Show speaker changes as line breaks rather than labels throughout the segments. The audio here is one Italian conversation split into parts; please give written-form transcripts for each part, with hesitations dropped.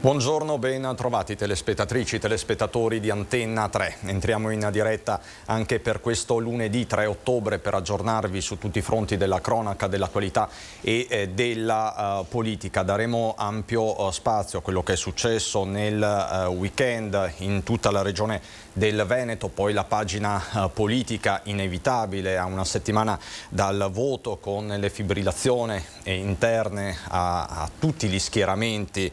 Buongiorno, ben trovati telespettatrici, telespettatori di Antenna 3. Entriamo in diretta anche per questo lunedì 3 ottobre per aggiornarvi su tutti i fronti della cronaca, della qualità e della politica. Daremo ampio spazio a quello che è successo nel weekend in tutta la regione del Veneto, poi la pagina politica inevitabile a una settimana dal voto con le fibrillazioni interne a tutti gli schieramenti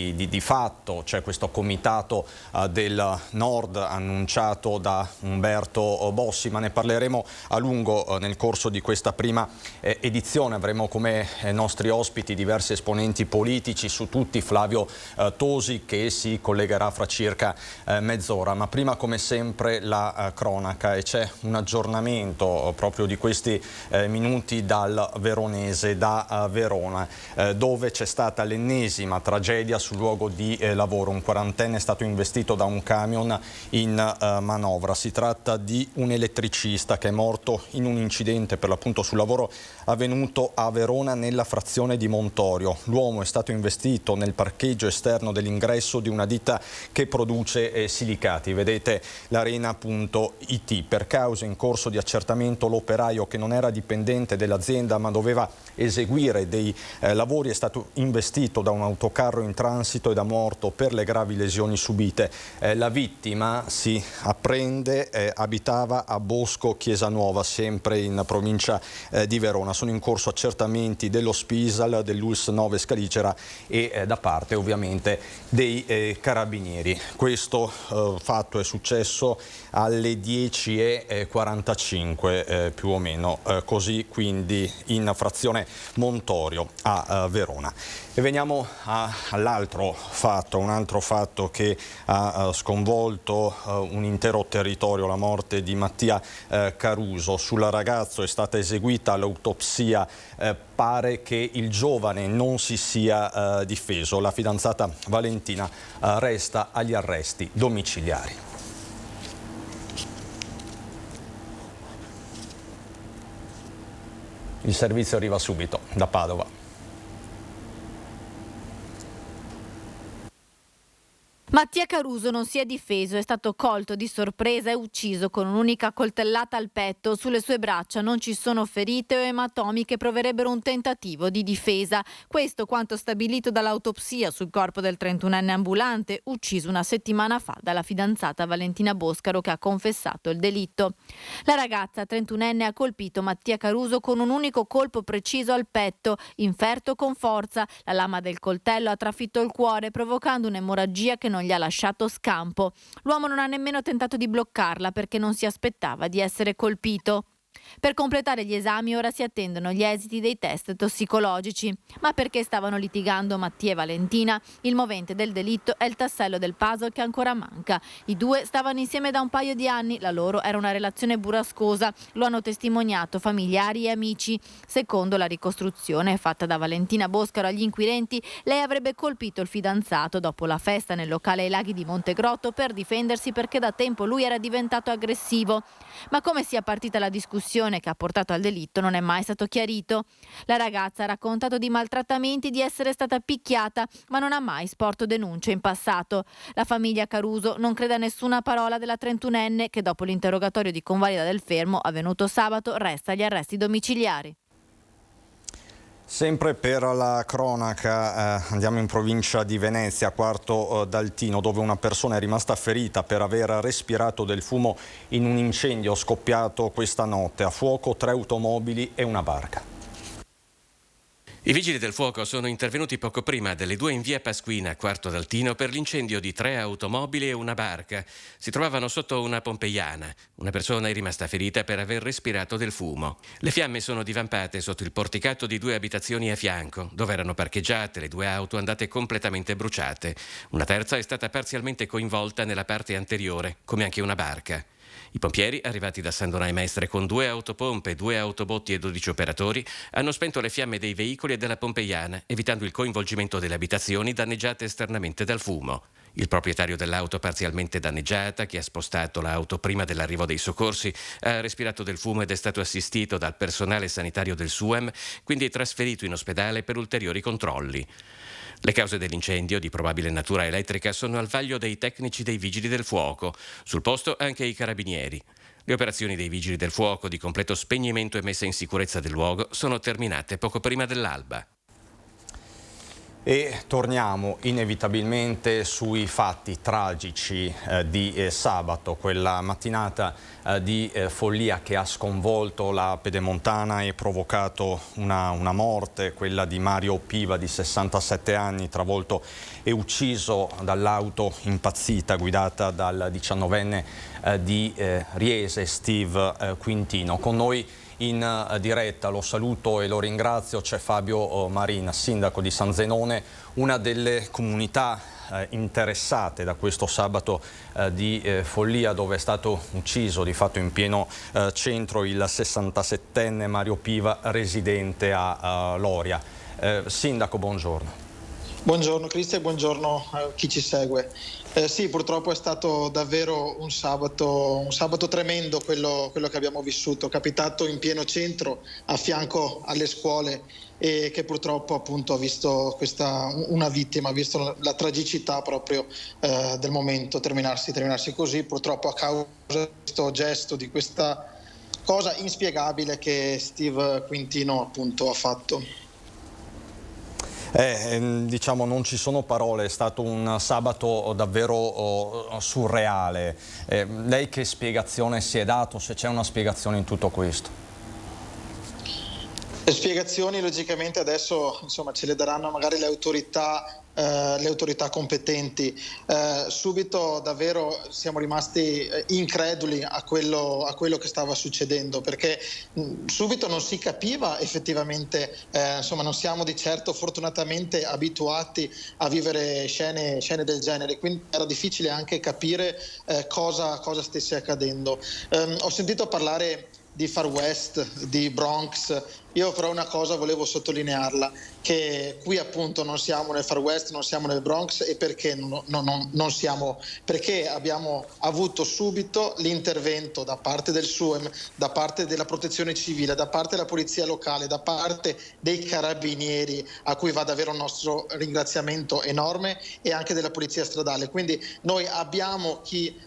di fatto. C'è questo comitato del Nord annunciato da Umberto Bossi, ma ne parleremo a lungo nel corso di questa prima edizione. Avremo come nostri ospiti diversi esponenti politici, su tutti Flavio Tosi, che si collegherà fra circa mezz'ora. Ma prima, come sempre, la cronaca, e c'è un aggiornamento proprio di questi minuti dal veronese, da Verona, dove c'è stata l'ennesima tragedia sul luogo di lavoro. Un quarantenne è stato investito da un camion in manovra. Si tratta di un elettricista che è morto in un incidente per l'appunto sul lavoro avvenuto a Verona nella frazione di Montorio. L'uomo è stato investito nel parcheggio esterno dell'ingresso di una ditta che produce silicati. Vedete l'arena.it. Per causa in corso di accertamento, l'operaio, che non era dipendente dell'azienda ma doveva eseguire dei lavori, è stato investito da un autocarro in transito ed è morto per le gravi lesioni subite. La vittima, si apprende, abitava a Bosco Chiesanuova, sempre in provincia di Verona. Sono in corso accertamenti dello Spisal, dell'ULS 9 Scaligera e da parte ovviamente dei carabinieri. Questo fatto è successo alle 10:45 più o meno, così quindi in frazione Montorio a Verona. E veniamo all'altro fatto, un altro fatto che ha sconvolto un intero territorio, la morte di Mattia Caruso. Sul ragazzo è stata eseguita l'autopsia, pare che il giovane non si sia difeso. La fidanzata Valentina resta agli arresti domiciliari. Il servizio arriva subito da Padova.
Mattia Caruso non si è difeso, è stato colto di sorpresa e ucciso con un'unica coltellata al petto. Sulle sue braccia non ci sono ferite o ematomi che proverebbero un tentativo di difesa. Questo quanto stabilito dall'autopsia sul corpo del 31enne ambulante, ucciso una settimana fa dalla fidanzata Valentina Boscaro, che ha confessato il delitto. La ragazza 31enne ha colpito Mattia Caruso con un unico colpo preciso al petto, inferto con forza. La lama del coltello ha trafitto il cuore, provocando un'emorragia che non gli ha lasciato scampo. L'uomo non ha nemmeno tentato di bloccarla perché non si aspettava di essere colpito. Per completare gli esami ora si attendono gli esiti dei test tossicologici. Ma perché stavano litigando Mattia e Valentina? Il movente del delitto è il tassello del puzzle che ancora manca. I due stavano insieme da un paio di anni, la loro era una relazione burrascosa, lo hanno testimoniato familiari e amici. Secondo la ricostruzione fatta da Valentina Boscaro agli inquirenti, lei avrebbe colpito il fidanzato dopo la festa nel locale ai Laghi di Montegrotto per difendersi, perché da tempo lui era diventato aggressivo. Ma come sia partita la discussione che ha portato al delitto non è mai stato chiarito. La ragazza ha raccontato di maltrattamenti, di essere stata picchiata, ma non ha mai sporto denunce in passato. La famiglia Caruso non crede a nessuna parola della 31enne, che dopo l'interrogatorio di convalida del fermo avvenuto sabato resta agli arresti domiciliari.
Sempre per la cronaca andiamo in provincia di Venezia, Quarto d'Altino, dove una persona è rimasta ferita per aver respirato del fumo in un incendio scoppiato questa notte. A fuoco 3 automobili e una barca.
I vigili del fuoco sono intervenuti poco prima delle 2 in via Pasquina, Quarto d'Altino, per l'incendio di 3 automobili e una barca. Si trovavano sotto una pompeiana. Una persona è rimasta ferita per aver respirato del fumo. Le fiamme sono divampate sotto il porticato di 2 abitazioni a fianco, dove erano parcheggiate le 2 auto andate completamente bruciate. Una terza è stata parzialmente coinvolta nella parte anteriore, come anche una barca. I pompieri, arrivati da San Donà e Mestre con 2 autopompe, 2 autobotti e 12 operatori, hanno spento le fiamme dei veicoli e della pompeiana, evitando il coinvolgimento delle abitazioni danneggiate esternamente dal fumo. Il proprietario dell'auto parzialmente danneggiata, che ha spostato l'auto prima dell'arrivo dei soccorsi, ha respirato del fumo ed è stato assistito dal personale sanitario del SUAM, quindi trasferito in ospedale per ulteriori controlli. Le cause dell'incendio, di probabile natura elettrica, sono al vaglio dei tecnici dei Vigili del Fuoco. Sul posto anche i carabinieri. Le operazioni dei Vigili del Fuoco di completo spegnimento e messa in sicurezza del luogo sono terminate poco prima dell'alba.
E torniamo inevitabilmente sui fatti tragici di sabato, quella mattinata di follia che ha sconvolto la Pedemontana e provocato una morte, quella di Mario Piva di 67 anni, travolto e ucciso dall'auto impazzita guidata dal 19enne di Riese, Steve Quintino. Con noi in diretta, lo saluto e lo ringrazio, c'è Fabio Marina, sindaco di San Zenone, una delle comunità interessate da questo sabato di follia, dove è stato ucciso di fatto in pieno centro il 67enne Mario Piva, residente a Loria. Sindaco, buongiorno.
Buongiorno Cristian e buongiorno a chi ci segue. Sì, purtroppo è stato davvero un sabato tremendo quello che abbiamo vissuto, capitato in pieno centro, a fianco alle scuole, e che purtroppo appunto ha visto una vittima, ha visto la tragicità proprio del momento terminarsi così, purtroppo a causa di questo gesto, di questa cosa inspiegabile che Steve Quintino appunto ha fatto.
Diciamo non ci sono parole, è stato un sabato davvero surreale. Lei che spiegazione si è dato, se c'è una spiegazione in tutto questo?
Le spiegazioni logicamente adesso ce le daranno magari le autorità competenti. Subito davvero siamo rimasti increduli a quello che stava succedendo, perché subito non si capiva effettivamente, non siamo di certo fortunatamente abituati a vivere scene del genere, quindi era difficile anche capire cosa stesse accadendo. Ho sentito parlare di Far West, di Bronx. Io però una cosa volevo sottolinearla, che qui appunto non siamo nel Far West, non siamo nel Bronx. E perché non siamo? Perché abbiamo avuto subito l'intervento da parte del SUEM, da parte della protezione civile, da parte della polizia locale, da parte dei carabinieri, a cui va davvero un nostro ringraziamento enorme, e anche della polizia stradale. Quindi noi abbiamo chi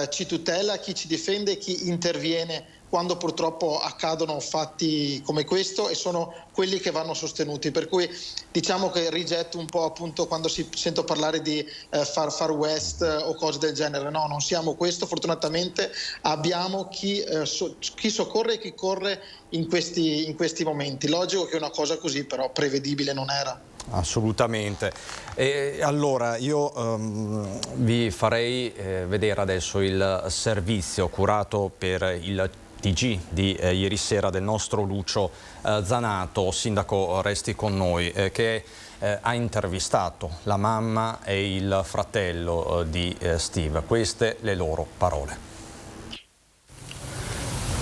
ci tutela, chi ci difende, chi interviene quando purtroppo accadono fatti come questo, e sono quelli che vanno sostenuti. Per cui diciamo che rigetto un po' appunto quando sento parlare di Far West o cose del genere. No, non siamo questo. Fortunatamente abbiamo chi soccorre e chi corre in questi momenti. Logico che una cosa così però prevedibile non era.
Assolutamente. E allora io vi farei vedere adesso il servizio curato per il TG di ieri sera del nostro Lucio Zanato. Sindaco, resti con noi, che ha intervistato la mamma e il fratello di Steve. Queste le loro parole.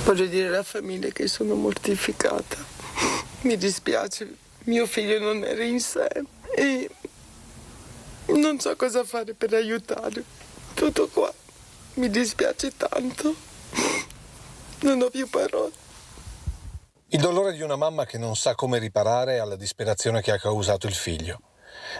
Voglio dire alla famiglia che sono mortificata. Mi dispiace, mio figlio non era in sé e non so cosa fare per aiutarlo. Tutto qua. Mi dispiace tanto. Non ho più parole.
Il dolore di una mamma che non sa come riparare alla disperazione che ha causato il figlio.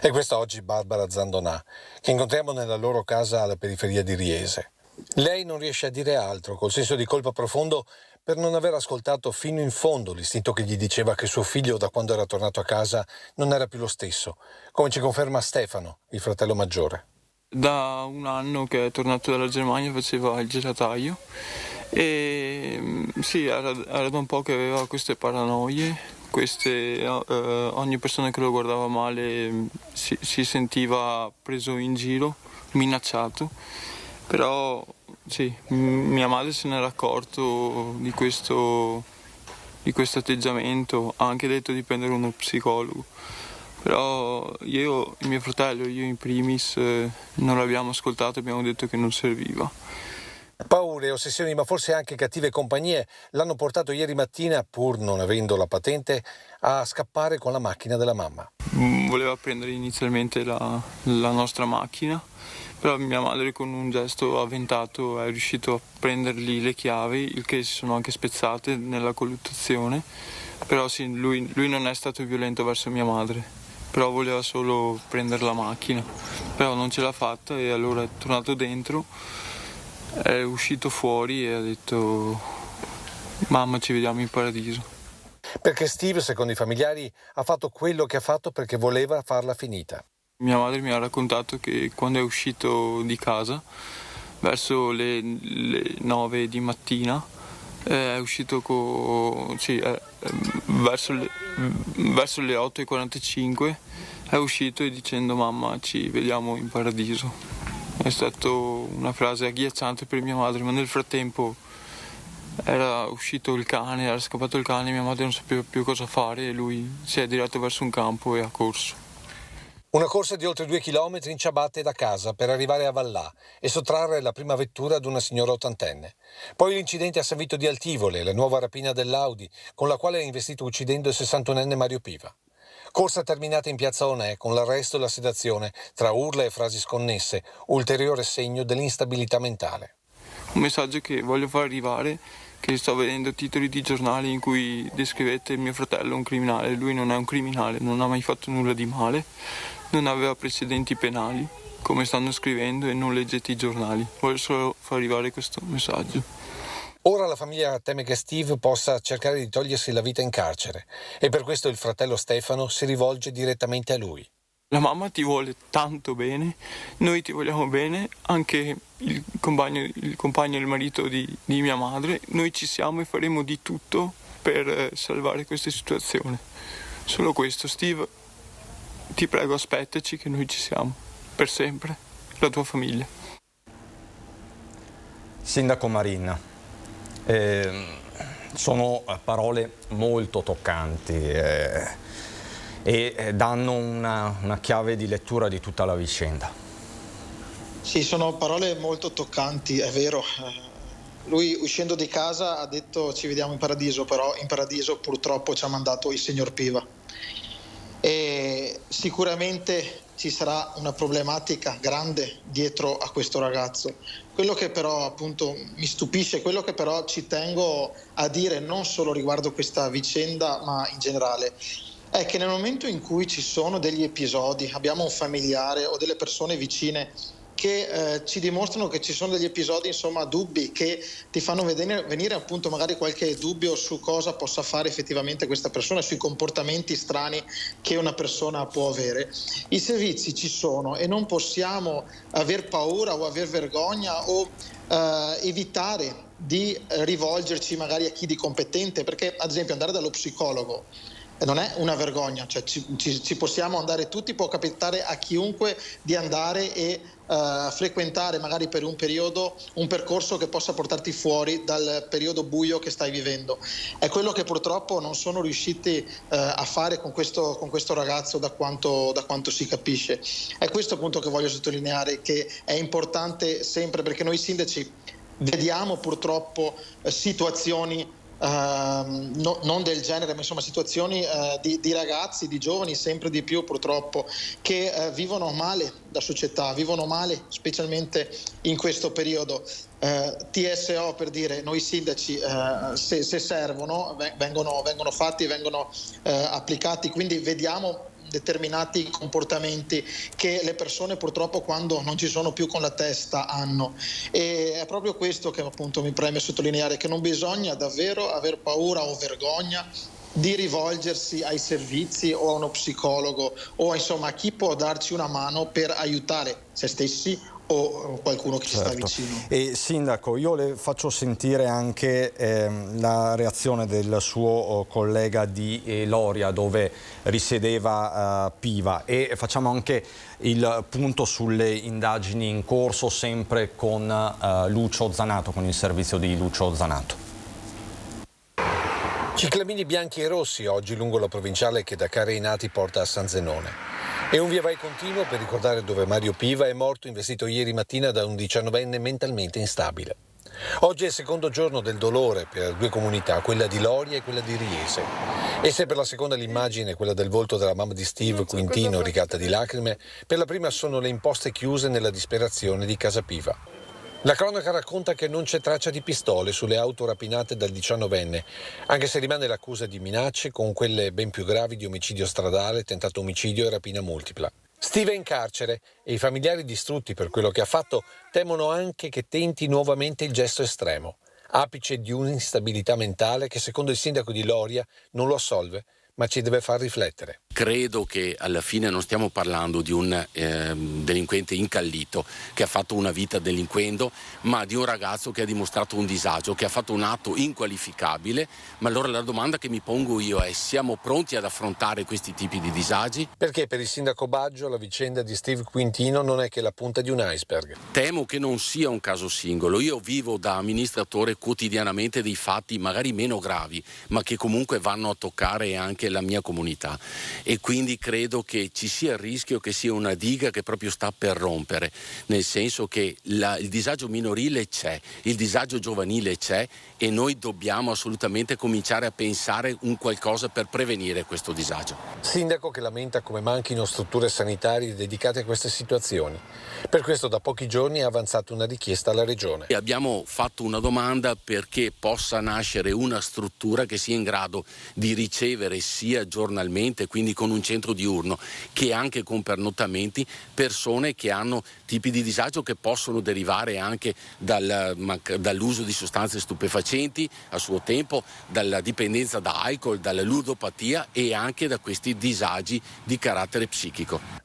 E questa oggi Barbara Zandonà, che incontriamo nella loro casa alla periferia di Riese. Lei non riesce a dire altro, col senso di colpa profondo per non aver ascoltato fino in fondo l'istinto che gli diceva che suo figlio, da quando era tornato a casa, non era più lo stesso, come ci conferma Stefano, il fratello maggiore.
Da un anno che è tornato dalla Germania faceva il gelataio e sì, era da un po' che aveva queste paranoie, ogni persona che lo guardava male si sentiva preso in giro, minacciato, però sì, mia madre se n'era accorto di questo atteggiamento, ha anche detto di prendere uno psicologo. Però io, il mio fratello, io in primis, non l'abbiamo ascoltato, abbiamo detto che non serviva.
Paure, ossessioni, ma forse anche cattive compagnie l'hanno portato ieri mattina, pur non avendo la patente, a scappare con la macchina della mamma.
Voleva prendere inizialmente la nostra macchina, però mia madre con un gesto avventato è riuscito a prendergli le chiavi, il che si sono anche spezzate nella colluttazione. Però sì, lui non è stato violento verso mia madre. però voleva solo prendere la macchina, però non ce l'ha fatta e allora è tornato dentro, è uscito fuori e ha detto mamma ci vediamo in paradiso.
Perché Steve, secondo i familiari, ha fatto quello che ha fatto perché voleva farla finita.
Mia madre mi ha raccontato che quando è uscito di casa, verso le 9 di mattina, è uscito verso le 8:45, è uscito e dicendo mamma ci vediamo in paradiso. È stata una frase agghiacciante per mia madre, ma nel frattempo era uscito il cane, era scappato il cane, mia madre non sapeva più cosa fare e lui si è diretto verso un campo e ha corso.
Una corsa di oltre 2 chilometri in ciabatte da casa per arrivare a Vallà e sottrarre la prima vettura ad una signora ottantenne. Poi l'incidente a San Vito di Altivole, la nuova rapina dell'Audi, con la quale ha investito uccidendo il 61enne Mario Piva. Corsa terminata in piazza Onè con l'arresto e la sedazione, tra urla e frasi sconnesse, ulteriore segno dell'instabilità mentale.
Un messaggio che voglio far arrivare, che sto vedendo titoli di giornali in cui descrivete mio fratello un criminale. Lui non è un criminale, non ha mai fatto nulla di male, non aveva precedenti penali, come stanno scrivendo, e non leggete i giornali. Voglio solo far arrivare questo messaggio.
Ora la famiglia teme che Steve possa cercare di togliersi la vita in carcere e per questo il fratello Stefano si rivolge direttamente a lui.
La mamma ti vuole tanto bene, noi ti vogliamo bene, anche il compagno e il marito di mia madre. Noi ci siamo e faremo di tutto per salvare questa situazione. Solo questo, Steve. Ti prego, aspettaci che noi ci siamo, per sempre, la tua famiglia.
Sindaco Marin, sono parole molto toccanti e danno una chiave di lettura di tutta la vicenda.
Sì, sono parole molto toccanti, è vero. Lui uscendo di casa ha detto ci vediamo in paradiso, però in paradiso purtroppo ci ha mandato il signor Piva. E sicuramente ci sarà una problematica grande dietro a questo ragazzo. Quello che però appunto mi stupisce, quello che però ci tengo a dire non solo riguardo questa vicenda ma in generale, è che nel momento in cui ci sono degli episodi, abbiamo un familiare o delle persone vicine che ci dimostrano che ci sono degli episodi, insomma, dubbi, che ti fanno venire appunto magari qualche dubbio su cosa possa fare effettivamente questa persona, sui comportamenti strani che una persona può avere. I servizi ci sono e non possiamo aver paura o aver vergogna o evitare di rivolgerci magari a chi di competente, perché ad esempio andare dallo psicologo non è una vergogna, cioè ci possiamo andare tutti, può capitare a chiunque di andare e frequentare magari per un periodo un percorso che possa portarti fuori dal periodo buio che stai vivendo. È quello che purtroppo non sono riusciti a fare con questo ragazzo da quanto si capisce. È questo appunto che voglio sottolineare, che è importante sempre, perché noi sindaci vediamo purtroppo situazioni non del genere, ma insomma situazioni di ragazzi, di giovani sempre di più purtroppo, che vivono male la società, vivono male specialmente in questo periodo. TSO, per dire, noi sindaci se servono vengono fatti, vengono applicati, quindi vediamo determinati comportamenti che le persone purtroppo quando non ci sono più con la testa hanno, e è proprio questo che appunto mi preme sottolineare, che non bisogna davvero aver paura o vergogna di rivolgersi ai servizi o a uno psicologo o insomma a chi può darci una mano per aiutare se stessi o qualcuno che ci sta vicino.
E Sindaco, io le faccio sentire anche la reazione del suo collega di Loria, dove risiedeva Piva, e facciamo anche il punto sulle indagini in corso sempre con Lucio Zanato, con il servizio di Lucio Zanato.
Ciclamini bianchi e rossi oggi lungo la provinciale che da Careinati porta a San Zenone. E un via vai continuo per ricordare dove Mario Piva è morto investito ieri mattina da un 19enne mentalmente instabile. Oggi è il secondo giorno del dolore per due comunità, quella di Loria e quella di Riese. E se per la seconda l'immagine, quella del volto della mamma di Steve, Quintino, rigatta di lacrime, per la prima sono le imposte chiuse nella disperazione di Casa Piva. La cronaca racconta che non c'è traccia di pistole sulle auto rapinate dal 19enne, anche se rimane l'accusa di minacce con quelle ben più gravi di omicidio stradale, tentato omicidio e rapina multipla. Steve è in carcere e i familiari distrutti per quello che ha fatto temono anche che tenti nuovamente il gesto estremo, apice di un'instabilità mentale che secondo il sindaco di Loria non lo assolve, ma ci deve far riflettere.
Credo che alla fine non stiamo parlando di un delinquente incallito che ha fatto una vita delinquendo, ma di un ragazzo che ha dimostrato un disagio, che ha fatto un atto inqualificabile. Ma allora la domanda che mi pongo io è: siamo pronti ad affrontare questi tipi di disagi?
Perché per il sindaco Baggio la vicenda di Steve Quintino non è che la punta di un iceberg.
Temo che non sia un caso singolo. Io vivo da amministratore quotidianamente dei fatti magari meno gravi, ma che comunque vanno a toccare anche la mia comunità. E quindi credo che ci sia il rischio che sia una diga che proprio sta per rompere, nel senso che il disagio minorile c'è, il disagio giovanile c'è e noi dobbiamo assolutamente cominciare a pensare un qualcosa per prevenire questo disagio.
Sindaco che lamenta come manchino strutture sanitarie dedicate a queste situazioni. Per questo da pochi giorni ha avanzato una richiesta alla Regione.
E abbiamo fatto una domanda perché possa nascere una struttura che sia in grado di ricevere sia giornalmente, quindi con un centro diurno, che anche con pernottamenti, persone che hanno tipi di disagio che possono derivare anche dall'uso di sostanze stupefacenti a suo tempo, dalla dipendenza da alcol, dalla ludopatia e anche da questi disagi di carattere psichico.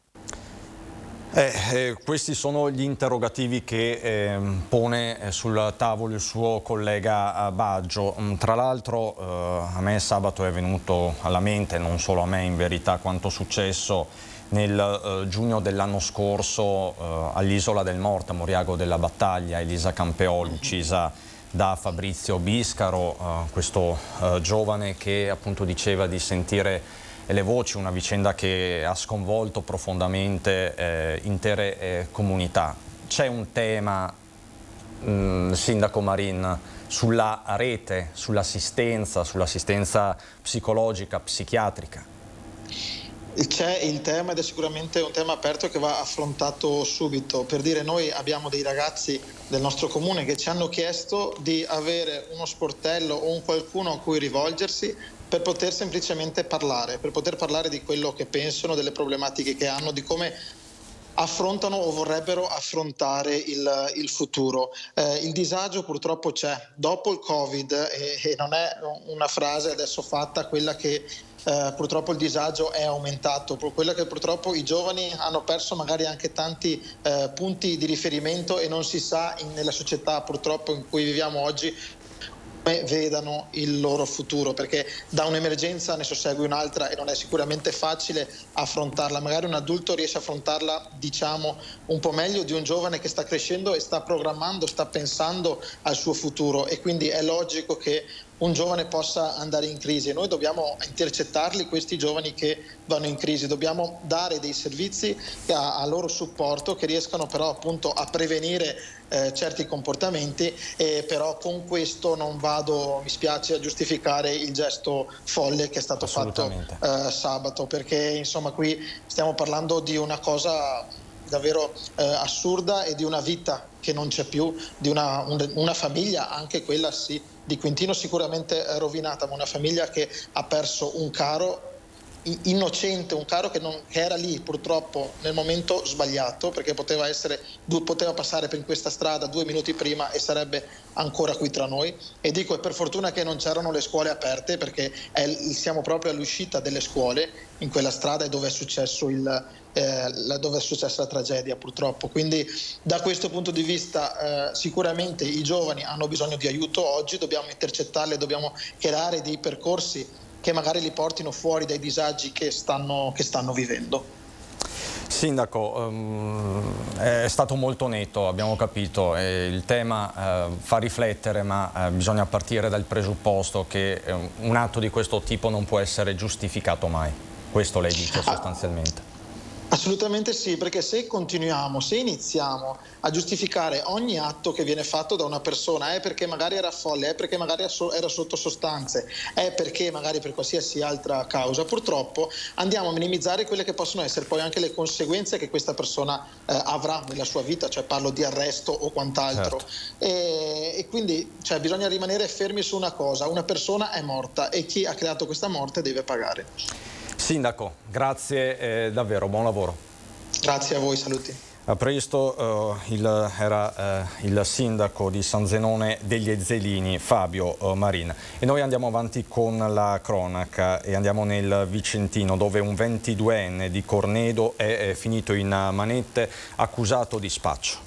Questi sono gli interrogativi che pone sul tavolo il suo collega Baggio. Tra l'altro a me sabato è venuto alla mente, non solo a me in verità, quanto successo nel giugno dell'anno scorso all'Isola del Morte, a Moriago della Battaglia, Elisa Campeolo uccisa da Fabrizio Biscaro, questo giovane che appunto diceva di sentire le voci, una vicenda che ha sconvolto profondamente intere comunità. C'è un tema, Sindaco Marin, sulla rete, sull'assistenza psicologica, psichiatrica?
C'è il tema ed è sicuramente un tema aperto che va affrontato subito. Per dire, noi abbiamo dei ragazzi del nostro comune che ci hanno chiesto di avere uno sportello o un qualcuno a cui rivolgersi per poter semplicemente parlare, per poter parlare di quello che pensano, delle problematiche che hanno, di come affrontano o vorrebbero affrontare il futuro. Il disagio purtroppo c'è. Dopo il Covid, e non è una frase adesso fatta, quella che purtroppo il disagio è aumentato, quella che purtroppo i giovani hanno perso magari anche tanti punti di riferimento e non si sa nella società purtroppo in cui viviamo oggi vedano il loro futuro, perché da un'emergenza ne sussegue un'altra e non è sicuramente facile affrontarla. Magari un adulto riesce a affrontarla, diciamo, un po' meglio di un giovane che sta crescendo e sta programmando, sta pensando al suo futuro, e quindi è logico che un giovane possa andare in crisi e noi dobbiamo intercettarli, questi giovani che vanno in crisi, dobbiamo dare dei servizi a loro supporto che riescano però appunto a prevenire certi comportamenti, e però con questo non vado, mi spiace, a giustificare il gesto folle che è stato fatto sabato, perché insomma qui stiamo parlando di una cosa davvero assurda e di una vita che non c'è più, di una famiglia, anche quella sì, di Quintino sicuramente rovinata, ma una famiglia che ha perso un caro innocente, un caro che era lì purtroppo nel momento sbagliato, perché poteva passare per questa strada 2 minuti prima e sarebbe ancora qui tra noi. E dico, è per fortuna che non c'erano le scuole aperte, perché siamo proprio all'uscita delle scuole in quella strada e dove è successo dove è successa la tragedia purtroppo. Quindi da questo punto di vista sicuramente i giovani hanno bisogno di aiuto oggi, dobbiamo intercettarli, dobbiamo creare dei percorsi che magari li portino fuori dai disagi che stanno vivendo.
Sindaco, è stato molto netto, abbiamo capito, il tema fa riflettere, ma bisogna partire dal presupposto che un atto di questo tipo non può essere giustificato mai. Questo lei dice sostanzialmente.
Assolutamente sì, perché se iniziamo a giustificare ogni atto che viene fatto da una persona, è perché magari era folle, è perché magari era sotto sostanze, è perché magari per qualsiasi altra causa, purtroppo andiamo a minimizzare quelle che possono essere poi anche le conseguenze che questa persona avrà nella sua vita, cioè parlo di arresto o quant'altro. Certo. E quindi bisogna rimanere fermi su una cosa: una persona è morta e chi ha creato questa morte deve pagare.
Sindaco, grazie davvero, buon lavoro.
Grazie a voi, saluti.
A presto, era il sindaco di San Zenone degli Ezzelini, Fabio Marin. E noi andiamo avanti con la cronaca e andiamo nel Vicentino, dove un 22enne di Cornedo è finito in manette accusato di spaccio.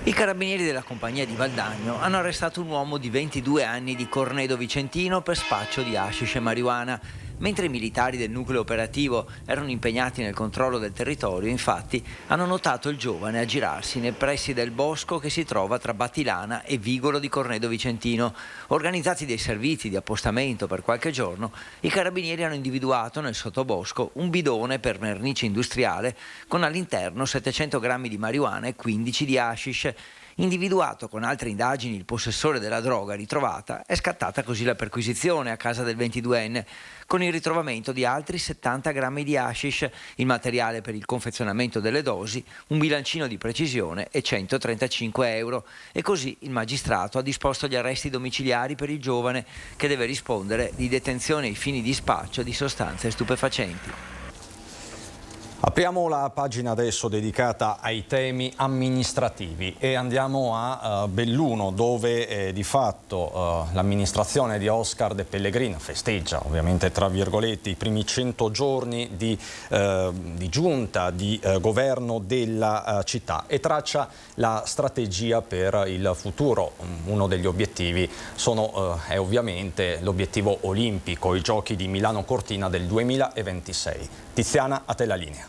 I carabinieri della compagnia di Valdagno hanno arrestato un uomo di 22 anni di Cornedo Vicentino per spaccio di hashish e marijuana. Mentre i militari del nucleo operativo erano impegnati nel controllo del territorio, infatti, hanno notato il giovane aggirarsi nei pressi del bosco che si trova tra Battilana e Vigolo di Cornedo Vicentino. Organizzati dei servizi di appostamento per qualche giorno, i carabinieri hanno individuato nel sottobosco un bidone per vernice industriale con all'interno 700 grammi di marijuana e 15 di hashish. Individuato con altre indagini il possessore della droga ritrovata, è scattata così la perquisizione a casa del 22enne, con il ritrovamento di altri 70 grammi di hashish, il materiale per il confezionamento delle dosi, un bilancino di precisione e 135 euro. E così il magistrato ha disposto gli arresti domiciliari per il giovane, che deve rispondere di detenzione ai fini di spaccio di sostanze stupefacenti.
Apriamo la pagina adesso dedicata ai temi amministrativi e andiamo a Belluno, dove di fatto l'amministrazione di Oscar De Pellegrin festeggia, ovviamente tra virgolette, i primi 100 giorni di giunta, di governo della città e traccia la strategia per il futuro. Uno degli obiettivi è ovviamente l'obiettivo olimpico, i Giochi di Milano Cortina del 2026. Tiziana, a te la linea.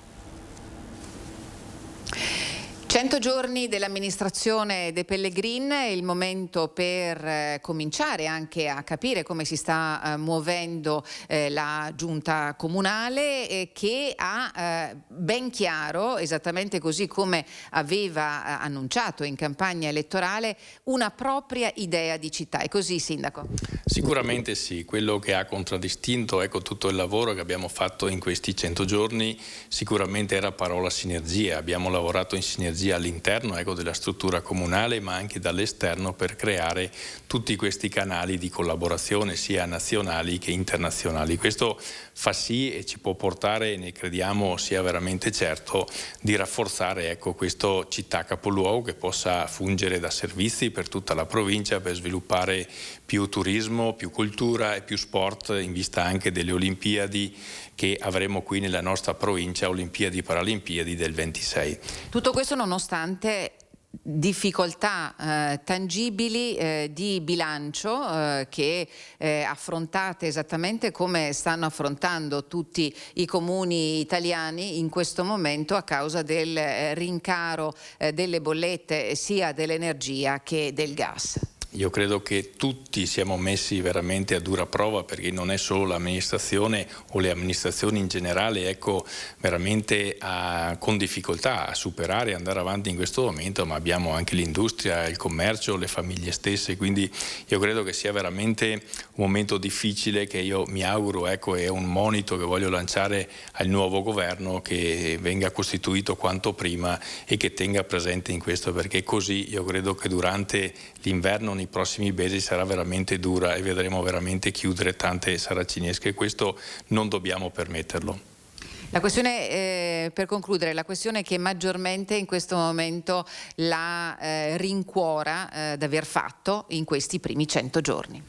100 giorni dell'amministrazione De Pellegrin è il momento per cominciare anche a capire come si sta muovendo la giunta comunale, che ha ben chiaro, esattamente così come aveva annunciato in campagna elettorale, una propria idea di città. È così, Sindaco?
Sicuramente sì, quello che ha contraddistinto tutto il lavoro che abbiamo fatto in questi 100 giorni sicuramente era parola sinergia. Abbiamo lavorato in sinergia all'interno della struttura comunale, ma anche dall'esterno, per creare tutti questi canali di collaborazione sia nazionali che internazionali. Questo fa sì e ci può portare, ne crediamo sia veramente certo, di rafforzare questa città capoluogo che possa fungere da servizi per tutta la provincia, per sviluppare più turismo, più cultura e più sport, in vista anche delle Olimpiadi che avremo qui nella nostra provincia, Olimpiadi Paralimpiadi del 26.
Tutto questo nonostante difficoltà tangibili di bilancio che affrontate esattamente come stanno affrontando tutti i comuni italiani in questo momento a causa del rincaro delle bollette sia dell'energia che del gas.
Io credo che tutti siamo messi veramente a dura prova, perché non è solo l'amministrazione o le amministrazioni in generale veramente con difficoltà a superare e andare avanti in questo momento, ma abbiamo anche l'industria, il commercio, le famiglie stesse, quindi io credo che sia veramente un momento difficile che io mi auguro, è un monito che voglio lanciare al nuovo governo, che venga costituito quanto prima e che tenga presente in questo, perché così io credo che durante l'inverno nei prossimi mesi sarà veramente dura e vedremo veramente chiudere tante saracinesche, e questo non dobbiamo permetterlo.
La questione, per concludere, la questione che maggiormente in questo momento la rincuora d'aver fatto in questi primi 100 giorni.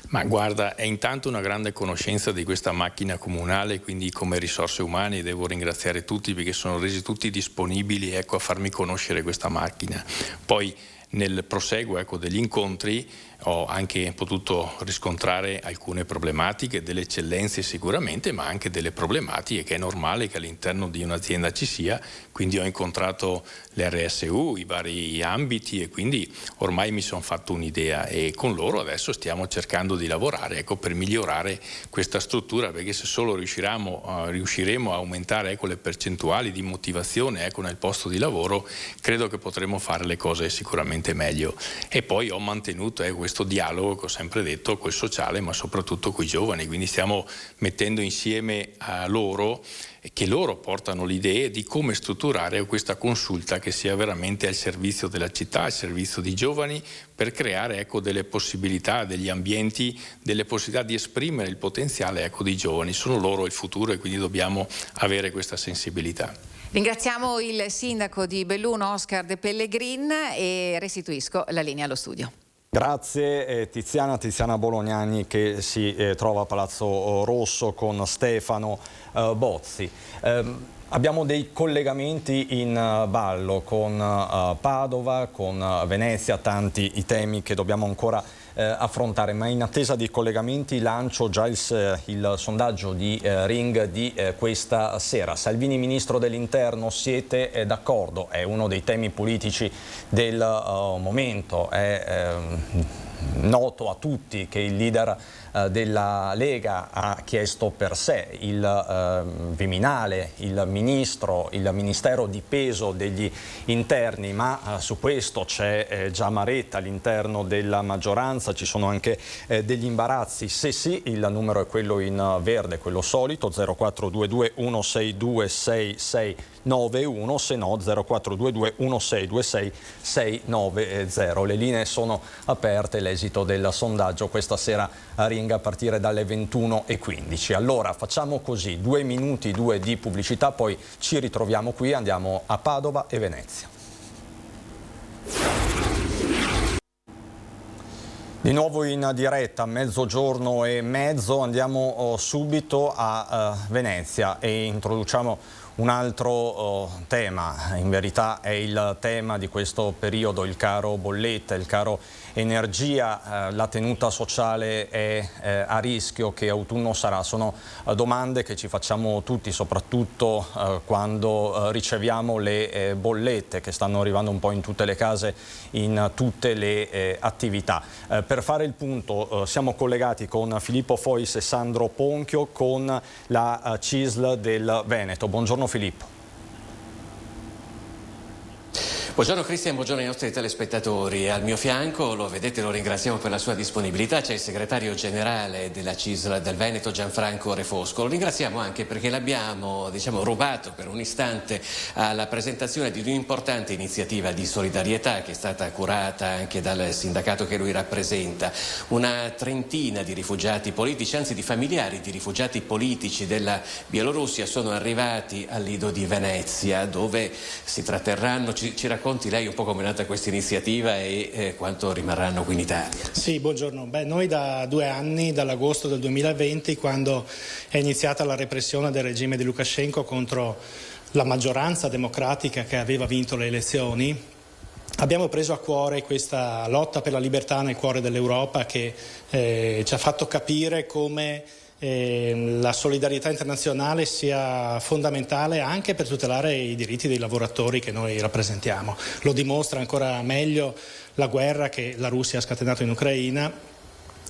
Ma guarda, è intanto una grande conoscenza di questa macchina comunale, quindi come risorse umane devo ringraziare tutti, perché sono resi tutti disponibili a farmi conoscere questa macchina. Poi nel proseguo degli incontri ho anche potuto riscontrare alcune problematiche, delle eccellenze sicuramente, ma anche delle problematiche che è normale che all'interno di un'azienda ci sia, quindi ho incontrato le RSU, i vari ambiti e quindi ormai mi sono fatto un'idea e con loro adesso stiamo cercando di lavorare per migliorare questa struttura, perché se solo riusciremo a aumentare le percentuali di motivazione nel posto di lavoro, credo che potremo fare le cose sicuramente meglio. E poi ho mantenuto questo dialogo che ho sempre detto col sociale, ma soprattutto con i giovani, quindi stiamo mettendo insieme a loro che loro portano le idee di come strutturare questa consulta che sia veramente al servizio della città, al servizio dei giovani, per creare delle possibilità, degli ambienti, delle possibilità di esprimere il potenziale dei giovani. Sono loro il futuro e quindi dobbiamo avere questa sensibilità.
Ringraziamo il sindaco di Belluno, Oscar De Pellegrin, e restituisco la linea allo studio.
Grazie Tiziana Bolognani, che si trova a Palazzo Rosso con Stefano Bozzi. Abbiamo dei collegamenti in ballo con Padova, con Venezia, tanti i temi che dobbiamo ancora affrontare, ma in attesa di collegamenti lancio già il sondaggio di Ring di questa sera. Salvini, ministro dell'Interno, siete d'accordo? È uno dei temi politici del momento, è noto a tutti che il leader della Lega ha chiesto per sé il Viminale, il Ministero di peso degli interni, ma su questo c'è già Maretta all'interno della maggioranza, ci sono anche degli imbarazzi. Se sì, il numero è quello in verde, quello solito, 0422 162 6691, se no 0422 1626 690. Le linee sono aperte, l'esito del sondaggio questa sera a Ring a partire dalle 21:15. Allora facciamo così, 2 minuti di pubblicità, poi ci ritroviamo qui, andiamo a Padova e Venezia. Di nuovo in diretta, 12:30, andiamo subito a Venezia e introduciamo un altro tema. In verità è il tema di questo periodo, il caro bolletta, il caro energia. La tenuta sociale è a rischio, che autunno sarà? Sono domande che ci facciamo tutti, soprattutto quando riceviamo le bollette che stanno arrivando un po' in tutte le case, in tutte le attività. Per fare il punto siamo collegati con Filippo Fois e Sandro Ponchio con la CISL del Veneto. Buongiorno Filippo.
Buongiorno Cristian, buongiorno ai nostri telespettatori. Al mio fianco, lo vedete, lo ringraziamo per la sua disponibilità, c'è il segretario generale della CISL del Veneto, Gianfranco Refosco. Lo ringraziamo anche perché l'abbiamo, rubato per un istante alla presentazione di un'importante iniziativa di solidarietà che è stata curata anche dal sindacato che lui rappresenta. Una trentina di rifugiati politici, anzi di familiari di rifugiati politici della Bielorussia sono arrivati al Lido di Venezia, dove si tratterranno, ci racconti lei un po' come è nata questa iniziativa e quanto rimarranno qui in Italia?
Sì, buongiorno. Noi da 2 anni, dall'agosto del 2020, quando è iniziata la repressione del regime di Lukashenko contro la maggioranza democratica che aveva vinto le elezioni, abbiamo preso a cuore questa lotta per la libertà nel cuore dell'Europa che ci ha fatto capire come la solidarietà internazionale sia fondamentale anche per tutelare i diritti dei lavoratori che noi rappresentiamo. Lo dimostra ancora meglio la guerra che la Russia ha scatenato in Ucraina,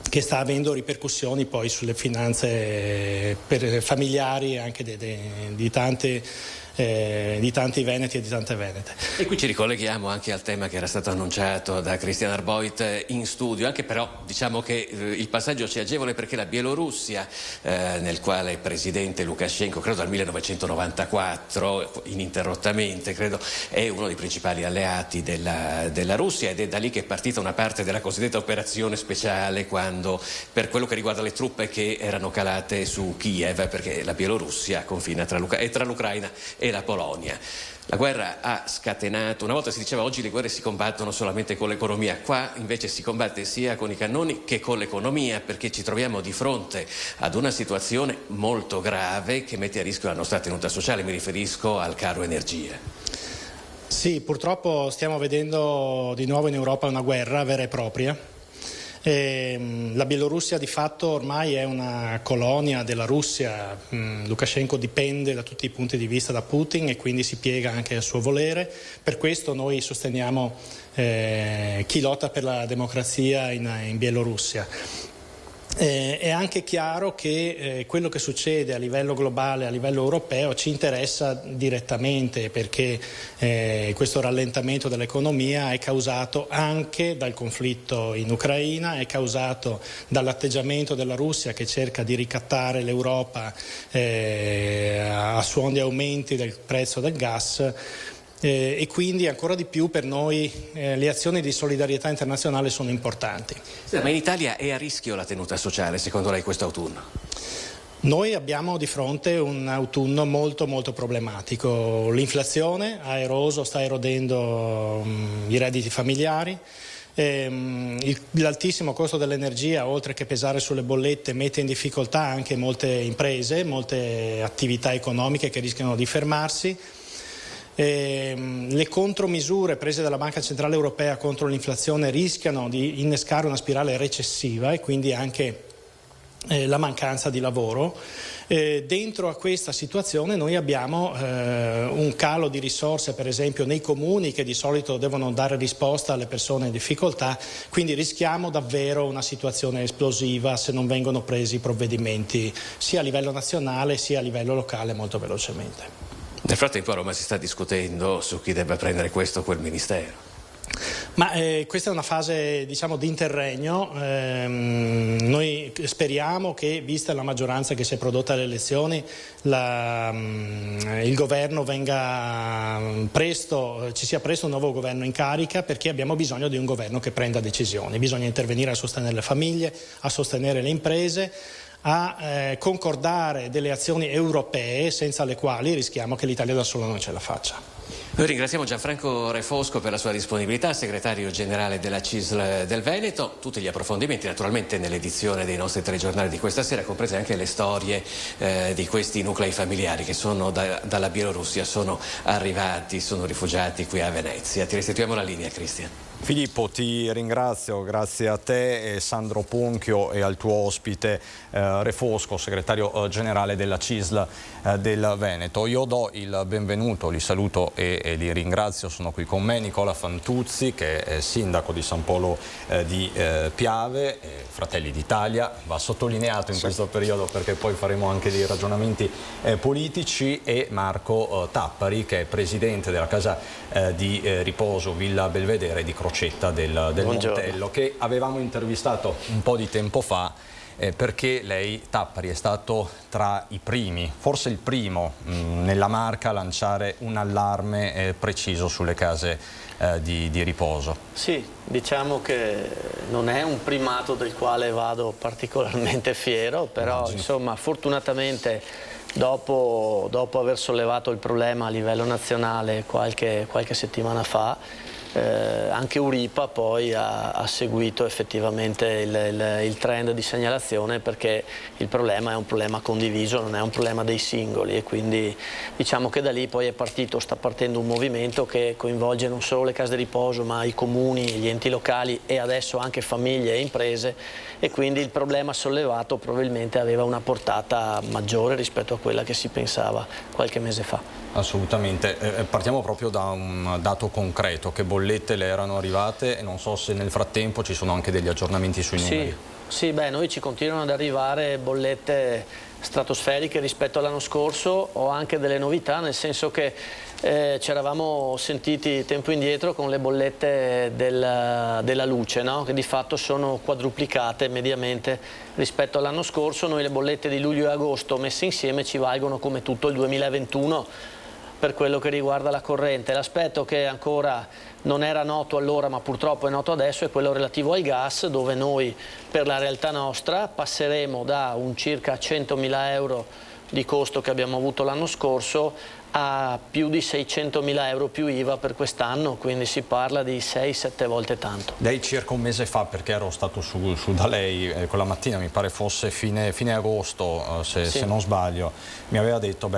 che sta avendo ripercussioni poi sulle finanze familiari anche di tanti veneti e di tante venete.
E qui ci ricolleghiamo anche al tema che era stato annunciato da Christian Arboit in studio, anche però diciamo che il passaggio ci è agevole perché la Bielorussia, nel quale il presidente Lukashenko, credo dal 1994, ininterrottamente, credo, è uno dei principali alleati della Russia, ed è da lì che è partita una parte della cosiddetta operazione speciale, quando, per quello che riguarda le truppe che erano calate su Kiev, perché la Bielorussia confina tra l'Ucraina e la Polonia. La guerra ha scatenato, una volta si diceva oggi le guerre si combattono solamente con l'economia, qua invece si combatte sia con i cannoni che con l'economia, perché ci troviamo di fronte ad una situazione molto grave che mette a rischio la nostra tenuta sociale, mi riferisco al caro energia.
Sì, purtroppo stiamo vedendo di nuovo in Europa una guerra vera e propria. La Bielorussia di fatto ormai è una colonia della Russia. Lukashenko dipende da tutti i punti di vista da Putin e quindi si piega anche al suo volere. Per questo noi sosteniamo chi lotta per la democrazia in Bielorussia. È anche chiaro che quello che succede a livello globale, a livello europeo, ci interessa direttamente, perché questo rallentamento dell'economia è causato anche dal conflitto in Ucraina, è causato dall'atteggiamento della Russia che cerca di ricattare l'Europa a suon di aumenti del prezzo del gas. E quindi ancora di più per noi le azioni di solidarietà internazionale sono importanti.
Ma in Italia è a rischio la tenuta sociale, secondo lei, quest'autunno?
Noi abbiamo di fronte un autunno molto molto problematico. L'inflazione sta erodendo i redditi familiari. L'altissimo costo dell'energia, oltre che pesare sulle bollette, mette in difficoltà anche molte imprese, molte attività economiche che rischiano di fermarsi. Le contromisure prese dalla Banca Centrale Europea contro l'inflazione rischiano di innescare una spirale recessiva e quindi anche la mancanza di lavoro. Dentro a questa situazione noi abbiamo un calo di risorse, per esempio nei comuni, che di solito devono dare risposta alle persone in difficoltà, quindi rischiamo davvero una situazione esplosiva se non vengono presi provvedimenti sia a livello nazionale sia a livello locale molto velocemente.
Nel frattempo a Roma si sta discutendo su chi debba prendere questo o quel ministero.
Ma questa è una fase, diciamo, di interregno. Noi speriamo che, vista la maggioranza che si è prodotta alle elezioni, il governo ci sia presto un nuovo governo in carica, perché abbiamo bisogno di un governo che prenda decisioni. Bisogna intervenire a sostenere le famiglie, a sostenere le imprese, a concordare delle azioni europee senza le quali rischiamo che l'Italia da sola non ce la faccia.
Noi ringraziamo Gianfranco Refosco per la sua disponibilità, segretario generale della CISL del Veneto. Tutti gli approfondimenti naturalmente nell'edizione dei nostri telegiornali di questa sera, comprese anche le storie di questi nuclei familiari che sono dalla Bielorussia, sono arrivati, sono rifugiati qui a Venezia. Ti restituiamo la linea, Cristian.
Filippo, ti ringrazio, grazie a te, Sandro Ponchio, e al tuo ospite Refosco, segretario generale della CISL del Veneto. Io do il benvenuto, li saluto e li ringrazio. Sono qui con me Nicola Fantuzzi, che è sindaco di San Polo di Piave, Fratelli d'Italia. Va sottolineato in questo periodo perché poi faremo anche dei ragionamenti politici, e Marco Tappari, che è presidente della casa di riposo Villa Belvedere di Crocetta del Montello, che avevamo intervistato un po' di tempo fa, perché lei, Tappari, è stato tra i primi, forse il primo nella Marca, a lanciare un allarme preciso sulle case di riposo.
Sì, diciamo che non è un primato del quale vado particolarmente fiero, però insomma fortunatamente dopo aver sollevato il problema a livello nazionale qualche settimana fa, anche Uripa poi ha seguito effettivamente il trend di segnalazione, perché il problema è un problema condiviso, non è un problema dei singoli, e quindi diciamo che da lì poi sta partendo un movimento che coinvolge non solo le case di riposo ma i comuni, gli enti locali e adesso anche famiglie e imprese, e quindi il problema sollevato probabilmente aveva una portata maggiore rispetto a quella che si pensava qualche mese fa.
Assolutamente. Partiamo proprio da un dato concreto: che bollette le erano arrivate, e non so se nel frattempo ci sono anche degli aggiornamenti sui numeri.
Sì, noi ci continuano ad arrivare bollette stratosferiche rispetto all'anno scorso. Ho anche delle novità, nel senso che ci eravamo sentiti tempo indietro con le bollette della luce, no? Che di fatto sono quadruplicate mediamente rispetto all'anno scorso. Noi le bollette di luglio e agosto messe insieme ci valgono come tutto il 2021 per quello che riguarda la corrente. L'aspetto che ancora non era noto allora, ma purtroppo è noto adesso, è quello relativo al gas, dove noi per la realtà nostra passeremo da un circa 100.000 euro di costo che abbiamo avuto l'anno scorso a più di 600.000 euro più IVA per quest'anno, quindi si parla di 6-7 volte tanto.
Lei circa un mese fa, perché ero stato su da lei quella mattina, mi pare fosse fine agosto, se non sbaglio, mi aveva detto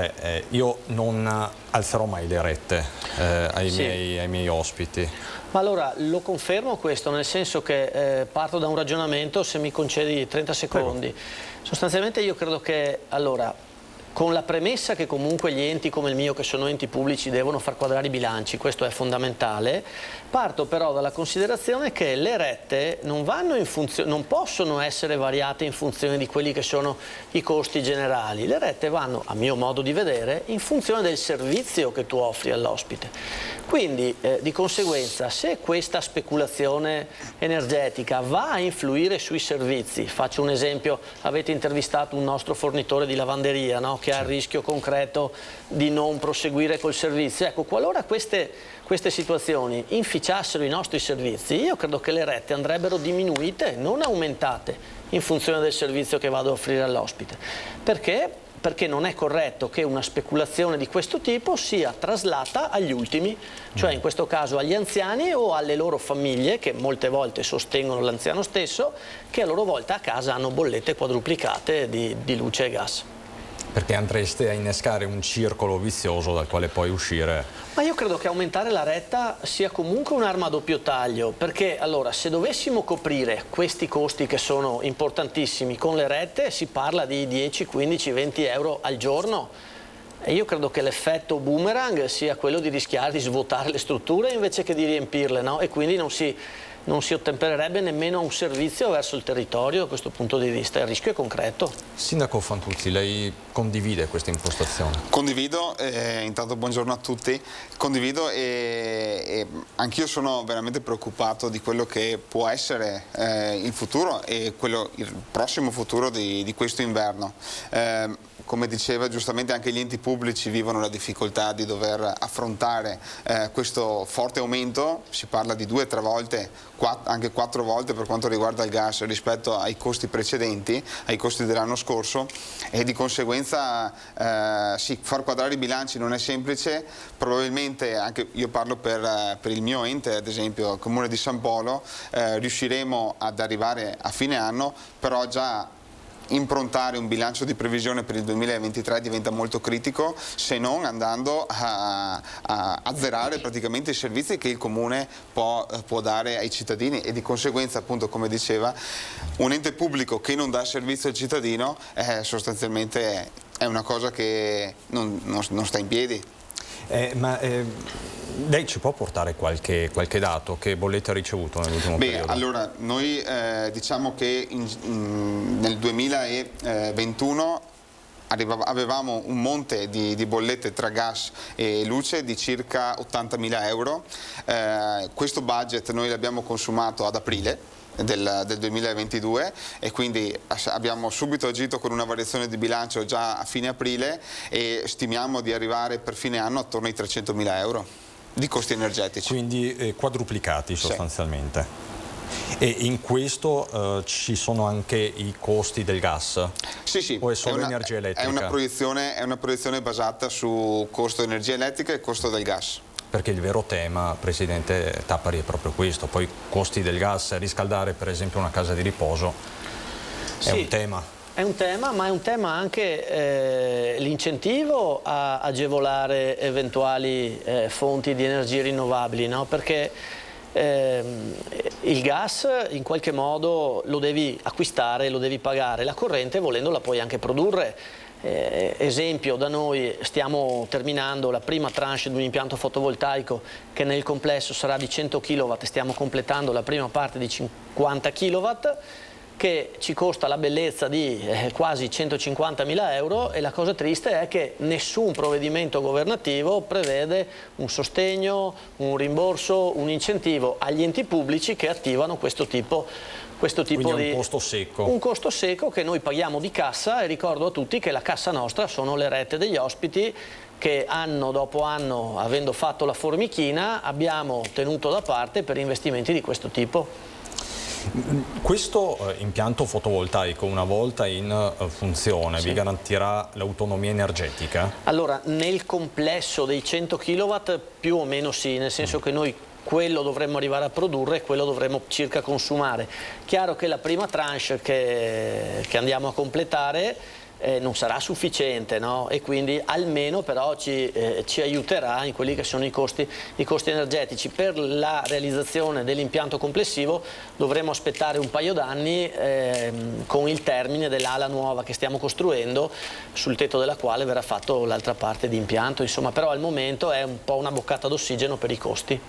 io non alzerò mai le rette ai miei ospiti.
Ma allora lo confermo questo, nel senso che parto da un ragionamento, se mi concedi 30 secondi. Prego. Sostanzialmente io credo che, allora, con la premessa che comunque gli enti come il mio, che sono enti pubblici, devono far quadrare i bilanci, questo è fondamentale, parto però dalla considerazione che le rette non possono essere variate in funzione di quelli che sono i costi generali. Le rette vanno, a mio modo di vedere, in funzione del servizio che tu offri all'ospite. Quindi di conseguenza, se questa speculazione energetica va a influire sui servizi, faccio un esempio, avete intervistato un nostro fornitore di lavanderia, no? Che ha il rischio concreto di non proseguire col servizio. Ecco, qualora queste situazioni inficiassero i nostri servizi, io credo che le rette andrebbero diminuite, non aumentate, in funzione del servizio che vado a offrire all'ospite. Perché? Perché non è corretto che una speculazione di questo tipo sia traslata agli ultimi, cioè in questo caso agli anziani o alle loro famiglie, che molte volte sostengono l'anziano stesso, che a loro volta a casa hanno bollette quadruplicate di luce e gas.
Perché andreste a innescare un circolo vizioso dal quale poi uscire.
Ma io credo che aumentare la retta sia comunque un'arma a doppio taglio, perché allora se dovessimo coprire questi costi che sono importantissimi con le rette si parla di 10, 15, 20 euro al giorno. E io credo che l'effetto boomerang sia quello di rischiare di svuotare le strutture invece che di riempirle, no? E quindi non si ottempererebbe nemmeno a un servizio verso il territorio da questo punto di vista. Il rischio è concreto.
Sindaco Fantuzzi, lei condivide questa impostazione?
Condivido, intanto buongiorno a tutti, condivido e anch'io sono veramente preoccupato di quello che può essere il futuro e il prossimo futuro di questo inverno. Come diceva giustamente, anche gli enti pubblici vivono la difficoltà di dover affrontare questo forte aumento, si parla di 2-3 volte, anche 4 volte per quanto riguarda il gas rispetto ai costi precedenti, ai costi dell'anno scorso, e di conseguenza sì, far quadrare i bilanci non è semplice. Probabilmente, anche io parlo per il mio ente, ad esempio il Comune di San Polo, riusciremo ad arrivare a fine anno, però già improntare un bilancio di previsione per il 2023 diventa molto critico, se non andando a azzerare praticamente i servizi che il Comune può dare ai cittadini, e di conseguenza, appunto, come diceva, un ente pubblico che non dà servizio al cittadino sostanzialmente è una cosa che non sta in piedi.
Lei ci può portare qualche dato? Che bollette ha ricevuto nell'ultimo periodo?
Allora, noi diciamo che nel 2021 avevamo un monte di bollette tra gas e luce di circa 80.000 euro. Questo budget noi l'abbiamo consumato ad aprile del 2022 e quindi abbiamo subito agito con una variazione di bilancio già a fine aprile e stimiamo di arrivare per fine anno attorno ai 300.000 euro di costi energetici.
Quindi quadruplicati sostanzialmente. Sì. E in questo ci sono anche i costi del gas?
Sì.
O è solo energia elettrica?
È una proiezione basata su costo energia elettrica e costo del gas.
Perché il vero tema, Presidente Tappari, è proprio questo. Poi costi del gas, riscaldare per esempio una casa di riposo è un tema.
È un tema, ma è un tema anche l'incentivo a agevolare eventuali fonti di energie rinnovabili, no? Perché il gas in qualche modo lo devi acquistare, lo devi pagare, la corrente volendo la puoi anche produrre. Esempio, da noi stiamo terminando la prima tranche di un impianto fotovoltaico che nel complesso sarà di 100 kW, stiamo completando la prima parte di 50 kW che ci costa la bellezza di quasi 150.000 euro, e la cosa triste è che nessun provvedimento governativo prevede un sostegno, un rimborso, un incentivo agli enti pubblici che attivano questo tipo
Quindi
di
un costo secco.
Un costo secco che noi paghiamo di cassa, e ricordo a tutti che la cassa nostra sono le rette degli ospiti che anno dopo anno, avendo fatto la formichina, abbiamo tenuto da parte per investimenti di questo tipo.
Questo impianto fotovoltaico, una volta in funzione, vi garantirà l'autonomia energetica?
Allora, nel complesso dei 100 kW più o meno sì, nel senso che noi quello dovremmo arrivare a produrre e quello dovremmo circa consumare. Chiaro che la prima tranche che andiamo a completare non sarà sufficiente, no? E quindi almeno però ci aiuterà in quelli che sono i costi energetici. Per la realizzazione dell'impianto complessivo dovremo aspettare un paio d'anni con il termine dell'ala nuova che stiamo costruendo, sul tetto della quale verrà fatto l'altra parte di impianto, insomma, però al momento è un po' una boccata d'ossigeno per i costi.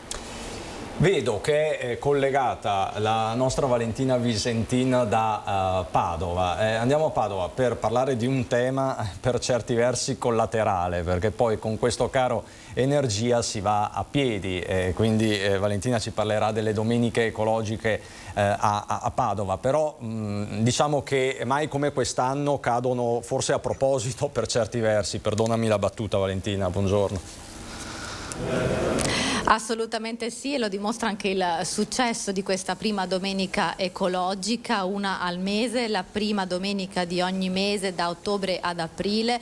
Vedo che è collegata la nostra Valentina Visentin da Padova. Andiamo a Padova per parlare di un tema per certi versi collaterale, perché poi con questo caro energia si va a piedi, quindi Valentina ci parlerà delle domeniche ecologiche a Padova, però diciamo che mai come quest'anno cadono forse a proposito per certi versi. Perdonami la battuta, Valentina, buongiorno.
Assolutamente sì, e lo dimostra anche il successo di questa prima domenica ecologica, una al mese, la prima domenica di ogni mese da ottobre ad aprile,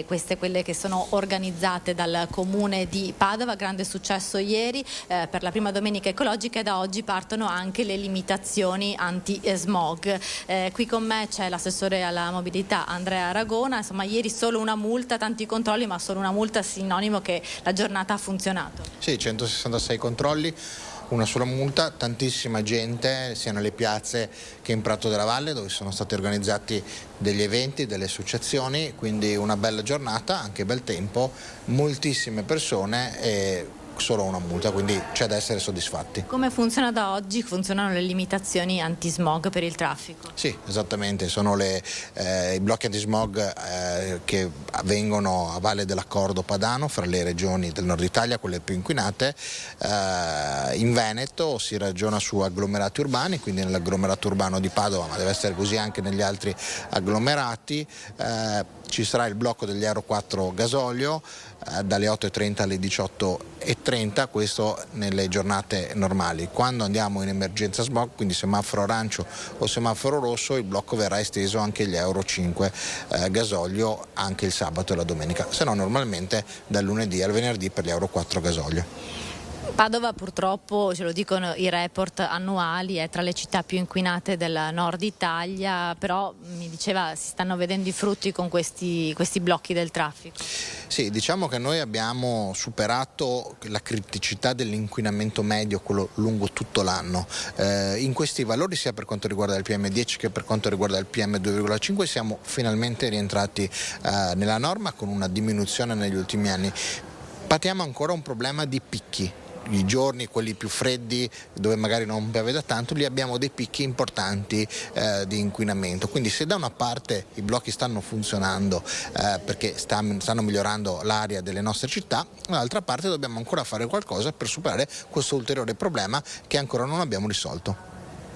queste quelle che sono organizzate dal Comune di Padova. Grande successo ieri per la prima domenica ecologica, e da oggi partono anche le limitazioni anti-smog. Qui con me c'è l'assessore alla mobilità Andrea Aragona. Insomma, ieri solo una multa, tanti controlli, ma solo una multa sinonimo che la giornata ha funzionato.
Sì, 166 controlli, una sola multa, tantissima gente sia nelle piazze che in Prato della Valle, dove sono stati organizzati degli eventi, delle associazioni, quindi una bella giornata, anche bel tempo, moltissime persone e solo una multa, quindi c'è da essere soddisfatti.
Come funziona da oggi? Funzionano le limitazioni antismog per il traffico?
Sì, esattamente, sono i blocchi antismog che avvengono a valle dell'accordo padano fra le regioni del nord Italia, quelle più inquinate. In Veneto si ragiona su agglomerati urbani, quindi nell'agglomerato urbano di Padova, ma deve essere così anche negli altri agglomerati. Ci sarà il blocco degli Euro 4 gasolio dalle 8.30 alle 18.30, questo nelle giornate normali. Quando andiamo in emergenza smog, quindi semaforo arancio o semaforo rosso, il blocco verrà esteso anche agli Euro 5 gasolio anche il sabato e la domenica, se no normalmente dal lunedì al venerdì per gli Euro 4 gasolio.
Padova purtroppo, ce lo dicono i report annuali, è tra le città più inquinate del nord Italia, però mi diceva si stanno vedendo i frutti con questi blocchi del traffico.
Sì, diciamo che noi abbiamo superato la criticità dell'inquinamento medio, quello lungo tutto l'anno. In questi valori, sia per quanto riguarda il PM10 che per quanto riguarda il PM2,5, siamo finalmente rientrati nella norma con una diminuzione negli ultimi anni. Patiamo ancora un problema di picchi. I giorni, quelli più freddi, dove magari non piove da tanto, lì abbiamo dei picchi importanti di inquinamento. Quindi se da una parte i blocchi stanno funzionando perché stanno migliorando l'aria delle nostre città, dall'altra parte dobbiamo ancora fare qualcosa per superare questo ulteriore problema che ancora non abbiamo risolto.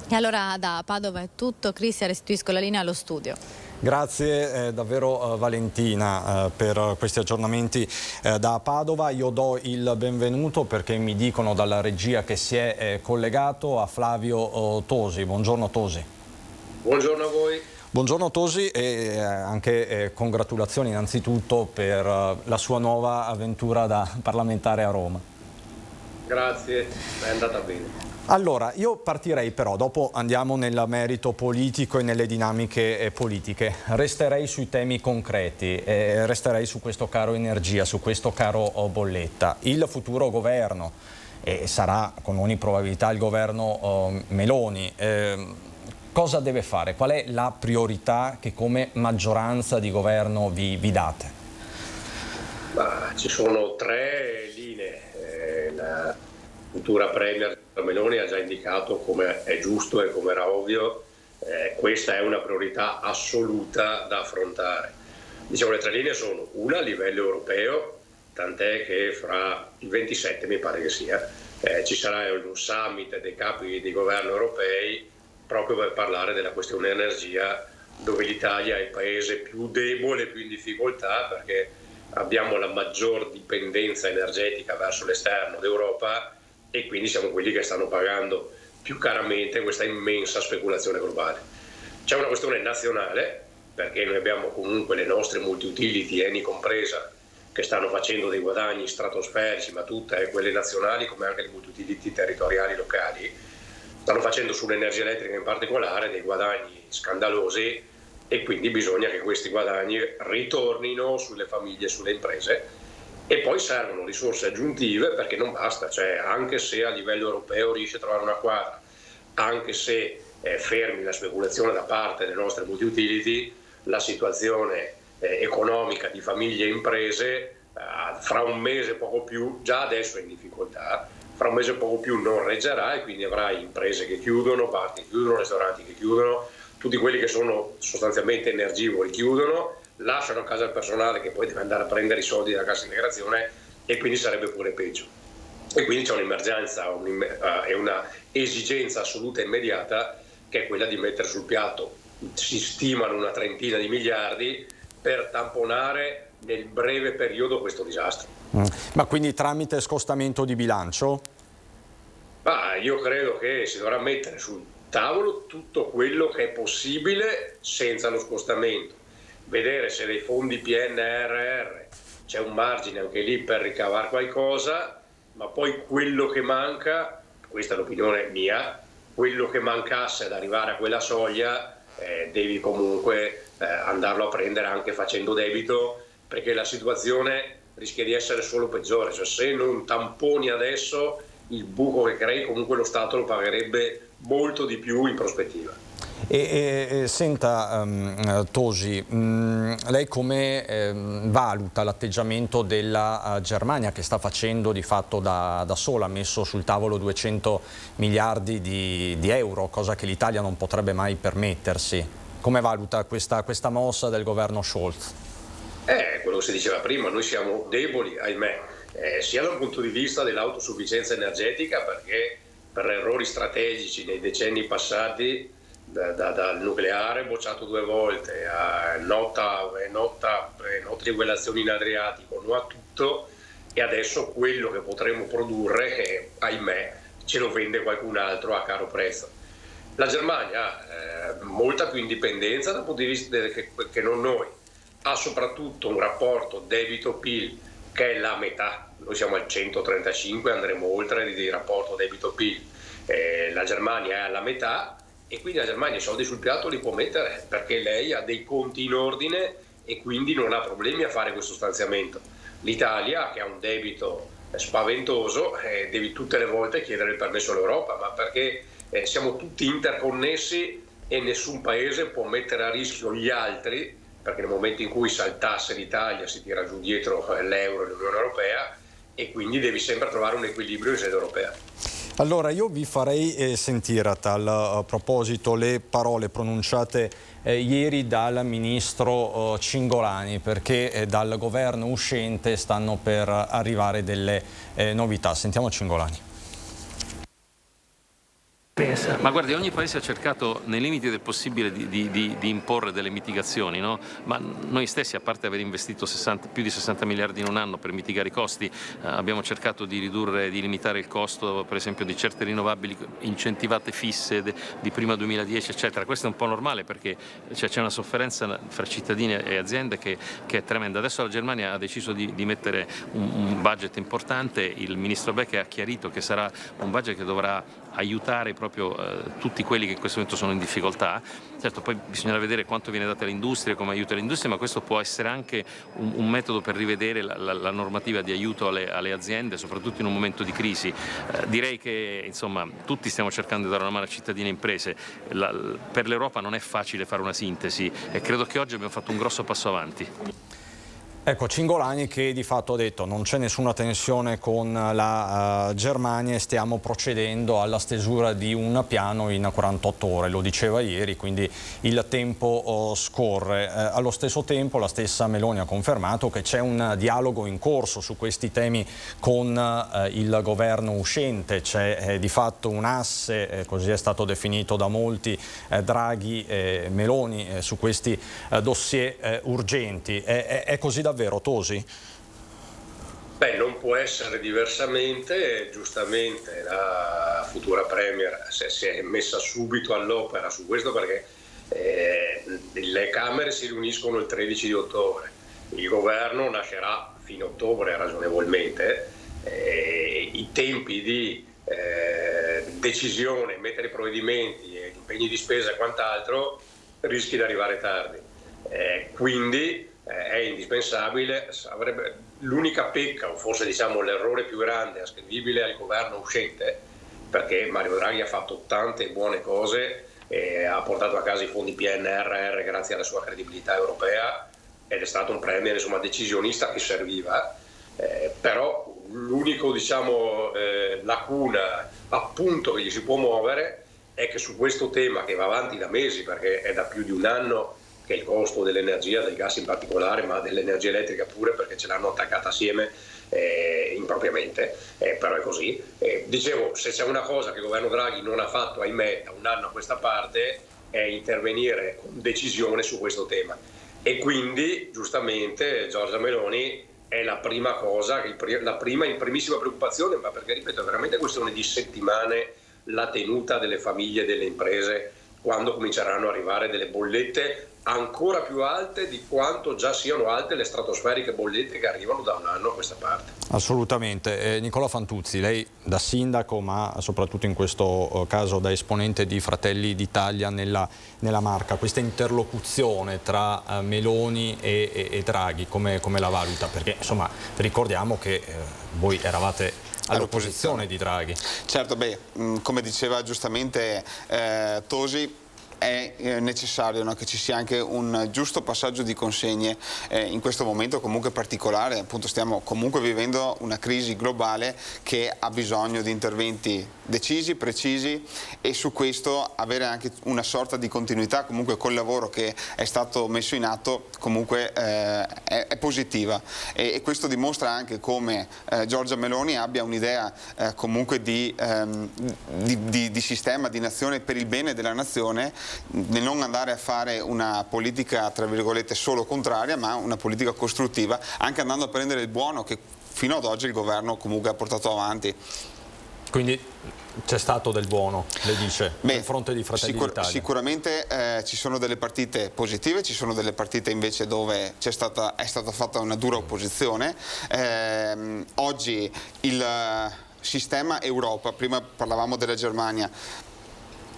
E allora da Padova è tutto. Cristian, restituisco la linea allo studio.
Grazie davvero Valentina per questi aggiornamenti da Padova. Io do il benvenuto, perché mi dicono dalla regia che si è collegato, a Flavio Tosi. Buongiorno Tosi.
Buongiorno a voi.
Buongiorno Tosi, e anche congratulazioni innanzitutto per la sua nuova avventura da parlamentare a Roma.
Grazie, è andata bene.
Allora, io partirei però, dopo andiamo nel merito politico e nelle dinamiche politiche, resterei sui temi concreti, resterei su questo caro energia, su questo caro bolletta. Il futuro governo, e sarà con ogni probabilità il governo Meloni, cosa deve fare? Qual è la priorità che come maggioranza di governo vi date?
Ci sono tre linee. La futura Premier Meloni ha già indicato, come è giusto e come era ovvio, questa è una priorità assoluta da affrontare. Diciamo, le tre linee sono una a livello europeo, tant'è che fra il 27, mi pare che sia, ci sarà un summit dei capi di governo europei proprio per parlare della questione energia, dove l'Italia è il paese più debole, più in difficoltà, perché abbiamo la maggior dipendenza energetica verso l'esterno d'Europa, e quindi siamo quelli che stanno pagando più caramente questa immensa speculazione globale. C'è una questione nazionale, perché noi abbiamo comunque le nostre multi-utility, Eni compresa, che stanno facendo dei guadagni stratosferici, ma tutte quelle nazionali come anche le multi-utility territoriali locali stanno facendo sull'energia elettrica in particolare dei guadagni scandalosi, e quindi bisogna che questi guadagni ritornino sulle famiglie e sulle imprese. E poi servono risorse aggiuntive, perché non basta, cioè anche se a livello europeo riesce a trovare una quadra, anche se fermi la speculazione da parte delle nostre multi-utility, la situazione economica di famiglie e imprese fra un mese poco più, già adesso è in difficoltà, fra un mese poco più non reggerà, e quindi avrai imprese che chiudono, bar che chiudono, ristoranti che chiudono, tutti quelli che sono sostanzialmente energivori chiudono, lasciano a casa il personale che poi deve andare a prendere i soldi dalla cassa integrazione, e quindi sarebbe pure peggio. E quindi c'è un'emergenza e una esigenza assoluta e immediata, che è quella di mettere sul piatto, si stimano una trentina di miliardi per tamponare nel breve periodo questo disastro.
Ma quindi tramite scostamento di bilancio?
Io credo che si dovrà mettere sul tavolo tutto quello che è possibile senza lo scostamento, vedere se dei fondi PNRR c'è un margine anche lì per ricavare qualcosa, ma poi quello che manca, questa è l'opinione mia, quello che mancasse ad arrivare a quella soglia devi comunque andarlo a prendere anche facendo debito, perché la situazione rischia di essere solo peggiore, cioè se non tamponi adesso il buco che crei, comunque lo Stato lo pagherebbe molto di più in prospettiva.
Senta Tosi, lei come valuta l'atteggiamento della Germania, che sta facendo di fatto da sola, ha messo sul tavolo 200 miliardi di euro, cosa che l'Italia non potrebbe mai permettersi? Come valuta questa mossa del governo Scholz?
Quello che si diceva prima, noi siamo deboli, ahimè, sia dal punto di vista dell'autosufficienza energetica, perché per errori strategici nei decenni passati, dal nucleare bocciato 2 volte a nota rivelazioni in Adriatico, no a tutto, e adesso quello che potremo produrre, ahimè, ce lo vende qualcun altro a caro prezzo. La Germania ha molta più indipendenza dal punto di vista che non noi, ha soprattutto un rapporto debito-PIL che è la metà, noi siamo al 135, andremo oltre di rapporto debito-PIL, la Germania è alla metà, e quindi la Germania i soldi sul piatto li può mettere perché lei ha dei conti in ordine e quindi non ha problemi a fare questo stanziamento. L'Italia, che ha un debito spaventoso, devi tutte le volte chiedere il permesso all'Europa, ma perché siamo tutti interconnessi e nessun paese può mettere a rischio gli altri, perché nel momento in cui saltasse l'Italia si tira giù dietro l'euro e l'Unione Europea, e quindi devi sempre trovare un equilibrio in sede europea.
Allora io vi farei sentire a tal proposito le parole pronunciate ieri dal ministro Cingolani, perché dal governo uscente stanno per arrivare delle novità. Sentiamo Cingolani.
Ma guardi, ogni paese ha cercato nei limiti del possibile di imporre delle mitigazioni, no? Ma noi stessi, a parte aver investito più di 60 miliardi in un anno per mitigare i costi, abbiamo cercato di ridurre, di limitare il costo per esempio di certe rinnovabili incentivate fisse di prima 2010 eccetera. Questo è un po' normale perché c'è una sofferenza fra cittadini e aziende che è tremenda. Adesso la Germania ha deciso di mettere un budget importante, il ministro Beck ha chiarito che sarà un budget che dovrà aiutare proprio tutti quelli che in questo momento sono in difficoltà. Certo, poi bisognerà vedere quanto viene dato alle industrie, come aiuta l'industria, ma questo può essere anche un metodo per rivedere la normativa di aiuto alle aziende, soprattutto in un momento di crisi. Direi che insomma tutti stiamo cercando di dare una mano a cittadini e imprese. Per l'Europa non è facile fare una sintesi e credo che oggi abbiamo fatto un grosso passo avanti.
Ecco, Cingolani che di fatto ha detto non c'è nessuna tensione con la Germania e stiamo procedendo alla stesura di un piano in 48 ore, lo diceva ieri, quindi il tempo scorre. Allo stesso tempo la stessa Meloni ha confermato che c'è un dialogo in corso su questi temi con il governo uscente, c'è di fatto un asse, così è stato definito da molti, Draghi-Meloni su questi dossier urgenti. È così davvero, Tosi?
Non può essere diversamente, giustamente la futura Premier si è messa subito all'opera su questo, perché le Camere si riuniscono il 13 di ottobre, il governo nascerà fine ottobre ragionevolmente, i tempi di decisione, mettere provvedimenti, impegni di spesa e quant'altro rischi di arrivare tardi, quindi è indispensabile. L'unica pecca, o forse diciamo l'errore più grande ascrivibile al governo uscente, perché Mario Draghi ha fatto tante buone cose e ha portato a casa i fondi PNRR grazie alla sua credibilità europea ed è stato un premier decisionista che serviva, però l'unico lacuna appunto che gli si può muovere è che su questo tema, che va avanti da mesi, perché è da più di un anno che il costo dell'energia, del gas in particolare, ma dell'energia elettrica pure, perché ce l'hanno attaccata assieme impropriamente, però è così. Dicevo, se c'è una cosa che il governo Draghi non ha fatto, ahimè, da un anno a questa parte, è intervenire con decisione su questo tema. E quindi, giustamente, Giorgia Meloni è la prima cosa, la primissima preoccupazione, ma perché, ripeto, è veramente questione di settimane la tenuta delle famiglie e delle imprese quando cominceranno ad arrivare delle bollette ancora più alte di quanto già siano alte le stratosferiche bollette che arrivano da un anno a questa parte.
Assolutamente. Nicola Fantuzzi, lei da sindaco, ma soprattutto in questo caso da esponente di Fratelli d'Italia nella Marca, questa interlocuzione tra Meloni e Draghi, come la valuta? Perché insomma ricordiamo che voi eravate all'opposizione di Draghi.
Certo, come diceva giustamente Tosi, è necessario che ci sia anche un giusto passaggio di consegne in questo momento comunque particolare. Appunto stiamo comunque vivendo una crisi globale che ha bisogno di interventi decisi, precisi, e su questo avere anche una sorta di continuità comunque col lavoro che è stato messo in atto comunque è positiva, e questo dimostra anche come Giorgia Meloni abbia un'idea comunque di sistema, di nazione, per il bene della nazione, nel non andare a fare una politica tra virgolette solo contraria, ma una politica costruttiva, anche andando a prendere il buono che fino ad oggi il governo comunque ha portato avanti. Quindi
c'è stato del buono, le dice, nel fronte di Fratelli d'Italia?
Sicuramente ci sono delle partite positive, ci sono delle partite invece dove è stata fatta una dura opposizione. Oggi il sistema Europa, prima parlavamo della Germania,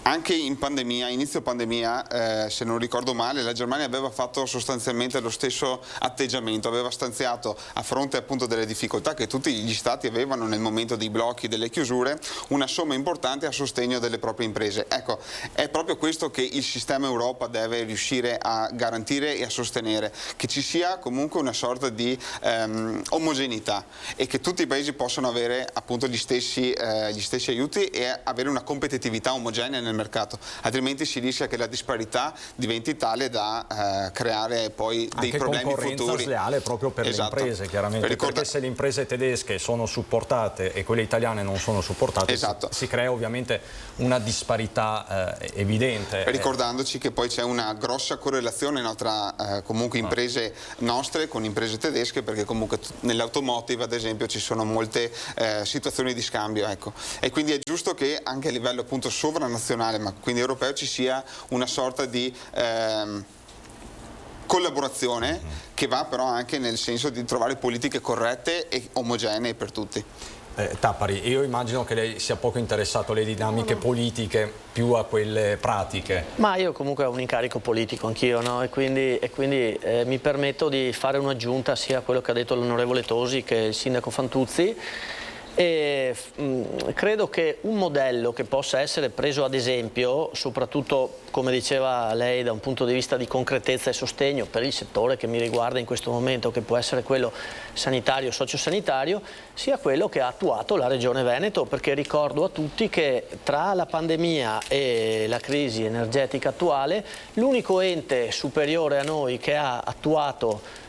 anche in pandemia, inizio pandemia, se non ricordo male, la Germania aveva fatto sostanzialmente lo stesso atteggiamento, aveva stanziato, a fronte appunto delle difficoltà che tutti gli stati avevano nel momento dei blocchi, delle chiusure, una somma importante a sostegno delle proprie imprese. Ecco, è proprio questo che il sistema Europa deve riuscire a garantire e a sostenere, che ci sia comunque una sorta di omogeneità e che tutti i paesi possano avere appunto gli stessi aiuti e avere una competitività omogenea nel mercato, altrimenti si rischia che la disparità diventi tale da creare poi dei problemi futuri.
Anche concorrenza sleale proprio per le imprese, chiaramente, perché se le imprese tedesche sono supportate e quelle italiane non sono supportate, si crea ovviamente una disparità evidente.
Ricordandoci che poi c'è una grossa correlazione tra comunque imprese nostre con imprese tedesche, perché comunque nell'automotive ad esempio ci sono molte situazioni di scambio, ecco. E quindi è giusto che anche a livello appunto sovranazionale, ma quindi europeo, ci sia una sorta di collaborazione che va però anche nel senso di trovare politiche corrette e omogenee per tutti.
Tappari, io immagino che lei sia poco interessato alle dinamiche politiche, più a quelle pratiche.
Ma io comunque ho un incarico politico anch'io, no? E quindi mi permetto di fare un'aggiunta sia a quello che ha detto l'onorevole Tosi che il sindaco Fantuzzi. E credo che un modello che possa essere preso ad esempio, soprattutto come diceva lei da un punto di vista di concretezza e sostegno per il settore che mi riguarda in questo momento, che può essere quello sanitario, sociosanitario, sia quello che ha attuato la Regione Veneto, perché ricordo a tutti che tra la pandemia e la crisi energetica attuale l'unico ente superiore a noi che ha attuato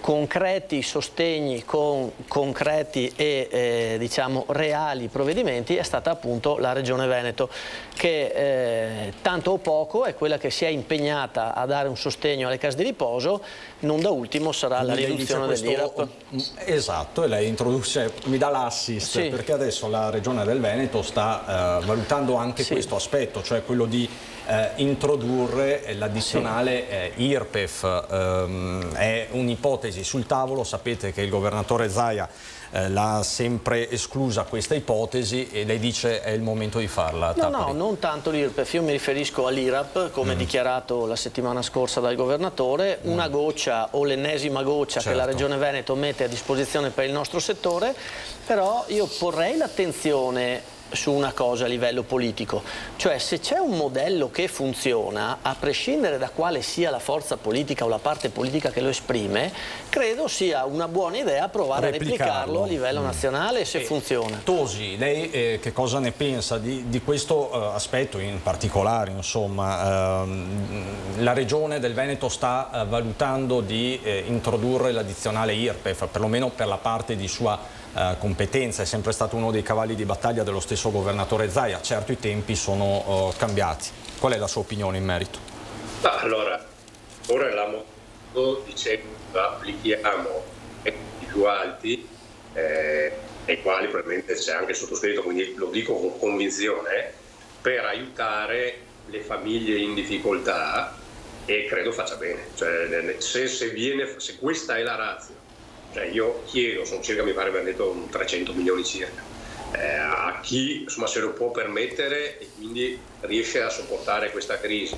concreti sostegni con concreti e diciamo reali provvedimenti è stata appunto la Regione Veneto, che tanto o poco è quella che si è impegnata a dare un sostegno alle case di riposo, non da ultimo sarà la riduzione dell'IRAP.
Esatto, e lei introduce, mi dà l'assist,
Sì.
perché adesso la Regione del Veneto sta valutando anche questo aspetto, cioè quello di introdurre l'addizionale IRPEF. È un'ipotesi sul tavolo, sapete che il governatore Zaia l'ha sempre esclusa questa ipotesi e lei dice è il momento di farla.
No, non tanto l'IRPEF, io mi riferisco all'IRAP, come dichiarato la settimana scorsa dal governatore, una goccia o l'ennesima goccia che la Regione Veneto mette a disposizione per il nostro settore, però io porrei l'attenzione su una cosa a livello politico, cioè se c'è un modello che funziona, a prescindere da quale sia la forza politica o la parte politica che lo esprime, credo sia una buona idea provare a replicarlo a livello nazionale se funziona.
Tosi, lei che cosa ne pensa di questo aspetto in particolare? Insomma, la Regione del Veneto sta valutando di introdurre l'addizionale IRPEF, perlomeno per la parte di sua competenza, è sempre stato uno dei cavalli di battaglia dello stesso governatore Zaia. Certo, i tempi sono cambiati. Qual è la sua opinione in merito?
Allora, ora dicendo applichiamo i più alti, ai quali probabilmente c'è anche il sottoscritto, quindi lo dico con convinzione, per aiutare le famiglie in difficoltà, e credo faccia bene. Cioè, se questa è la ratio, cioè io chiedo, sono circa, mi pare aver detto 300 milioni circa, a chi insomma se lo può permettere e quindi riesce a sopportare questa crisi,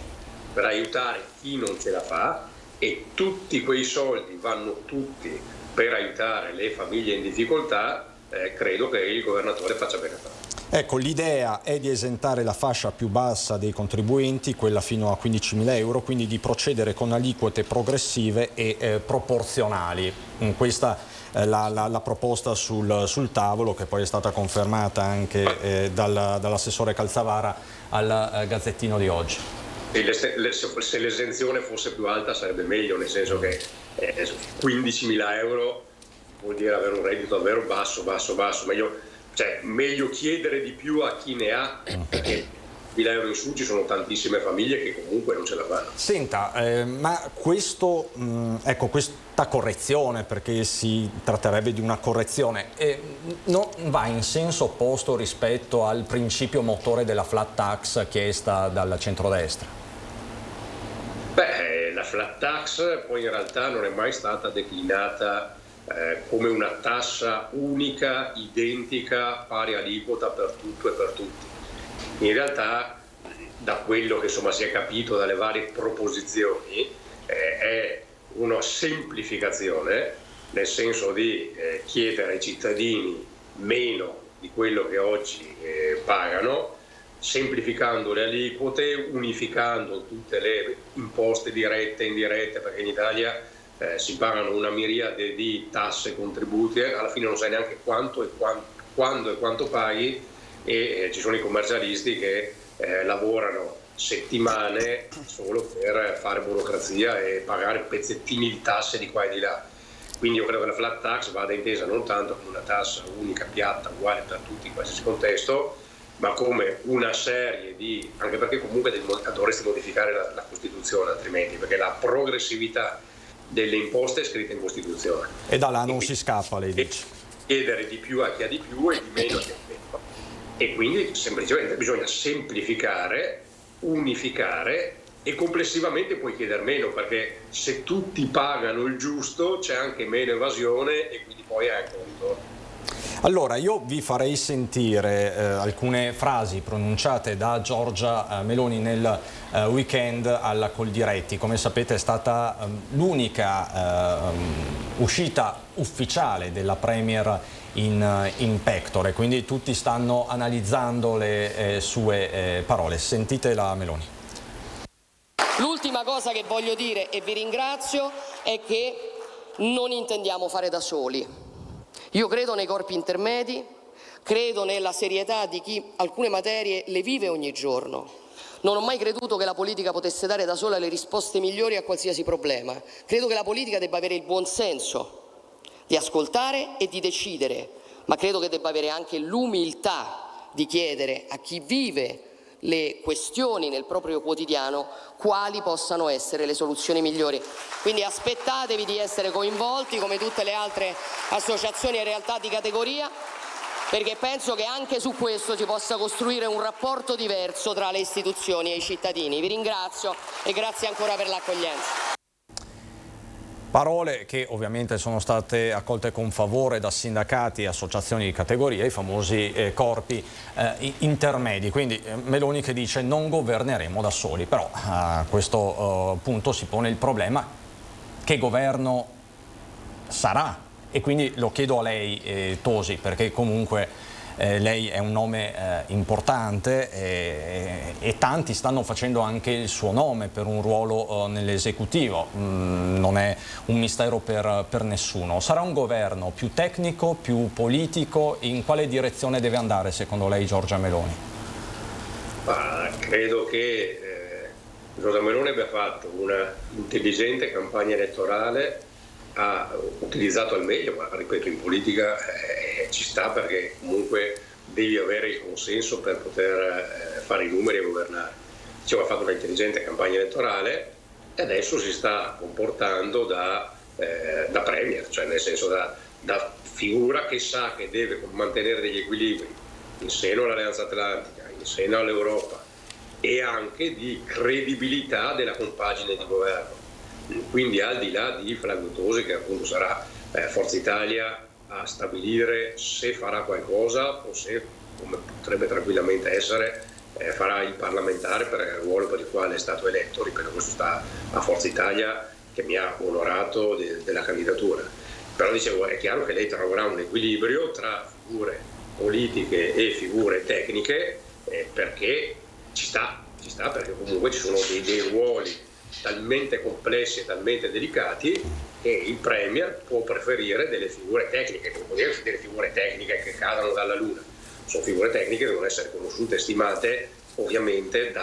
per aiutare chi non ce la fa, e tutti quei soldi vanno tutti per aiutare le famiglie in difficoltà. Credo che il governatore faccia bene a farlo.
Ecco, l'idea è di esentare la fascia più bassa dei contribuenti, quella fino a 15.000 euro, quindi di procedere con aliquote progressive e proporzionali. Questa è la proposta sul tavolo, che poi è stata confermata anche dall'assessore Calzavara al Gazzettino di oggi.
Se l'esenzione fosse più alta sarebbe meglio, nel senso che 15.000 euro vuol dire avere un reddito davvero basso, meglio chiedere di più a chi ne ha, perché 1.000 euro in su ci sono tantissime famiglie che comunque non ce la fanno.
Senta, ma questa correzione, perché si tratterebbe di una correzione, non va in senso opposto rispetto al principio motore della flat tax chiesta dal centrodestra?
La flat tax poi in realtà non è mai stata declinata come una tassa unica, identica, pari aliquota per tutto e per tutti. In realtà, da quello che insomma si è capito dalle varie proposizioni, è una semplificazione, nel senso di chiedere ai cittadini meno di quello che oggi pagano, semplificando le aliquote, unificando tutte le imposte dirette e indirette, perché in Italia si pagano una miriade di tasse e contributi, alla fine non sai neanche quanto e quando e quanto paghi, e ci sono i commercialisti che lavorano settimane solo per fare burocrazia e pagare pezzettini di tasse di qua e di là. Quindi io credo che la flat tax vada intesa non tanto come una tassa unica, piatta, uguale per tutti in qualsiasi contesto, ma come una serie di, anche perché comunque dovresti modificare la Costituzione altrimenti, perché la progressività delle imposte è scritta in Costituzione.
E da là non si scappa, lei dice.
Chiedere di più a chi ha di più e di meno a chi ha di meno. E quindi semplicemente bisogna semplificare, unificare, e complessivamente puoi chiedere meno, perché se tutti pagano il giusto c'è anche meno evasione e quindi poi hai anche un ritorno.
Allora, io vi farei sentire alcune frasi pronunciate da Giorgia Meloni nel weekend alla Coldiretti. Come sapete è stata l'unica uscita ufficiale della Premier in pectore, quindi tutti stanno analizzando le sue parole. Sentite la Meloni.
L'ultima cosa che voglio dire, e vi ringrazio, è che non intendiamo fare da soli. Io credo nei corpi intermedi, credo nella serietà di chi alcune materie le vive ogni giorno. Non ho mai creduto che la politica potesse dare da sola le risposte migliori a qualsiasi problema. Credo che la politica debba avere il buon senso di ascoltare e di decidere, ma credo che debba avere anche l'umiltà di chiedere a chi vive le questioni nel proprio quotidiano quali possano essere le soluzioni migliori. Quindi aspettatevi di essere coinvolti come tutte le altre associazioni e realtà di categoria, perché penso che anche su questo si possa costruire un rapporto diverso tra le istituzioni e i cittadini. Vi ringrazio e grazie ancora per l'accoglienza.
Parole che ovviamente sono state accolte con favore da sindacati e associazioni di categoria, i famosi corpi intermedi. Quindi Meloni che dice non governeremo da soli, però a questo punto si pone il problema: che governo sarà? E quindi lo chiedo a lei, Tosi, perché comunque lei è un nome importante e tanti stanno facendo anche il suo nome per un ruolo nell'esecutivo, non è un mistero per nessuno. Sarà un governo più tecnico, più politico? In quale direzione deve andare secondo lei Giorgia Meloni?
Credo che Giorgia Meloni abbia fatto una intelligente campagna elettorale, ha utilizzato al meglio, ma ripeto, in politica ci sta, perché comunque devi avere il consenso per poter fare i numeri e governare. Ha fatto una intelligente campagna elettorale e adesso si sta comportando da premier, cioè nel senso da figura che sa che deve mantenere degli equilibri in seno all'Alleanza Atlantica, in seno all'Europa, e anche di credibilità della compagine di governo. Quindi al di là di Flavio Tosi, che appunto sarà Forza Italia a stabilire se farà qualcosa o se, come potrebbe tranquillamente essere, farà il parlamentare per il ruolo per il quale è stato eletto. Ripeto, questo sta a Forza Italia, che mi ha onorato della candidatura. Però dicevo, è chiaro che lei troverà un equilibrio tra figure politiche e figure tecniche, perché ci sta, perché comunque ci sono dei ruoli talmente complessi e talmente delicati che il premier può preferire delle figure tecniche, non vuol dire delle figure tecniche che cadano dalla luna, sono figure tecniche che devono essere conosciute e stimate ovviamente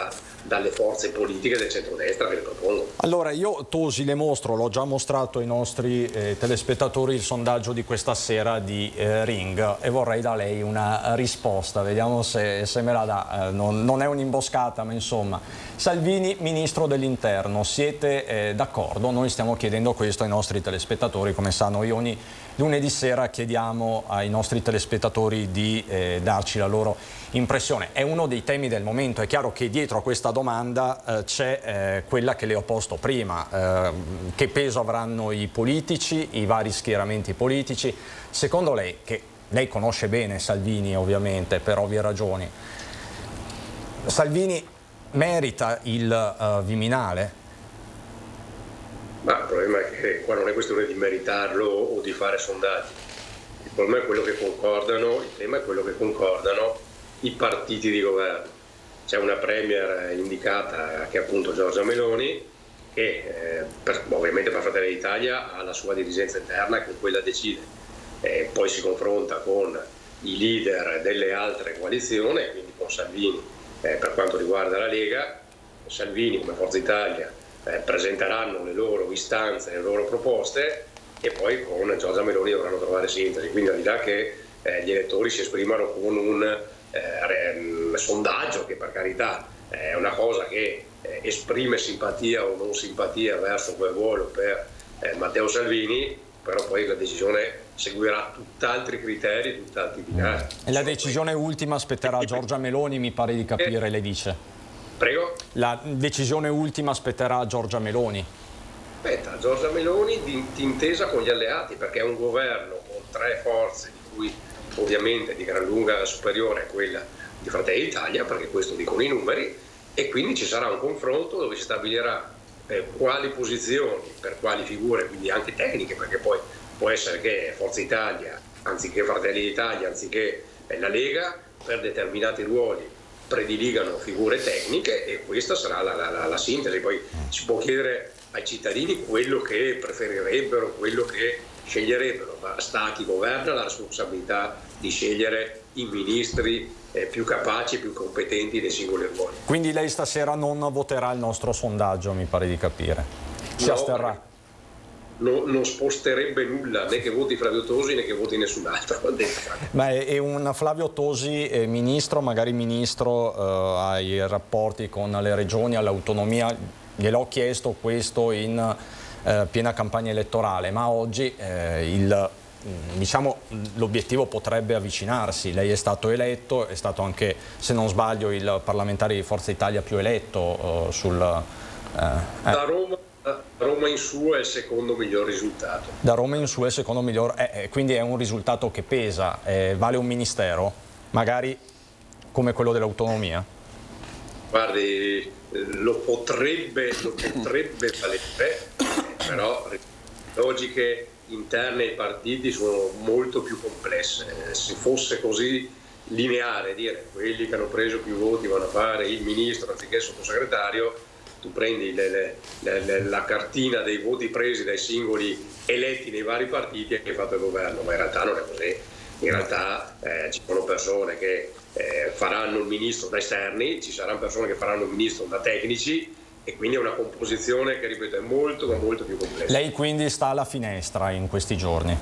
dalle forze politiche del centrodestra che le propongono.
Allora io, Tosi, le mostro, l'ho già mostrato ai nostri telespettatori, il sondaggio di questa sera di Ring, e vorrei da lei una risposta, vediamo se me la dà. Non è un'imboscata, ma insomma, Salvini ministro dell'interno, siete d'accordo? Noi stiamo chiedendo questo ai nostri telespettatori, come sanno. Io ogni lunedì sera chiediamo ai nostri telespettatori di darci la loro impressione. È uno dei temi del momento. È chiaro che dietro a questa domanda c'è quella che le ho posto prima. Che peso avranno i politici, i vari schieramenti politici? Secondo lei, che lei conosce bene Salvini ovviamente per ovvie ragioni, Salvini merita il Viminale?
Ma il problema è che qua non è questione di meritarlo o di fare sondaggi. Il problema è quello che concordano, il tema è quello che concordano i partiti di governo. C'è una premier indicata, che è appunto Giorgia Meloni, che ovviamente per Fratelli d'Italia ha la sua dirigenza interna, con quella decide. Poi si confronta con i leader delle altre coalizioni, quindi con Salvini per quanto riguarda la Lega. Salvini come Forza Italia presenteranno le loro istanze, le loro proposte, e poi con Giorgia Meloni dovranno trovare sintesi. Quindi al di là che gli elettori si esprimano con un sondaggio, che per carità è una cosa che esprime simpatia o non simpatia verso quel ruolo per Matteo Salvini, però poi la decisione seguirà tutt'altri criteri, tutt'altri binari.
E la decisione ultima spetterà a Giorgia Meloni, mi pare di capire, lei dice.
Prego?
La decisione ultima spetterà a Giorgia Meloni.
Aspetta, Giorgia Meloni d'intesa con gli alleati, perché è un governo con tre forze, di cui ovviamente di gran lunga superiore a quella di Fratelli d'Italia, perché questo dicono i numeri, e quindi ci sarà un confronto dove si stabilirà quali posizioni per quali figure, quindi anche tecniche, perché poi può essere che Forza Italia, anziché Fratelli d'Italia, anziché la Lega, per determinati ruoli prediligano figure tecniche, e questa sarà la sintesi. Poi si può chiedere ai cittadini quello che preferirebbero, quello che sceglierebbero, ma sta a chi governa la responsabilità di scegliere i ministri più capaci e più competenti dei singoli ruoli.
Quindi lei stasera non voterà il nostro sondaggio, mi pare di capire. Si asterrà.
Non sposterebbe nulla, né che voti Flavio Tosi né che voti nessun altro.
Ma è un Flavio Tosi ministro, magari ministro ai rapporti con le regioni, all'autonomia. Gliel'ho chiesto questo in piena campagna elettorale, ma oggi l'obiettivo potrebbe avvicinarsi. Lei è stato eletto, è stato anche, se non sbaglio, il parlamentare di Forza Italia più eletto
Da Roma in su è il secondo miglior risultato.
Da Roma in su è il secondo miglior, quindi è un risultato che pesa. Vale un ministero, magari come quello dell'autonomia?
Guardi, lo potrebbe valere, però le logiche interne ai partiti sono molto più complesse. Se fosse così lineare, dire quelli che hanno preso più voti vanno a fare il ministro anziché il sottosegretario, tu prendi la cartina dei voti presi dai singoli eletti nei vari partiti e hai fatto il governo, ma in realtà non è così. In realtà ci sono persone che faranno il ministro da esterni, ci saranno persone che faranno il ministro da tecnici, e quindi è una composizione che, ripeto, è molto ma molto più complessa.
Lei quindi sta alla finestra in questi giorni?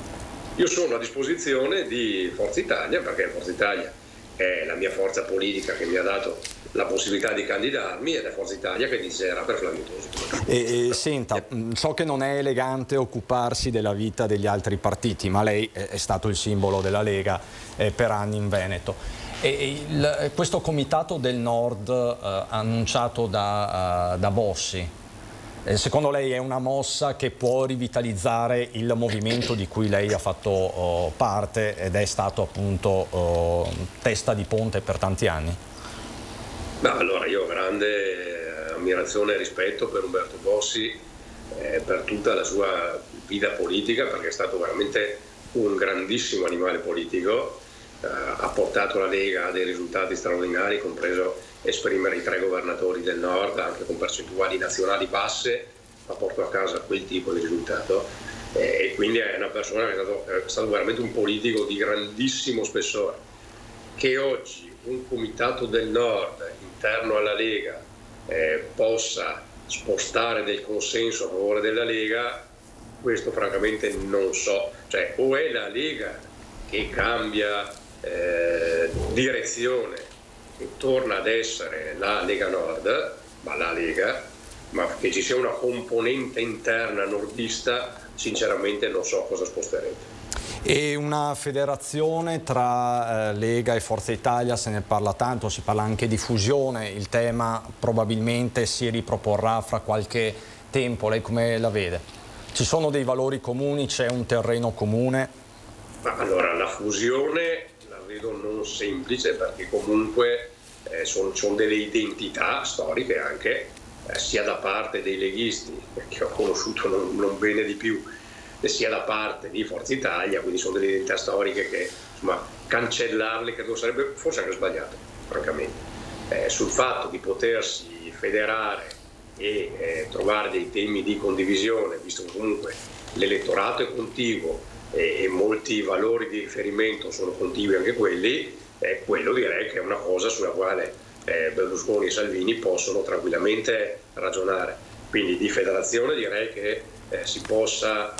Io sono a disposizione di Forza Italia, perché Forza Italia è la mia forza politica che mi ha dato la possibilità di candidarmi, ed è Forza Italia che dichiara per Flavio Tosi.
Senta, so che non è elegante occuparsi della vita degli altri partiti, ma lei è stato il simbolo della Lega per anni in Veneto. Questo comitato del Nord annunciato da Bossi, secondo lei è una mossa che può rivitalizzare il movimento di cui lei ha fatto parte ed è stato appunto testa di ponte per tanti anni?
No, allora io ho grande ammirazione e rispetto per Umberto Bossi, per tutta la sua vita politica, perché è stato veramente un grandissimo animale politico. Ha portato la Lega a dei risultati straordinari, compreso esprimere i 3 governatori del Nord, anche con percentuali nazionali basse, ma portò a casa quel tipo di risultato, e quindi è una persona che è stato veramente un politico di grandissimo spessore. Che oggi un comitato del Nord interno alla Lega possa spostare del consenso a favore della Lega, questo francamente non so. Cioè, o è la Lega che cambia direzione e torna ad essere la Lega Nord, ma che ci sia una componente interna nordista, sinceramente non so cosa sposterebbe.
E una federazione tra Lega e Forza Italia, se ne parla tanto, si parla anche di fusione, il tema probabilmente si riproporrà fra qualche tempo. Lei come la vede? Ci sono dei valori comuni, c'è un terreno comune?
Ma allora, la fusione la vedo non semplice, perché comunque sono delle identità storiche anche, sia da parte dei leghisti, che ho conosciuto non bene di più, sia da parte di Forza Italia, quindi sono delle identità storiche che, insomma, cancellarle credo sarebbe forse anche sbagliato, francamente. Sul fatto di potersi federare e trovare dei temi di condivisione, visto che comunque l'elettorato è contiguo e molti valori di riferimento sono contigui anche quelli, quello direi che è una cosa sulla quale Berlusconi e Salvini possono tranquillamente ragionare. Quindi di federazione direi che si possa,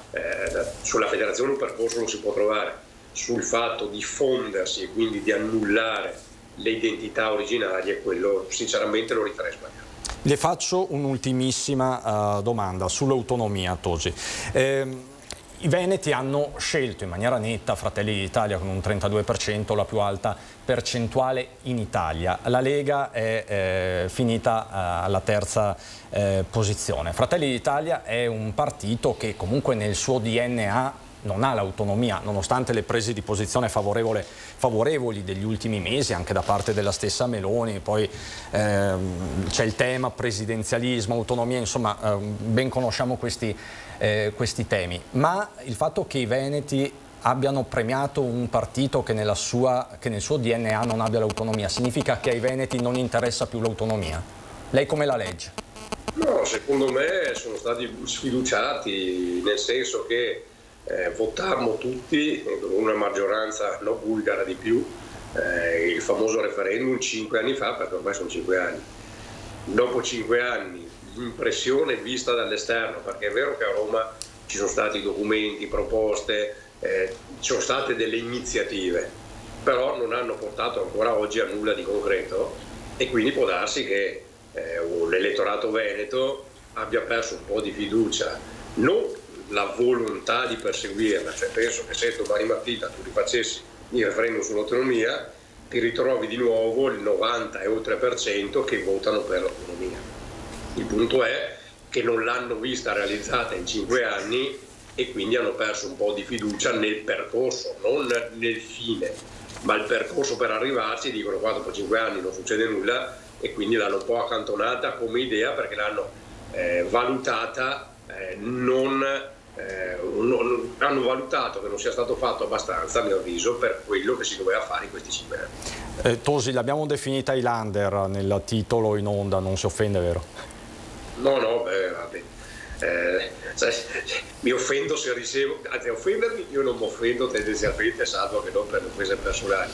sulla federazione un percorso lo si può trovare, sul fatto di fondersi e quindi di annullare le identità originarie, quello sinceramente lo riterrei sbagliato.
Le faccio un'ultimissima domanda sull'autonomia, Tosi. I veneti hanno scelto in maniera netta Fratelli d'Italia con un 32%, la più alta percentuale in Italia. La Lega è finita alla terza posizione. Fratelli d'Italia è un partito che comunque nel suo DNA non ha l'autonomia, nonostante le prese di posizione favorevoli degli ultimi mesi anche da parte della stessa Meloni. Poi c'è il tema presidenzialismo, autonomia, insomma ben conosciamo questi temi, ma il fatto che i veneti abbiano premiato un partito che nel suo DNA non abbia l'autonomia significa che ai veneti non interessa più l'autonomia? Lei come la legge?
No, secondo me sono stati sfiduciati, nel senso che votammo tutti con una maggioranza no bulgara di più il famoso referendum 5 anni fa, perché ormai sono 5 anni. Dopo 5 anni l'impressione vista dall'esterno, perché è vero che a Roma ci sono stati documenti, proposte, ci sono state delle iniziative, però non hanno portato ancora oggi a nulla di concreto, e quindi può darsi che l'elettorato veneto abbia perso un po' di fiducia, non la volontà di perseguirla, cioè penso che se domani mattina tu rifacessi il referendum sull'autonomia ti ritrovi di nuovo il 90 e oltre % che votano per l'autonomia. Il punto è che non l'hanno vista realizzata in 5 anni e quindi hanno perso un po' di fiducia nel percorso, non nel fine, ma il percorso per arrivarci. Dicono qua dopo 5 anni non succede nulla, e quindi l'hanno un po' accantonata come idea, perché l'hanno valutata hanno valutato che non sia stato fatto abbastanza, a mio avviso, per quello che si doveva fare in questi 5 anni.
Tosi, l'abbiamo definita Highlander nel titolo in onda, non si offende, vero?
No, vabbè. Mi offendo se ricevo, anzi offendermi io non mi offendo tendenzialmente, salvo che non per offese personali.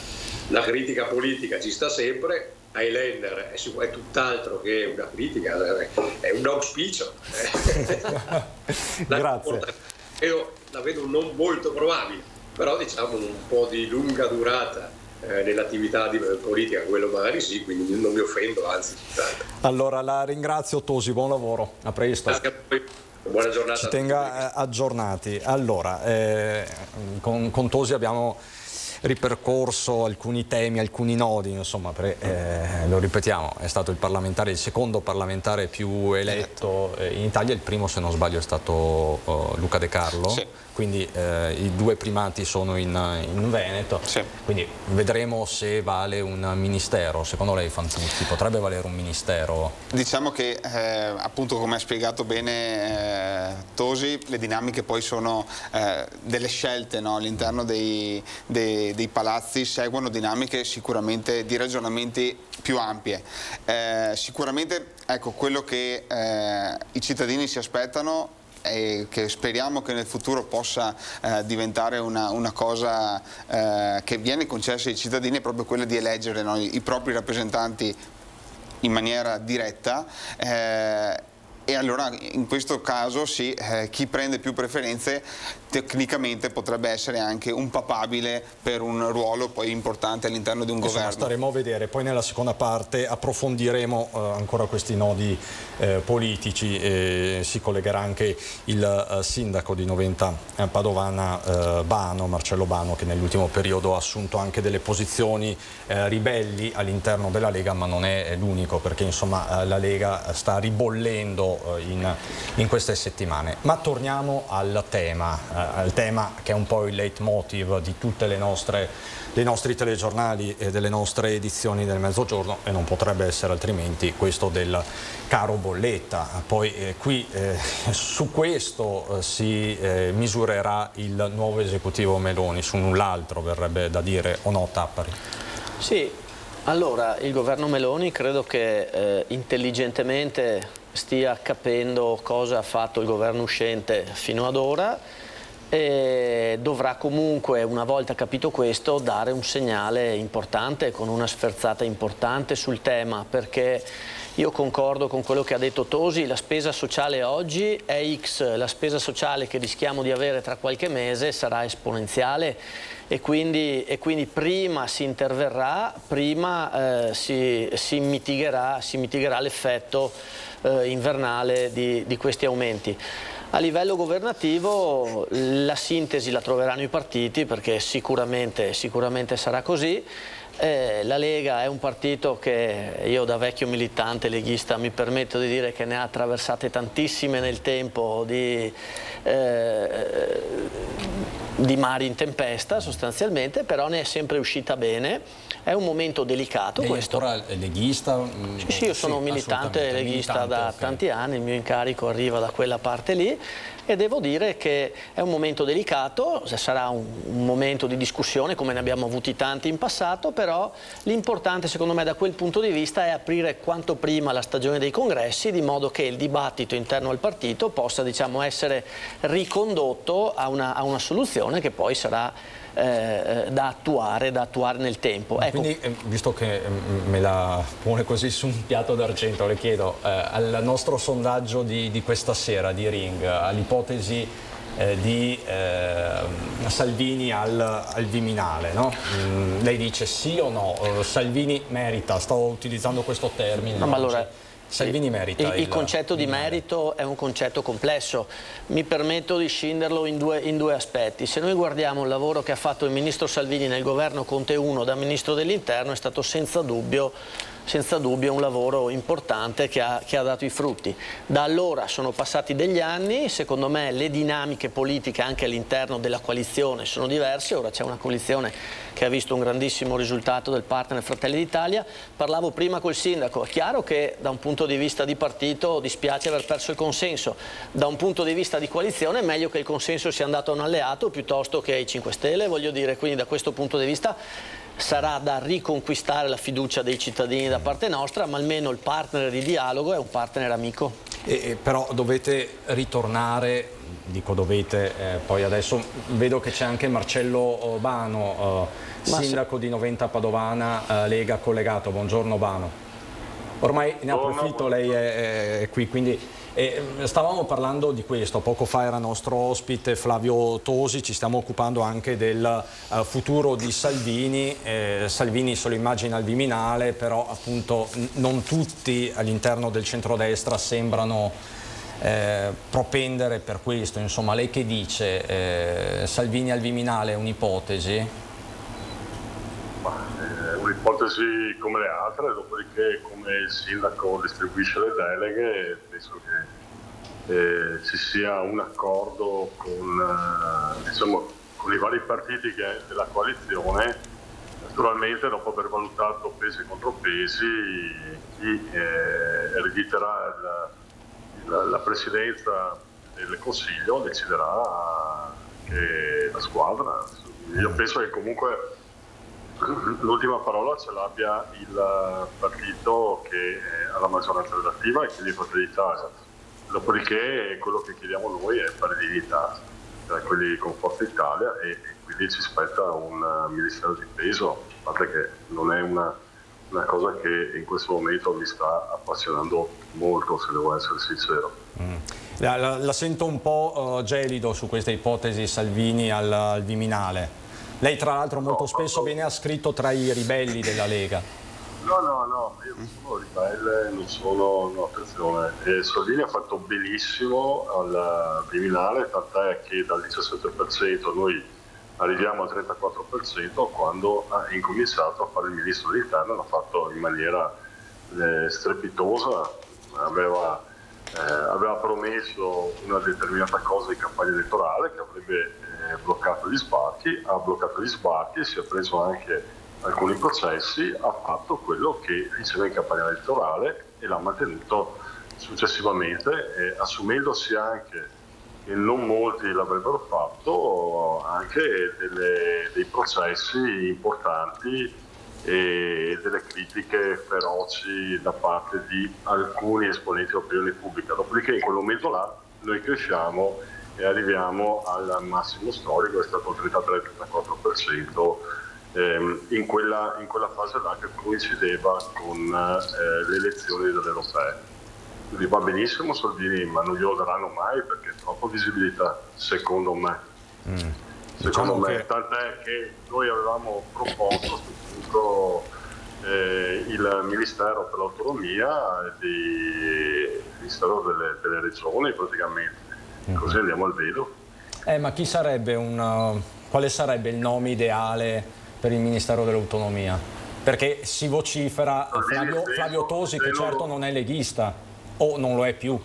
La critica politica ci sta sempre. Highlander è tutt'altro che una critica, è un auspicio.
Grazie.
Io la vedo non molto probabile, però diciamo un po' di lunga durata nell'attività politica, quello magari sì, quindi non mi offendo, anzi.
Allora la ringrazio, Tosi, buon lavoro, a presto.
Buona giornata.
Ci tenga aggiornati. Allora, con Tosi abbiamo ripercorso alcuni temi, alcuni nodi, insomma, lo ripetiamo, è stato il secondo parlamentare più eletto in Italia, il primo, se non sbaglio, è stato Luca De Carlo. Sì. Quindi i due primati sono in Veneto, sì. Quindi vedremo se vale un ministero. Secondo lei, Fantuzzi, potrebbe valere un ministero?
Diciamo che appunto, come ha spiegato bene Tosi, le dinamiche poi sono delle scelte, no? All'interno dei palazzi seguono dinamiche sicuramente di ragionamenti più ampie. Sicuramente, ecco, quello che i cittadini si aspettano e che speriamo che nel futuro possa diventare una cosa che viene concessa ai cittadini, è proprio quella di eleggere, no, i propri rappresentanti in maniera diretta. E allora in questo caso sì, chi prende più preferenze tecnicamente potrebbe essere anche un papabile per un ruolo poi importante all'interno di un governo.
Staremo a vedere, poi nella seconda parte approfondiremo ancora questi nodi politici. Si collegherà anche il sindaco di Noventa Padovana, Marcello Bano, che nell'ultimo periodo ha assunto anche delle posizioni ribelli all'interno della Lega, ma non è l'unico, perché insomma la Lega sta ribollendo in queste settimane. Ma torniamo al tema che è un po' il leitmotiv di tutte dei nostri telegiornali e delle nostre edizioni del mezzogiorno, e non potrebbe essere altrimenti, questo del caro bolletta. Poi qui su questo si misurerà il nuovo esecutivo Meloni, su null'altro verrebbe da dire, o no, Tappari?
Sì, allora il governo Meloni credo che intelligentemente stia capendo cosa ha fatto il governo uscente fino ad ora, e dovrà comunque, una volta capito questo, dare un segnale importante, con una sferzata importante sul tema, perché io concordo con quello che ha detto Tosi: la spesa sociale oggi è X, la spesa sociale che rischiamo di avere tra qualche mese sarà esponenziale, e quindi prima si interverrà, prima si mitigherà l'effetto invernale di questi aumenti. A livello governativo la sintesi la troveranno i partiti, perché sicuramente sarà così. La Lega è un partito che io, da vecchio militante leghista, mi permetto di dire che ne ha attraversate tantissime nel tempo di mari in tempesta sostanzialmente, però ne è sempre uscita bene. È un momento delicato questo.
È leghista?
Sì, io sono militante leghista da tanti anni, il mio incarico arriva da quella parte lì, e devo dire che è un momento delicato, sarà un momento di discussione come ne abbiamo avuti tanti in passato, però l'importante secondo me da quel punto di vista è aprire quanto prima la stagione dei congressi, di modo che il dibattito interno al partito possa, diciamo, essere ricondotto a una soluzione che poi sarà da attuare nel tempo. Ecco.
Quindi, visto che me la pone così su un piatto d'argento, le chiedo, al nostro sondaggio di questa sera di Ring, all'ipotesi di Salvini al Viminale, no? Lei dice sì o no? Salvini merita, sto utilizzando questo termine.
No, ma allora,
Salvini merita.
Il concetto di merito è un concetto complesso. Mi permetto di scinderlo in due aspetti. Se noi guardiamo il lavoro che ha fatto il ministro Salvini nel governo Conte 1 da ministro dell'Interno, è stato senza dubbio un lavoro importante che ha dato i frutti. Da allora sono passati degli anni, secondo me le dinamiche politiche anche all'interno della coalizione sono diverse, ora c'è una coalizione che ha visto un grandissimo risultato del partner Fratelli d'Italia. Parlavo prima col sindaco, è chiaro che da un punto di vista di partito dispiace aver perso il consenso, da un punto di vista di coalizione è meglio che il consenso sia andato a un alleato piuttosto che ai 5 Stelle, voglio dire, quindi da questo punto di vista sarà da riconquistare la fiducia dei cittadini da parte nostra, ma almeno il partner di dialogo è un partner amico.
Però dovete ritornare, dico dovete, poi adesso vedo che c'è anche Marcello Bano, sindaco di Noventa Padovana, Lega collegato. Buongiorno Bano. Ormai ne approfitto, lei è qui, quindi stavamo parlando di questo, poco fa era nostro ospite Flavio Tosi, ci stiamo occupando anche del futuro di Salvini. Salvini se lo immagina al Viminale, però appunto non tutti all'interno del centrodestra sembrano propendere per questo. Insomma, lei che dice? Salvini al Viminale è un'ipotesi?
Un'ipotesi come le altre, dopodiché come il sindaco distribuisce le deleghe, penso che ci sia un accordo con i vari partiti della coalizione. Naturalmente, dopo aver valutato pesi e contropesi, chi erediterà la presidenza del Consiglio deciderà che la squadra. Io penso che comunque l'ultima parola ce l'abbia il partito che ha la maggioranza relativa e quindi Fratelli d'Italia. Dopodiché quello che chiediamo noi è fare dignità, cioè quelli con Forza Italia, e quindi ci spetta un ministero di peso, a parte che non è una cosa che in questo momento mi sta appassionando molto, se devo essere sincero.
La sento un po' gelido su questa ipotesi Salvini al Viminale. Lei tra l'altro molto spesso viene ascritto tra i ribelli della Lega.
No, io non sono ribelle, non sono, no, attenzione. Salvini ha fatto benissimo al Viminale, tant'è che dal 17% noi arriviamo al 34% quando ha incominciato a fare il ministro dell'Interno, l'ha fatto in maniera strepitosa, aveva promesso una determinata cosa in campagna elettorale che avrebbe bloccato gli sbarchi, ha bloccato gli sbarchi, si è preso anche alcuni processi, ha fatto quello che diceva in campagna elettorale e l'ha mantenuto successivamente, assumendosi anche, che non molti l'avrebbero fatto, anche dei processi importanti e delle critiche feroci da parte di alcuni esponenti dell'opinione pubblica. Dopodiché in quel momento là noi cresciamo e arriviamo al massimo storico, è stato il 33-34% in quella fase là che coincideva con le elezioni delle europee. Quindi va benissimo Salvini, ma non glielo daranno mai perché è troppa visibilità, secondo me. Tant'è che noi avevamo proposto il Ministero per l'Autonomia e il Ministero delle Regioni praticamente. Così andiamo al velo.
Ma chi sarebbe quale sarebbe il nome ideale per il Ministero dell'Autonomia? Perché si vocifera Flavio Tosi, che certo non è leghista, o non lo è più.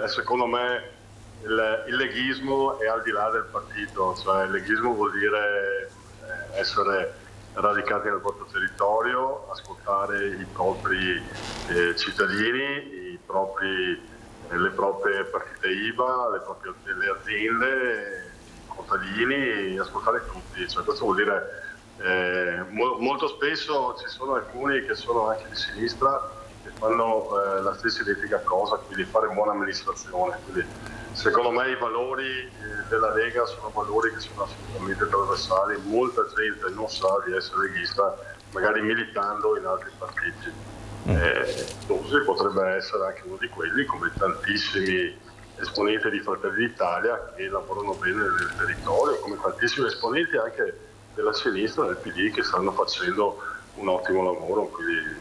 Secondo me il leghismo è al di là del partito, cioè il leghismo vuol dire essere radicati nel proprio territorio, ascoltare i propri cittadini, le proprie partite IVA, le aziende, i contadini, ascoltare tutti. Cioè, questo vuol dire molto spesso ci sono alcuni che sono anche di sinistra che fanno la stessa identica cosa, quindi fare buona amministrazione. Quindi Secondo me i valori della Lega sono valori che sono assolutamente trasversali, molta gente non sa di essere leghista magari militando in altri partiti. Tosi potrebbe essere anche uno di quelli, come tantissimi esponenti di Fratelli d'Italia che lavorano bene nel territorio, come tantissimi esponenti anche della sinistra, del PD, che stanno facendo un ottimo lavoro. Quindi,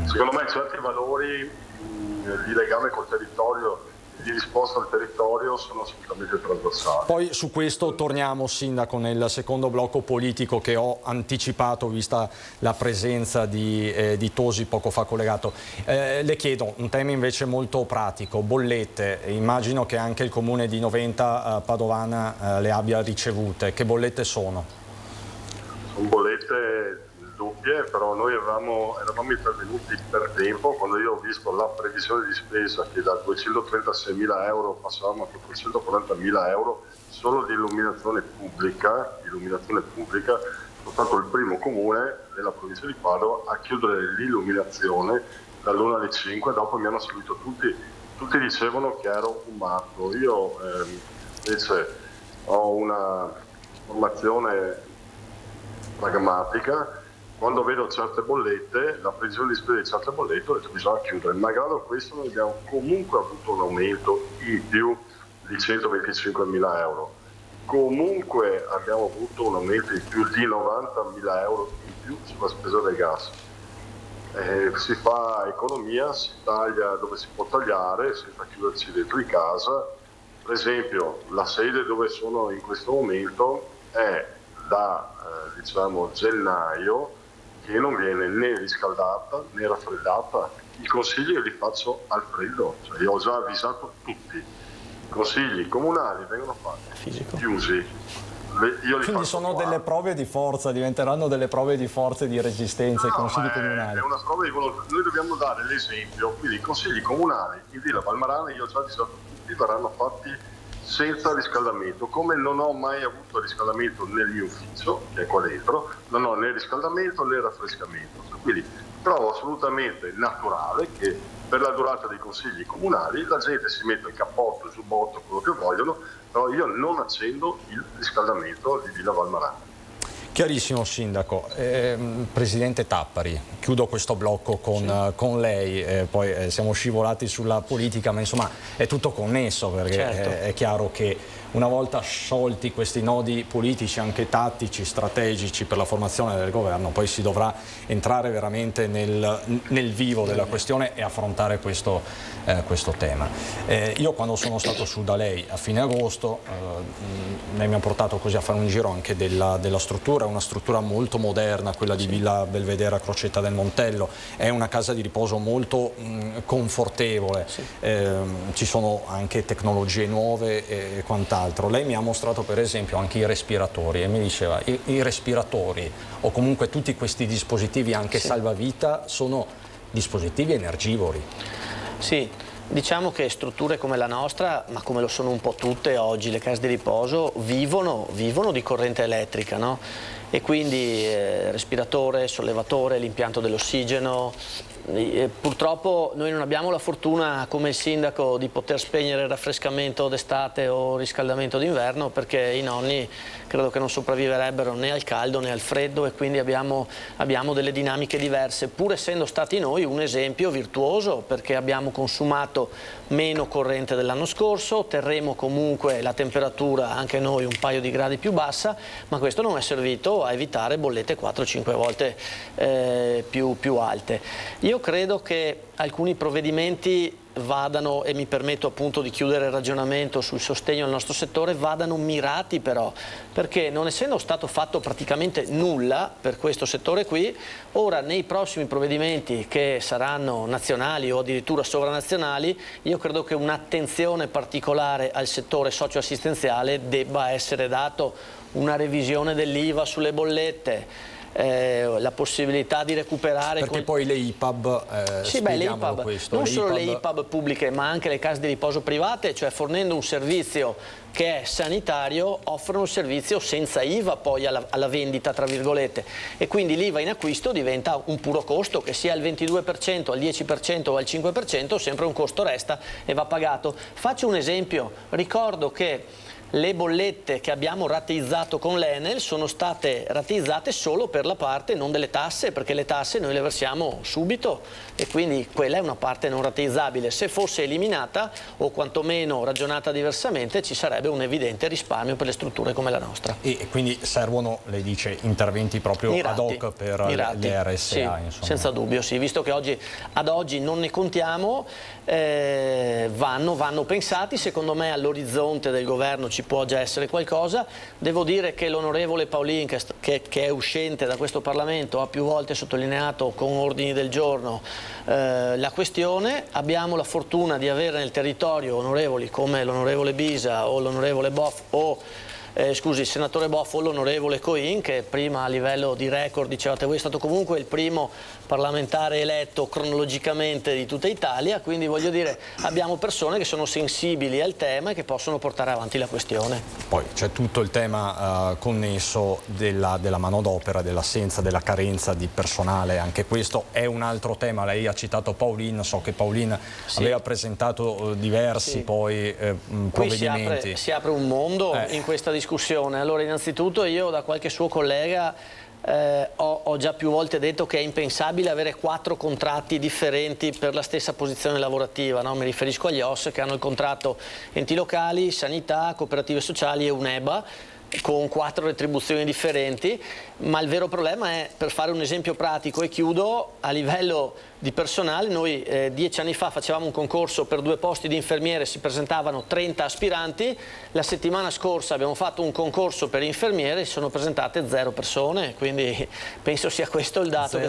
secondo me certi valori di legame col territorio, di risposta al territorio, sono assolutamente trasversali.
Poi su questo torniamo, Sindaco, nel secondo blocco politico che ho anticipato vista la presenza di Tosi poco fa collegato. Le chiedo un tema invece molto pratico, bollette. Immagino che anche il comune di Noventa Padovana le abbia ricevute. Che bollette sono?
Sono bollette dubbie, però noi eravamo intervenuti per tempo quando io ho visto la previsione di spesa che da 236.000 euro passavamo a 440.000 euro solo di illuminazione pubblica. Sono stato il primo comune della provincia di Padova a chiudere l'illuminazione dall'1 alle 5, dopo mi hanno seguito tutti dicevano che ero un matto. Io invece ho una formazione pragmatica. Quando vedo certe bollette, la previsione di spesa di certe bollette, ho detto bisogna chiudere. Malgrado questo noi abbiamo comunque avuto un aumento in più di 125.000 euro. Comunque abbiamo avuto un aumento in più di 90.000 euro in più sulla spesa del gas. Si fa economia, si taglia dove si può tagliare, senza chiuderci dentro di casa. Per esempio, la sede dove sono in questo momento è da gennaio che non viene né riscaldata né raffreddata. I consigli li faccio al freddo, cioè io ho già avvisato tutti. I consigli comunali vengono fatti chiusi.
Quindi sono delle prove di forza, diventeranno delle prove di forza e di resistenza i consigli comunali.
È una prova di volontà. Noi dobbiamo dare l'esempio, quindi i consigli comunali in Villa Valmarana, io ho già avvisato tutti, verranno fatti senza riscaldamento. Come non ho mai avuto riscaldamento nel mio ufficio, che è qua dentro, non ho né riscaldamento né raffrescamento. Quindi trovo assolutamente naturale che per la durata dei consigli comunali la gente si metta il cappotto, il giubbotto, quello che vogliono, però io non accendo il riscaldamento di Villa Valmarana.
Chiarissimo, Sindaco. Presidente Tappari, chiudo questo blocco con lei, poi siamo scivolati sulla politica, ma insomma è tutto connesso, perché è chiaro che una volta sciolti questi nodi politici, anche tattici, strategici per la formazione del governo, poi si dovrà entrare veramente nel vivo della questione e affrontare questo tema. Io quando sono stato su da lei a fine agosto, lei mi ha portato così a fare un giro anche della struttura, una struttura molto moderna, quella di Villa Belvedere a Crocetta del Montello, è una casa di riposo molto confortevole, ci sono anche tecnologie nuove e quant'altro. Lei mi ha mostrato per esempio anche i respiratori e mi diceva i respiratori o comunque tutti questi dispositivi anche salvavita sono dispositivi energivori.
Sì, diciamo che strutture come la nostra, ma come lo sono un po' tutte oggi, le case di riposo, vivono di corrente elettrica, no? E quindi respiratore, sollevatore, l'impianto dell'ossigeno. Purtroppo noi non abbiamo la fortuna come il sindaco di poter spegnere il raffrescamento d'estate o riscaldamento d'inverno, perché i nonni credo che non sopravviverebbero né al caldo né al freddo, e quindi abbiamo delle dinamiche diverse, pur essendo stati noi un esempio virtuoso, perché abbiamo consumato meno corrente dell'anno scorso, terremo comunque la temperatura anche noi un paio di gradi più bassa, ma questo non è servito a evitare bollette 4-5 volte più alte. Io credo che alcuni provvedimenti vadano, e mi permetto appunto di chiudere il ragionamento sul sostegno al nostro settore, vadano mirati però, perché non essendo stato fatto praticamente nulla per questo settore qui, ora nei prossimi provvedimenti che saranno nazionali o addirittura sovranazionali, io credo che un'attenzione particolare al settore socioassistenziale debba essere dato, una revisione dell'IVA sulle bollette, la possibilità di recuperare...
Perché poi le IPAB,
sì, le IPAB,
questo,
non
le
solo
IPAB...
le IPAB pubbliche ma anche le case di riposo private, cioè fornendo un servizio che è sanitario, offrono un servizio senza IVA poi alla vendita, tra virgolette, e quindi l'IVA in acquisto diventa un puro costo, che sia al 22%, al 10% o al 5%, sempre un costo resta e va pagato. Faccio un esempio, ricordo che le bollette che abbiamo rateizzato con l'Enel sono state rateizzate solo per la parte non delle tasse, perché le tasse noi le versiamo subito e quindi quella è una parte non rateizzabile. Se fosse eliminata o quantomeno ragionata diversamente ci sarebbe un evidente risparmio per le strutture come la nostra.
E quindi servono, lei dice, interventi proprio
mirati,
ad hoc per le RSA?
Sì,
insomma.
senza dubbio, sì, visto che ad oggi non ne contiamo, vanno pensati. Secondo me all'orizzonte del governo ci può già essere qualcosa. Devo dire che l'onorevole Paolin, che è uscente da questo Parlamento, ha più volte sottolineato con ordini del giorno la questione. Abbiamo la fortuna di avere nel territorio onorevoli come l'onorevole Bisa o l'onorevole Boff o il senatore Boff o l'onorevole Coin, che prima a livello di record, dicevate voi, è stato comunque il primo parlamentare eletto cronologicamente di tutta Italia, quindi voglio dire abbiamo persone che sono sensibili al tema e che possono portare avanti la questione.
Poi c'è tutto il tema connesso della manodopera, dell'assenza, della carenza di personale, anche questo è un altro tema. Lei ha citato Paolin, so che Paolin aveva presentato diversi poi provvedimenti.
Qui si apre un mondo in questa discussione. Allora, innanzitutto io da qualche suo collega ho già più volte detto che è impensabile avere 4 contratti differenti per la stessa posizione lavorativa, no? Mi riferisco agli OS che hanno il contratto enti locali, sanità, cooperative sociali e UNEBA, con 4 retribuzioni differenti, ma il vero problema è, per fare un esempio pratico e chiudo, a livello di personale noi 10 anni fa facevamo un concorso per 2 posti di infermiere, si presentavano 30 aspiranti, la settimana scorsa abbiamo fatto un concorso per infermiere, si sono presentate 0 persone, quindi penso sia questo il dato.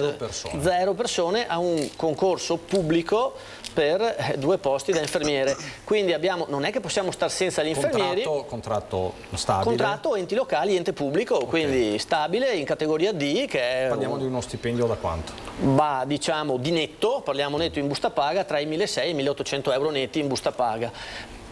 0 persone a un concorso pubblico per 2 posti da infermiere, quindi non è che possiamo star senza gli infermieri.
Contratto stabile.
Contratto enti locali, ente pubblico, quindi stabile in categoria D, che è...
Parliamo di uno stipendio da quanto?
Diciamo di netto, parliamo netto in busta paga, tra i 1.600 e i 1.800 euro netti in busta paga.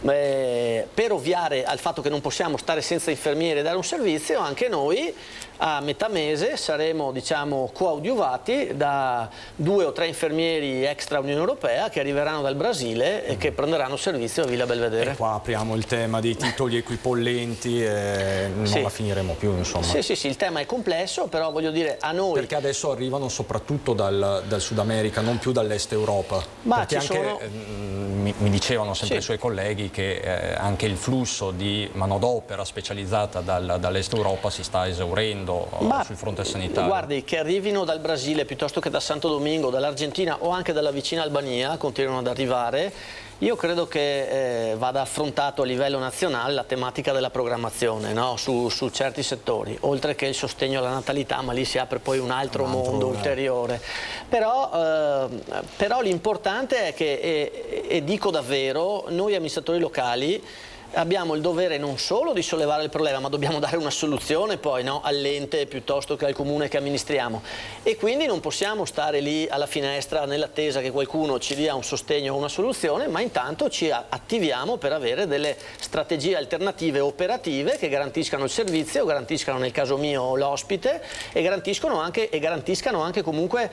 Per ovviare al fatto che non possiamo stare senza infermieri e dare un servizio, anche noi a metà mese saremo, diciamo, coadiuvati da 2 o 3 infermieri extra Unione Europea che arriveranno dal Brasile e che prenderanno servizio a Villa Belvedere.
E qua apriamo il tema dei titoli equipollenti e non la finiremo più, insomma.
Sì, il tema è complesso, però voglio dire a noi...
Perché adesso arrivano soprattutto dal Sud America, non più dall'Est Europa. Perché anche, mi dicevano sempre i suoi colleghi, che anche il flusso di manodopera specializzata dall'Est Europa si sta esaurendo sul fronte sanitario.
Guardi, che arrivino dal Brasile piuttosto che da Santo Domingo, dall'Argentina o anche dalla vicina Albania, continuano ad arrivare. Io credo che vada affrontato a livello nazionale la tematica della programmazione, no? su certi settori, oltre che il sostegno alla natalità, ma lì si apre poi un altro mondo ulteriore. Però l'importante è che, e dico davvero, noi amministratori locali abbiamo il dovere non solo di sollevare il problema, ma dobbiamo dare una soluzione poi, no? All'ente piuttosto che al comune che amministriamo, e quindi non possiamo stare lì alla finestra nell'attesa che qualcuno ci dia un sostegno o una soluzione, ma intanto ci attiviamo per avere delle strategie alternative operative che garantiscano il servizio, garantiscano nel caso mio l'ospite e garantiscano anche comunque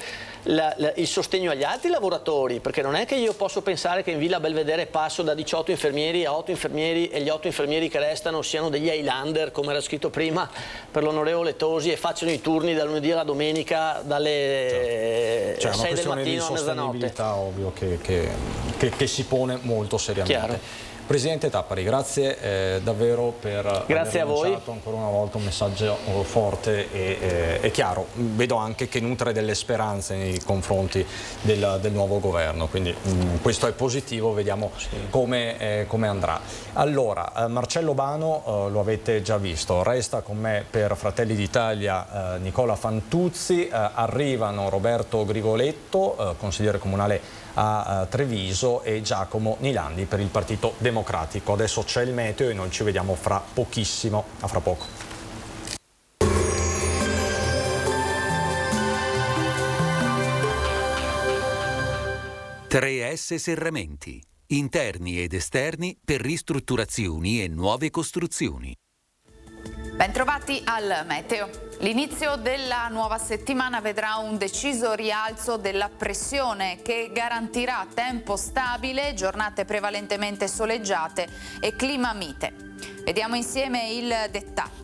il sostegno agli altri lavoratori, perché non è che io posso pensare che in Villa Belvedere passo da 18 infermieri a 8 infermieri e gli 8 infermieri che restano siano degli Highlander, come era scritto prima per l'onorevole Tosi, e facciano i turni dal lunedì alla domenica dalle 6 del mattino a mezzanotte.
È ovvio che si pone molto seriamente.
Chiaro.
Presidente Tappari, grazie davvero per aver lanciato ancora una volta un messaggio forte e chiaro. Vedo anche che nutre delle speranze nei confronti del nuovo governo, quindi questo è positivo, vediamo come andrà. Allora, Marcello Bano lo avete già visto, resta con me per Fratelli d'Italia Nicola Fantuzzi, arrivano Roberto Grigoletto, consigliere comunale a Treviso, e Giacomo Nilandi per il Partito Democratico. Adesso c'è il meteo e noi ci vediamo fra pochissimo, a fra poco.
3S Serramenti, interni ed esterni per ristrutturazioni e nuove costruzioni.
Bentrovati al meteo. L'inizio della nuova settimana vedrà un deciso rialzo della pressione che garantirà tempo stabile, giornate prevalentemente soleggiate e clima mite. Vediamo insieme il dettaglio.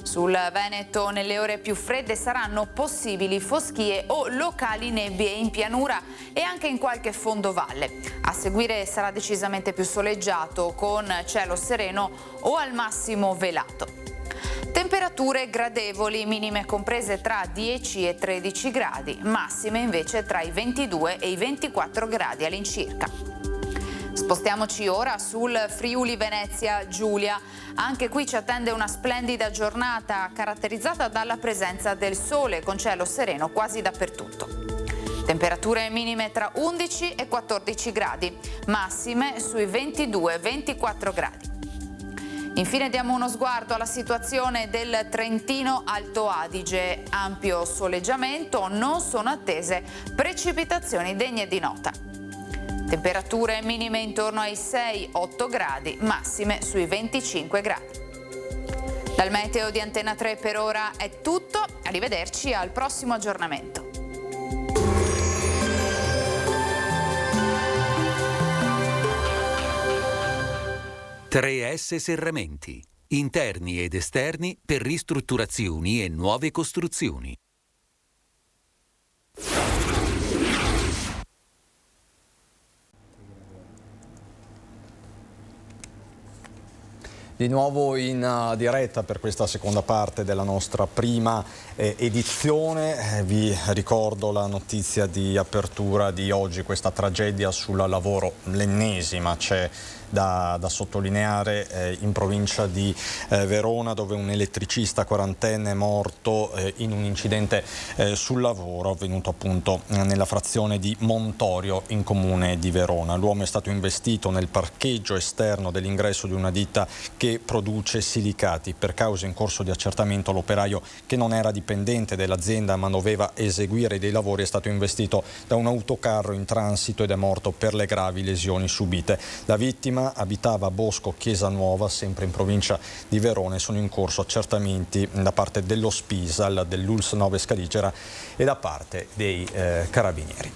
Sul Veneto nelle ore più fredde saranno possibili foschie o locali nebbie in pianura e anche in qualche fondovalle. A seguire sarà decisamente più soleggiato con cielo sereno o al massimo velato. Temperature gradevoli, minime comprese tra 10 e 13 gradi, massime invece tra i 22 e i 24 gradi all'incirca. Spostiamoci ora sul Friuli Venezia Giulia. Anche qui ci attende una splendida giornata caratterizzata dalla presenza del sole con cielo sereno quasi dappertutto. Temperature minime tra 11 e 14 gradi, massime sui 22-24 gradi. Infine diamo uno sguardo alla situazione del Trentino Alto Adige. Ampio soleggiamento, non sono attese precipitazioni degne di nota. Temperature minime intorno ai 6-8 gradi, massime sui 25 gradi. Dal meteo di Antena 3 per ora è tutto, arrivederci al prossimo aggiornamento.
S Serramenti, interni ed esterni per ristrutturazioni e nuove costruzioni.
Di nuovo in diretta per questa seconda parte della nostra prima edizione. Vi ricordo la notizia di apertura di oggi, questa tragedia sul lavoro, l'ennesima c'è da sottolineare in provincia di Verona, dove un elettricista 40enne è morto in un incidente sul lavoro avvenuto appunto nella frazione di Montorio in comune di Verona. L'uomo è stato investito nel parcheggio esterno dell'ingresso di una ditta che produce silicati. Per cause in corso di accertamento, l'operaio, che non era dipendente dell'azienda ma doveva eseguire dei lavori, è stato investito da un autocarro in transito ed è morto per le gravi lesioni subite. La vittima abitava a Bosco Chiesa Nuova, sempre in provincia di Verona, e sono in corso accertamenti da parte dello Spisal, dell'Uls 9 Scaligera e da parte dei carabinieri.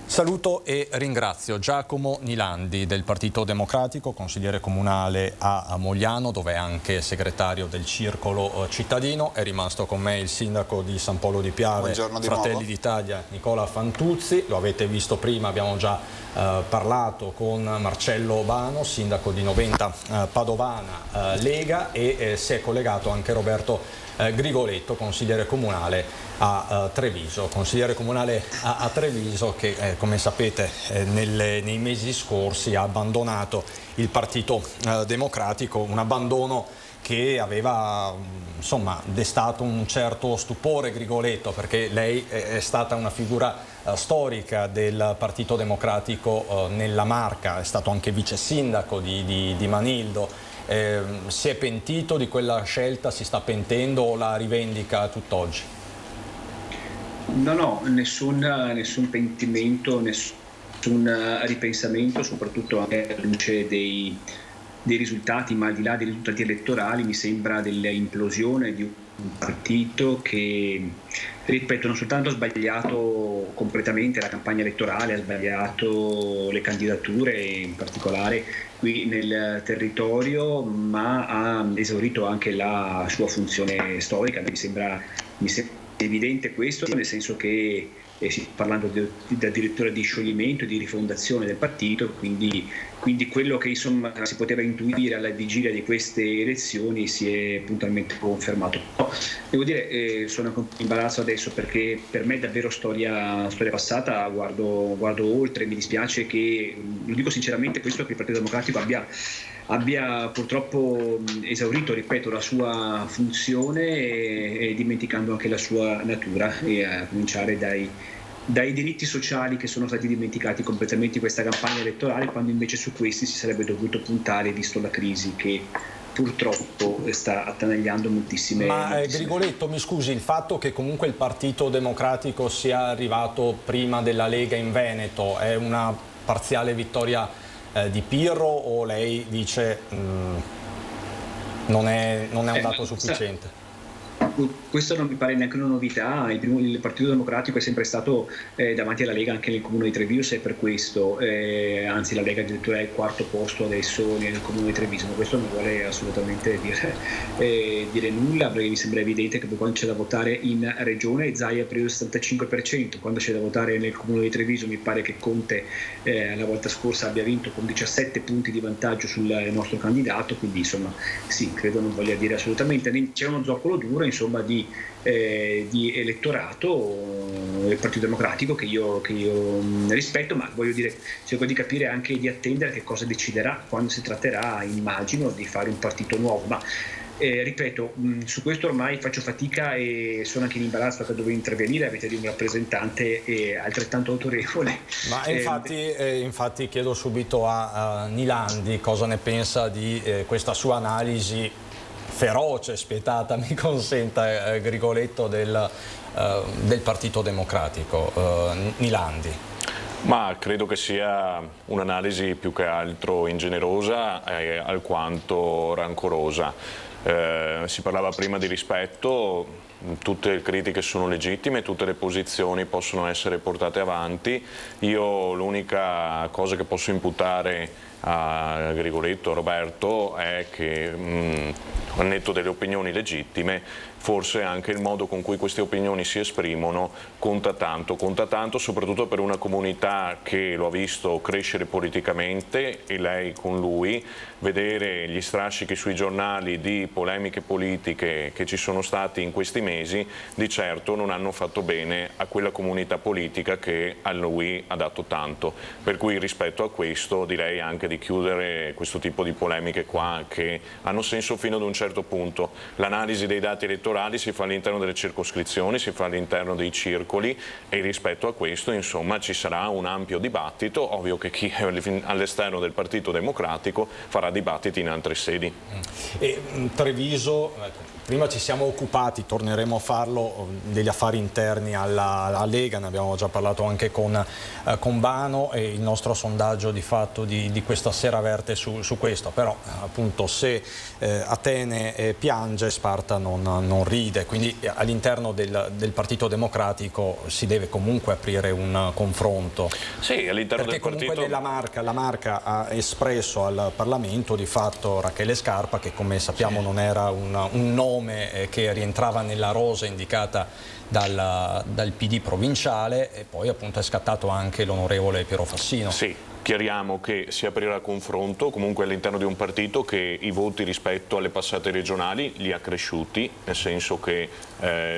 Saluto e ringrazio Giacomo Nilandi del Partito Democratico, consigliere comunale a Mogliano, dove è anche segretario del Circolo Cittadino. È rimasto con me il sindaco di San Polo di Piave, Fratelli d'Italia, Nicola Fantuzzi. Lo avete visto prima, abbiamo già parlato con Marcello Bano, sindaco di Noventa Padovana, Lega, e si è collegato anche Roberto Grigoletto, consigliere comunale a Treviso. Consigliere comunale a Treviso che, come sapete, nei mesi scorsi ha abbandonato il Partito Democratico, un abbandono che aveva destato un certo stupore Grigoletto, perché lei è stata una figura storica del Partito Democratico nella Marca, è stato anche vice sindaco di Manildo. Si è pentito di quella scelta, si sta pentendo o la rivendica tutt'oggi?
No, nessun pentimento, nessun ripensamento, soprattutto anche alla luce dei risultati, ma al di là dei risultati elettorali mi sembra dell'implosione di un partito che, ripeto, non soltanto ha sbagliato completamente la campagna elettorale, ha sbagliato le candidature, in particolare qui nel territorio, ma ha esaurito anche la sua funzione storica. Mi sembra evidente questo, nel senso che si sta parlando addirittura di scioglimento e di rifondazione del partito, quindi quello che si poteva intuire alla vigilia di queste elezioni si è puntualmente confermato. Devo dire, sono in imbarazzo adesso, perché per me è davvero storia passata, guardo oltre. Mi dispiace che, lo dico sinceramente, questo che il Partito Democratico abbia purtroppo esaurito, ripeto, la sua funzione e dimenticando anche la sua natura, e a cominciare dai diritti sociali, che sono stati dimenticati completamente in questa campagna elettorale, quando invece su questi si sarebbe dovuto puntare, visto la crisi che purtroppo sta attanagliando moltissime...
Ma Grigoletto, mi scusi, il fatto che comunque il Partito Democratico sia arrivato prima della Lega in Veneto è una parziale vittoria di Pirro, o lei dice non è un dato sufficiente?
Questo non mi pare neanche una novità. Il Partito Democratico è sempre stato davanti alla Lega anche nel Comune di Treviso, e per questo, anzi la Lega addirittura è al 4° posto adesso nel Comune di Treviso, ma questo non vuole assolutamente dire nulla, perché mi sembra evidente che quando c'è da votare in Regione Zaia ha preso il 75%, quando c'è da votare nel Comune di Treviso mi pare che Conte la volta scorsa abbia vinto con 17 punti di vantaggio sul nostro candidato, quindi insomma sì, credo non voglia dire assolutamente, c'è uno zoccolo duro insomma di elettorato del Partito Democratico che io rispetto, ma voglio dire, cerco di capire anche, di attendere che cosa deciderà quando si tratterà, immagino, di fare un partito nuovo, ma ripeto, su questo ormai faccio fatica e sono anche in imbarazzo a dover intervenire. Avete di un rappresentante altrettanto autorevole.
Ma infatti chiedo subito a Nilandi cosa ne pensa di questa sua analisi feroce, spietata, mi consenta Grigoletto, del Partito Democratico. Nilandi.
Ma credo che sia un'analisi più che altro ingenerosa e alquanto rancorosa. Si parlava prima di rispetto, tutte le critiche sono legittime, tutte le posizioni possono essere portate avanti. Io l'unica cosa che posso imputare a Grigoletto, Roberto, è che al netto delle opinioni legittime, forse anche il modo con cui queste opinioni si esprimono conta tanto soprattutto per una comunità che lo ha visto crescere politicamente, e lei con lui, vedere gli strascichi sui giornali di polemiche politiche che ci sono stati in questi mesi, di certo non hanno fatto bene a quella comunità politica che a lui ha dato tanto, per cui rispetto a questo direi anche di chiudere questo tipo di polemiche qua, che hanno senso fino ad un certo punto. L'analisi dei dati elettorali si fa all'interno delle circoscrizioni, si fa all'interno dei circoli, e rispetto a questo insomma ci sarà un ampio dibattito. Ovvio che chi è all'esterno del Partito Democratico farà dibattiti in altre sedi.
E Treviso, prima ci siamo occupati, torneremo a farlo, degli affari interni alla Lega, ne abbiamo già parlato anche con Bano, e il nostro sondaggio di fatto di questa sera verte su questo, però appunto se Atene piange Sparta non ride, quindi all'interno del Partito Democratico si deve comunque aprire un confronto.
Sì, all'interno del partito.
Perché comunque la Marca ha espresso al Parlamento di fatto Rachele Scarpa, che come sappiamo non era un nome che rientrava nella rosa indicata dal PD provinciale, e poi appunto è scattato anche l'onorevole Piero Fassino.
Sì. Chiariamo che si aprirà confronto comunque all'interno di un partito che i voti rispetto alle passate regionali li ha cresciuti, nel senso che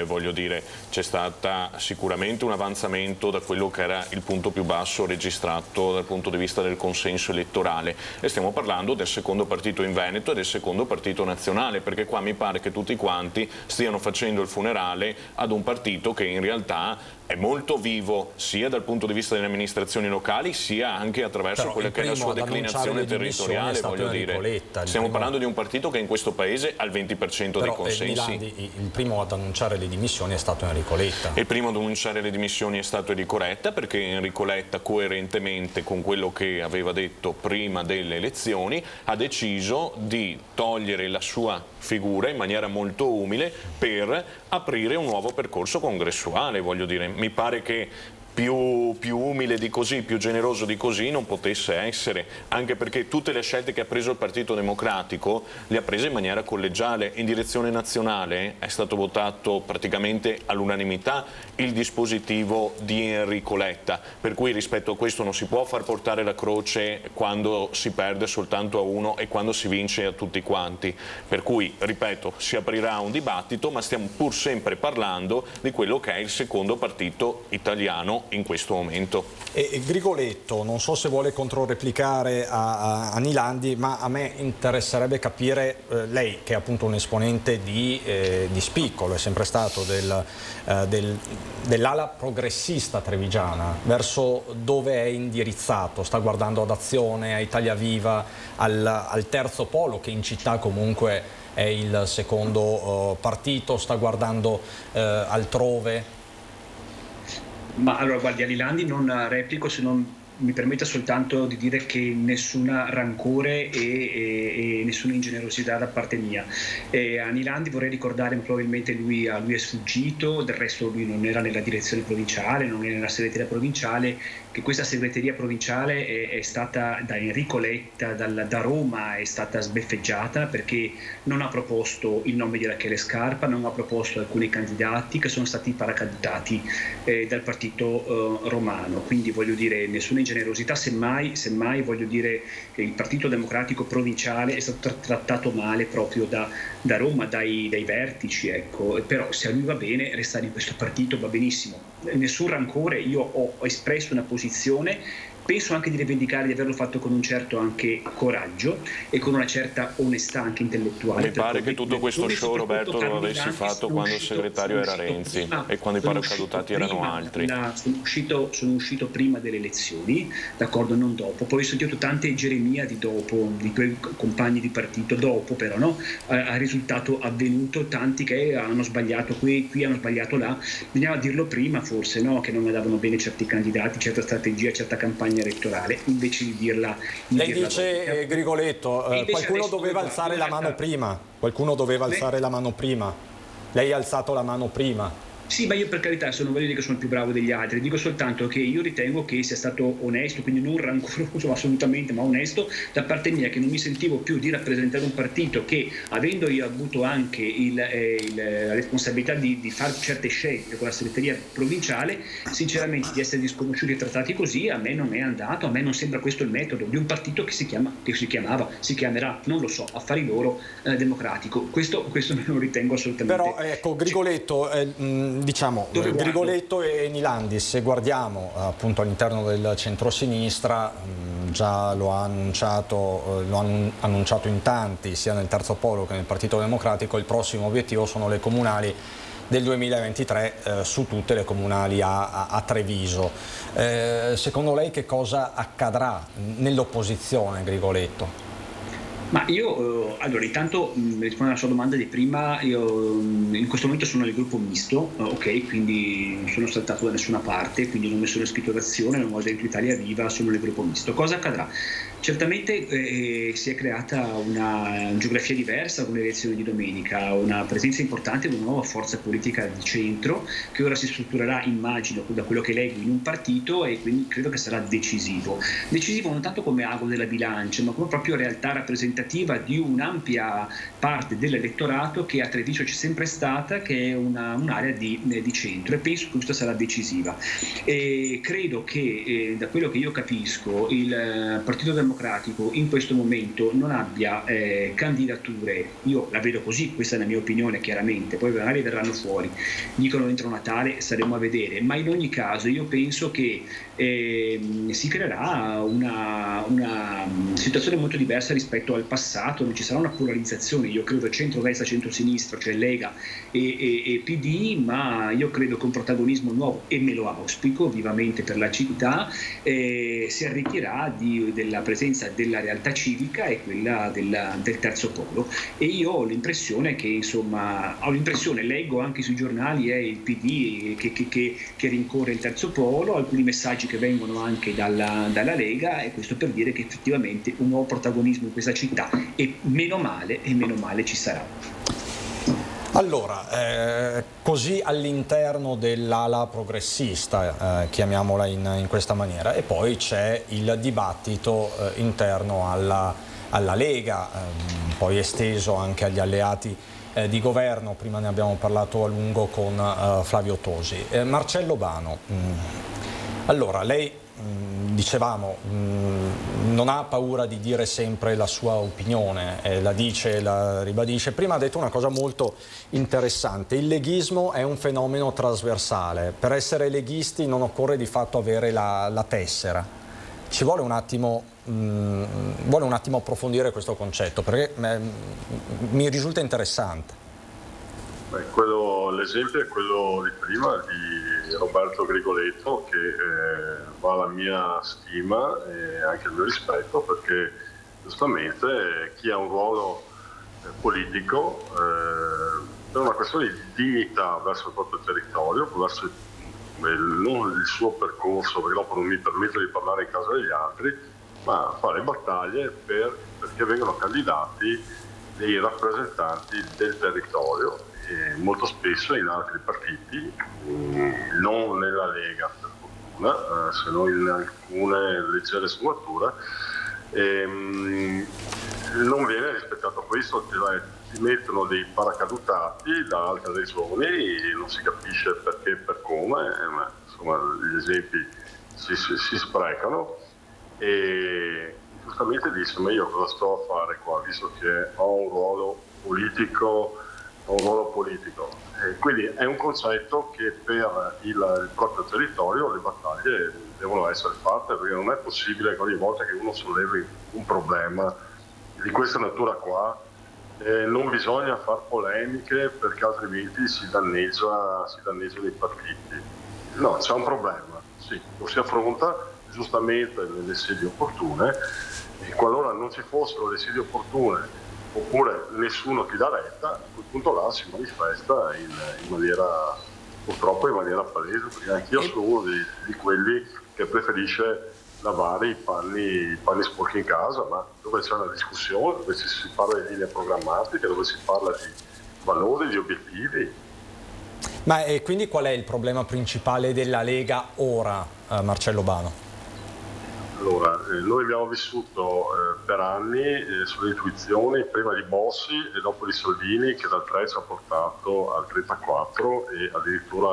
voglio dire, c'è stata sicuramente un avanzamento da quello che era il punto più basso registrato dal punto di vista del consenso elettorale, e stiamo parlando del secondo partito in Veneto e del secondo partito nazionale, perché qua mi pare che tutti quanti stiano facendo il funerale ad un partito che in realtà è molto vivo sia dal punto di vista delle amministrazioni locali, sia anche attraverso quella che è la sua declinazione territoriale, voglio dire. Stiamo parlando di un partito che in questo paese ha il 20% dei consensi.
Milandi, il primo ad annunciare le dimissioni è stato Enrico Letta.
Il primo ad annunciare le dimissioni è stato Enrico Letta, perché Enrico Letta, coerentemente con quello che aveva detto prima delle elezioni, ha deciso di togliere la sua figura in maniera molto umile per aprire un nuovo percorso congressuale, voglio dire. Mi pare che più umile di così, più generoso di così non potesse essere, anche perché tutte le scelte che ha preso il Partito Democratico le ha prese in maniera collegiale. In direzione nazionale è stato votato praticamente all'unanimità il dispositivo di Enrico Letta, per cui rispetto a questo non si può far portare la croce quando si perde soltanto a uno e quando si vince a tutti quanti, per cui ripeto, si aprirà un dibattito, ma stiamo pur sempre parlando di quello che è il secondo partito italiano in questo momento.
E Grigoletto, non so se vuole controreplicare a Nilandi, ma a me interesserebbe capire, lei che è appunto un esponente di spicco, è sempre stato dell'ala progressista trevigiana, verso dove è indirizzato? Sta guardando ad Azione, a Italia Viva, al terzo polo, che in città comunque è il secondo partito, sta guardando altrove?
Ma allora guardi, a Nilandi non replico, se non mi permetta soltanto di dire che nessuna rancore e nessuna ingenerosità da parte mia. A Nilandi vorrei ricordare, probabilmente lui è sfuggito, del resto lui non era nella direzione provinciale, non era nella segreteria provinciale, che questa segreteria provinciale è stata da Enrico Letta, da Roma, è stata sbeffeggiata perché non ha proposto il nome di Rachele Scarpa, non ha proposto alcuni candidati che sono stati paracadutati dal partito romano. Quindi voglio dire, nessuna generosità, semmai voglio dire che il Partito Democratico provinciale è stato trattato male proprio da Roma, dai vertici, ecco. Però se a lui va bene restare in questo partito va benissimo, nessun rancore. Io ho espresso una posizione, penso anche di rivendicare di averlo fatto con un certo anche coraggio e con una certa onestà anche intellettuale.
Mi pare che tutto questo show, Roberto, lo avessi fatto quando il segretario era Renzi e quando i paracadutati erano altri.
Sono uscito prima delle elezioni, d'accordo, non dopo. Poi ho sentito tante geremiadi dopo, di quei compagni di partito, dopo però, no? A risultato avvenuto, tanti che hanno sbagliato qui hanno sbagliato là. Bisognava dirlo prima forse, no? Che non andavano bene certi candidati, certa strategia, certa campagna elettorale, invece di dirla.
Lei dice, Grigoletto, qualcuno doveva alzare la mano prima. Qualcuno doveva alzare la mano prima. Lei ha alzato la mano prima.
Sì, ma io per carità non voglio dire che sono il più bravo degli altri, dico soltanto che io ritengo che sia stato onesto, quindi non rancoroso assolutamente, ma onesto da parte mia, che non mi sentivo più di rappresentare un partito che, avendo io avuto anche la responsabilità di fare certe scelte con la segreteria provinciale, sinceramente di essere disconosciuti e trattati così a me non è andato, a me non sembra questo il metodo di un partito che si chiamerà, non lo so, affari loro, democratico. Questo non lo ritengo assolutamente.
Però ecco, Grigoletto, diciamo, Grigoletto e Nilandi, se guardiamo appunto all'interno del centrosinistra, già lo hanno annunciato in tanti, sia nel terzo polo che nel Partito Democratico, il prossimo obiettivo sono le comunali del 2023 su tutte le comunali a Treviso. Secondo lei che cosa accadrà nell'opposizione, Grigoletto?
Ma io, allora, intanto rispondendo alla sua domanda di prima, io in questo momento sono nel gruppo misto, ok, quindi non sono saltato da nessuna parte, quindi non mi sono iscritto ad Azione, non ho dentro Italia Viva, sono nel gruppo misto. Cosa accadrà? Certamente si è creata una geografia diversa con le elezioni di domenica, una presenza importante di una nuova forza politica di centro che ora si strutturerà, immagino, da quello che leggo, in un partito, e quindi credo che sarà decisivo. Decisivo non tanto come ago della bilancia, ma come proprio realtà rappresentativa di un'ampia parte dell'elettorato che a Treviso c'è sempre stata, che è un'area di centro, e penso che questa sarà decisiva. E credo che da quello che io capisco il Partito Democratico in questo momento non abbia candidature, io la vedo così, questa è la mia opinione chiaramente, poi magari verranno fuori, dicono entro Natale, saremo a vedere, ma in ogni caso io penso che si creerà una situazione molto diversa rispetto al passato, non ci sarà una polarizzazione, io credo centro-destra, centro-sinistra, cioè Lega e PD, ma io credo che un protagonismo nuovo, e me lo auspico vivamente per la città, si arricchirà della presenza della realtà civica e quella del terzo polo, e io ho l'impressione che, insomma, leggo anche sui giornali, è il PD che rincorre il terzo polo, alcuni messaggi che vengono anche dalla Lega, e questo per dire che effettivamente un nuovo protagonismo in questa città, e meno male ci sarà.
Allora, così all'interno dell'ala progressista, chiamiamola in questa maniera, e poi c'è il dibattito interno alla Lega, poi esteso anche agli alleati di governo, prima ne abbiamo parlato a lungo con Flavio Tosi. Marcello Bano, Allora, lei, dicevamo, non ha paura di dire sempre la sua opinione, la dice, la ribadisce. Prima ha detto una cosa molto interessante: il leghismo è un fenomeno trasversale. Per essere leghisti non occorre di fatto avere la tessera. Ci vuole un attimo approfondire questo concetto, perché mi risulta interessante.
L'esempio è quello di prima di Roberto Grigoletto, che va alla mia stima e anche al mio rispetto, perché giustamente chi ha un ruolo politico per una questione di dignità verso il proprio territorio, verso non il suo percorso, perché dopo non mi permetto di parlare in casa degli altri, ma fare battaglie perché vengano candidati dei rappresentanti del territorio, e molto spesso in altri partiti, non nella Lega per fortuna, se non in alcune leggere sfumature, non viene rispettato questo, ti mettono dei paracadutati da altre regioni, non si capisce perché e per come, ma insomma gli esempi si sprecano, e giustamente dice: ma io cosa sto a fare qua, visto che ho un ruolo politico. Quindi è un concetto che per il proprio territorio le battaglie devono essere fatte, perché non è possibile che ogni volta che uno sollevi un problema di questa natura qua non bisogna far polemiche, perché altrimenti si danneggiano i partiti. No, c'è un problema, sì, lo si affronta giustamente nelle sedi opportune, e qualora non ci fossero le sedi opportune oppure nessuno ti dà retta, a quel punto là si manifesta in maniera, purtroppo in maniera palese, perché anch'io sono uno di quelli che preferisce lavare i panni sporchi in casa, ma dove c'è una discussione, dove si parla di linee programmatiche, dove si parla di valori, di obiettivi.
Ma quindi qual è il problema principale della Lega ora, Marcello Bano?
Allora, noi abbiamo vissuto per anni sulle intuizioni, prima di Bossi e dopo di Salvini, che dal 3 ci ha portato al 34 e addirittura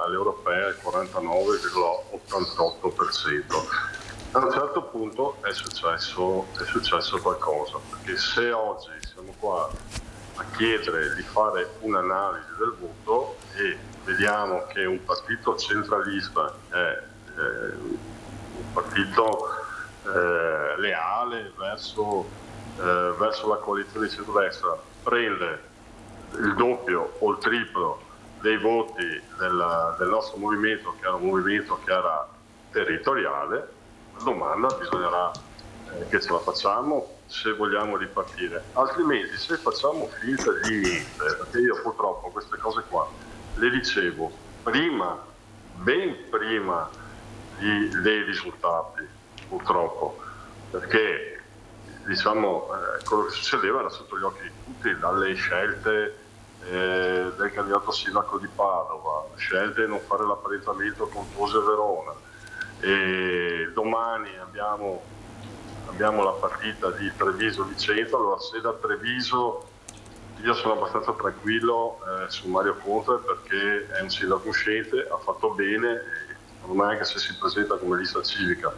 alle europee al 49,88%. A un certo punto è successo qualcosa, perché se oggi siamo qua a chiedere di fare un'analisi del voto e vediamo che un partito centralista è un partito leale verso la coalizione di centrodestra, prende il doppio o il triplo dei voti del nostro movimento, che era un movimento che era territoriale, la domanda bisognerà che ce la facciamo se vogliamo ripartire, altrimenti se facciamo finta di niente, perché io purtroppo queste cose qua le dicevo ben prima dei risultati, purtroppo, perché diciamo quello che succedeva era sotto gli occhi di tutti, dalle scelte del candidato sindaco di Padova, scelte di non fare l'apparentamento con Tose Verona, e domani abbiamo la partita di Treviso-Vicenza. Allora, se da Treviso io sono abbastanza tranquillo su Mario Conte, perché è un sindaco uscente, ha fatto bene, e secondo me anche se si presenta come lista civica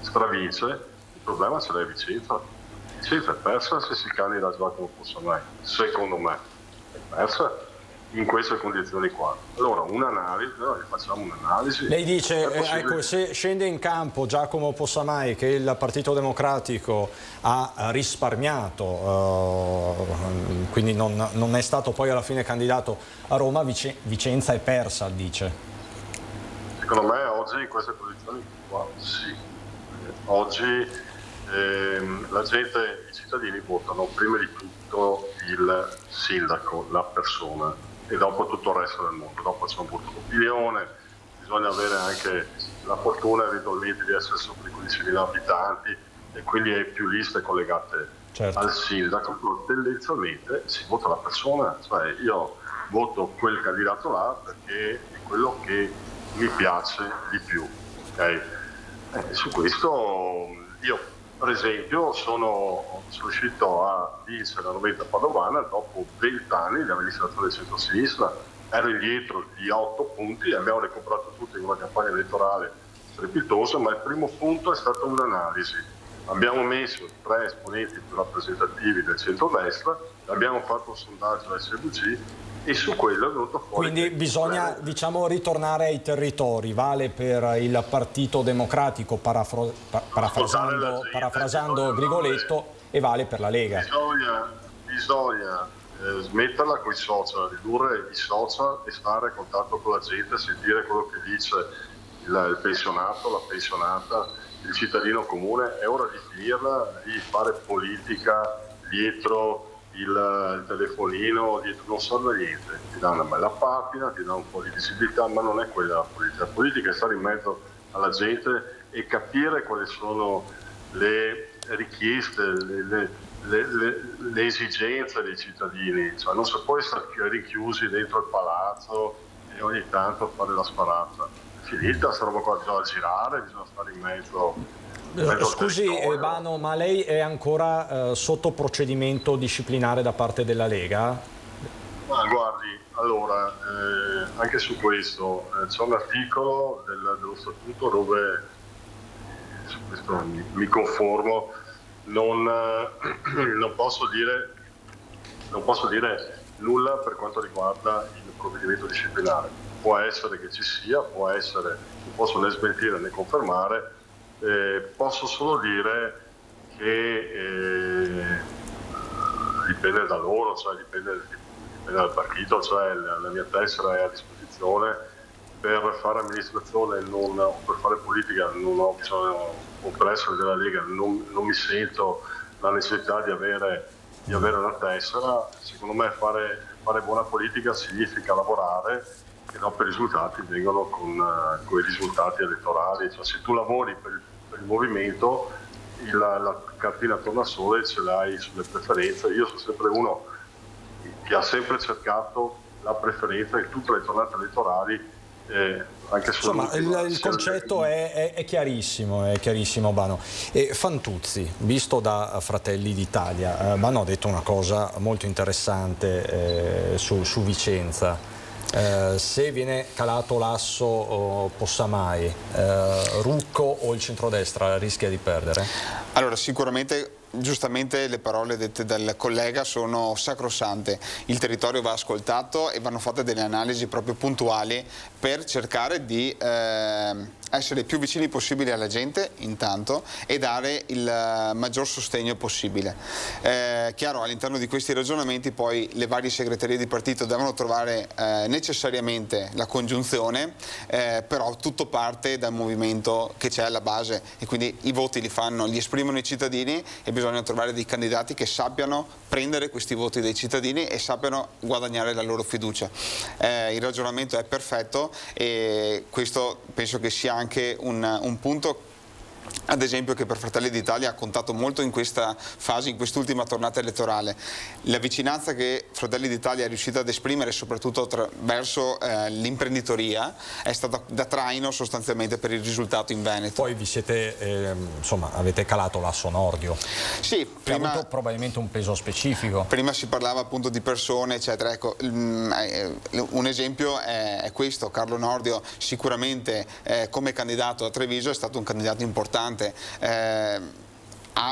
stravince. Il problema ce l'è Vicenza. Vicenza è persa se si candida Giacomo Possamai, secondo me è persa in queste condizioni qua. Allora un'analisi, noi facciamo un'analisi.
Lei dice, ecco, se scende in campo Giacomo Possamai, che il Partito Democratico ha risparmiato, quindi non è stato poi alla fine candidato a Roma, Vicenza è persa, dice.
Secondo me oggi in queste posizioni qua sì. Oggi la gente, i cittadini votano prima di tutto il sindaco, la persona, e dopo tutto il resto del mondo. Dopo c'è un voto d'opinione, bisogna avere anche la fortuna eventualmente di essere sopra i 15.000 abitanti, e quindi hai più liste collegate al sindaco. Tendenzialmente si vota la persona, cioè io voto quel candidato là perché è quello che mi piace di più, okay? Su questo io per esempio sono riuscito a vincere la Noventa Padovana dopo 20 anni di amministrazione centro-sinistra. Ero indietro di 8 punti, abbiamo recuperato tutto in una campagna elettorale strepitosa, ma il primo punto è stata un'analisi. Abbiamo messo 3 esponenti più rappresentativi del centrodestra, abbiamo fatto un sondaggio SVG e su quello è venuto fuori.
Quindi bisogna, diciamo, ritornare ai territori, vale per il Partito Democratico, parafrasando Grigoletto, e vale per la Lega.
Bisogna smetterla con i social, ridurre i social e stare a contatto con la gente, sentire quello che dice il pensionato, la pensionata, il cittadino comune. È ora di finirla di fare politica dietro il telefonino, dietro, non serve a niente. Ti dà una bella pagina, ti dà un po' di visibilità, ma non è quella la politica. La politica è stare in mezzo alla gente e capire quali sono le richieste, le esigenze dei cittadini. Cioè, non si può essere rinchiusi dentro il palazzo e ogni tanto fare la sparata. Finita sta roba qua, bisogna girare, bisogna stare in mezzo.
Scusi Bano, ma lei è ancora sotto procedimento disciplinare da parte della Lega?
Ma guardi, allora, anche su questo c'è un articolo dello statuto dove, su questo mi conformo, non posso dire nulla per quanto riguarda il provvedimento disciplinare. Può essere che ci sia, può essere, non posso né smentire né confermare. Posso solo dire che dipende da loro, cioè dipende dal partito, cioè la mia tessera è a disposizione per fare amministrazione, per fare politica non ho bisogno, o per essere della Lega non mi sento la necessità di avere una tessera. Secondo me fare buona politica significa lavorare, e dopo i risultati vengono con i risultati elettorali. Cioè, se tu lavori per il movimento, la cartina tornasole ce l'hai sulle preferenze. Io sono sempre uno che ha sempre cercato la preferenza in tutte le tornate elettorali, anche
insomma il concetto è chiarissimo Bano. E Fantuzzi, visto da Fratelli d'Italia, Bano ha detto una cosa molto interessante su Vicenza. Se viene calato l'asso Possamai, Rucco o il centrodestra rischia di perdere?
Allora, sicuramente, giustamente le parole dette dal collega sono sacrosante. Il territorio va ascoltato e vanno fatte delle analisi proprio puntuali per cercare di essere più vicini possibile alla gente intanto e dare il maggior sostegno possibile. Chiaro, all'interno di questi ragionamenti poi le varie segreterie di partito devono trovare necessariamente la congiunzione, però tutto parte dal movimento che c'è alla base e quindi i voti li esprimono i cittadini e bisogna trovare dei candidati che sappiano prendere questi voti dei cittadini e sappiano guadagnare la loro fiducia. Il ragionamento è perfetto e questo penso che sia anche un punto, ad esempio, che per Fratelli d'Italia ha contato molto in questa fase, in quest'ultima tornata elettorale. La vicinanza che Fratelli d'Italia è riuscita ad esprimere, soprattutto verso l'imprenditoria, è stata da traino sostanzialmente per il risultato in Veneto.
Poi vi siete, avete calato l'asso Nordio.
Sì, prima
ha avuto probabilmente un peso specifico.
Prima si parlava appunto di persone, eccetera. Ecco, un esempio è questo. Carlo Nordio sicuramente come candidato a Treviso è stato un candidato importante. Ha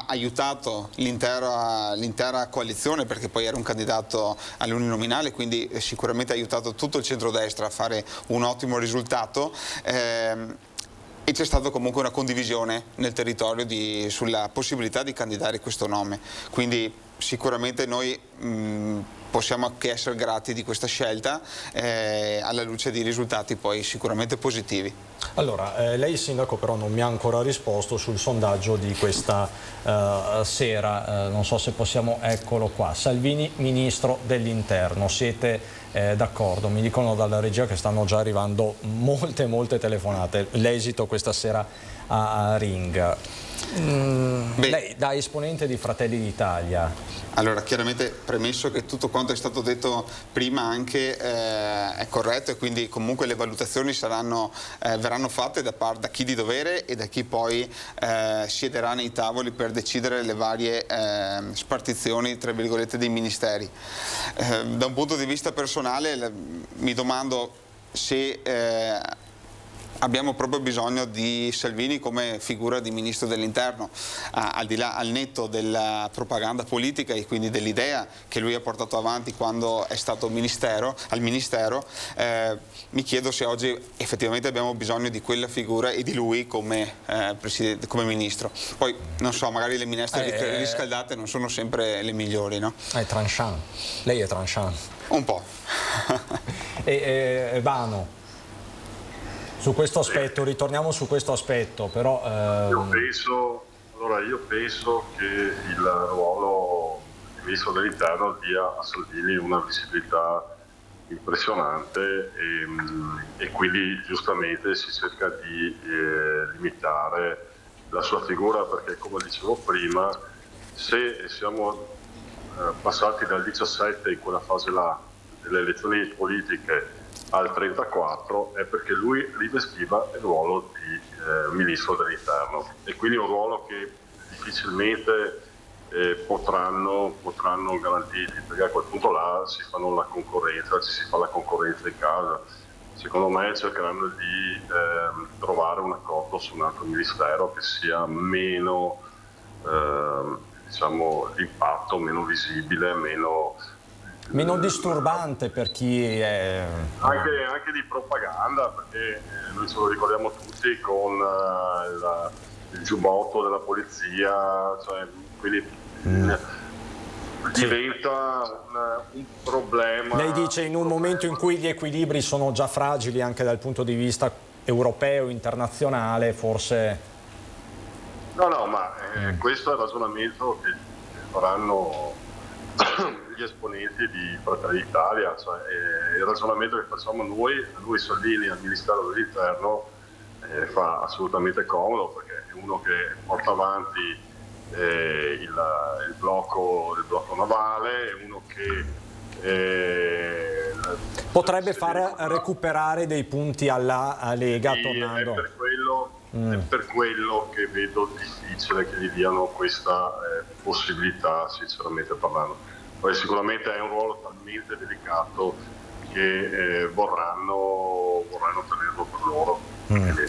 aiutato l'intera coalizione perché poi era un candidato all'uninominale, quindi sicuramente ha aiutato tutto il centrodestra a fare un ottimo risultato. E c'è stata comunque una condivisione nel territorio sulla possibilità di candidare questo nome, quindi sicuramente noi possiamo che essere grati di questa scelta alla luce di risultati poi sicuramente positivi.
Allora, lei sindaco però non mi ha ancora risposto sul sondaggio di questa sera, non so se possiamo, eccolo qua, Salvini ministro dell'interno, siete d'accordo? Mi dicono dalla regia che stanno già arrivando molte telefonate, l'esito questa sera a Ring. Lei da esponente di Fratelli d'Italia.
Allora, chiaramente premesso che tutto quanto è stato detto prima anche è corretto e quindi comunque le valutazioni verranno fatte da chi di dovere e da chi poi siederà nei tavoli per decidere le varie spartizioni tra virgolette dei ministeri. Da un punto di vista personale mi domando se abbiamo proprio bisogno di Salvini come figura di ministro dell'interno, al di là, al netto della propaganda politica e quindi dell'idea che lui ha portato avanti quando è stato al ministero, mi chiedo se oggi effettivamente abbiamo bisogno di quella figura e di lui come ministro. Poi non so, magari le minestre riscaldate non sono sempre le migliori, no?
È tranchant, lei è tranchant.
Un po'.
Vano. Su questo aspetto, ritorniamo su questo aspetto, però...
Io penso che il ruolo di ministro dell'interno dia a Salvini una visibilità impressionante e quindi giustamente si cerca di limitare la sua figura, perché come dicevo prima, se siamo passati dal 17 in quella fase là delle elezioni politiche al 34 è perché lui rivestiva il ruolo di ministro dell'interno, e quindi un ruolo che difficilmente potranno garantirgli, perché a quel punto là ci si fa la concorrenza in casa. Secondo me cercheranno di trovare un accordo su un altro ministero che sia meno d'impatto, meno visibile,
meno disturbante per chi è...
Anche di propaganda, perché noi ce lo ricordiamo tutti con il giubbotto della polizia, cioè, quindi diventa un problema.
Lei dice in un momento in cui gli equilibri sono già fragili anche dal punto di vista europeo, internazionale, forse...
No, ma questo è il ragionamento che faranno gli esponenti di Fratelli d'Italia, cioè, il ragionamento che facciamo noi Salvini al Ministero dell'Interno fa assolutamente comodo, perché è uno che porta avanti il blocco navale, è uno che
potrebbe far recuperare dei punti alla Lega, tornando.
È per quello che vedo difficile che gli diano questa possibilità, sinceramente parlando. Poi sicuramente è un ruolo talmente delicato che vorranno tenerlo per loro.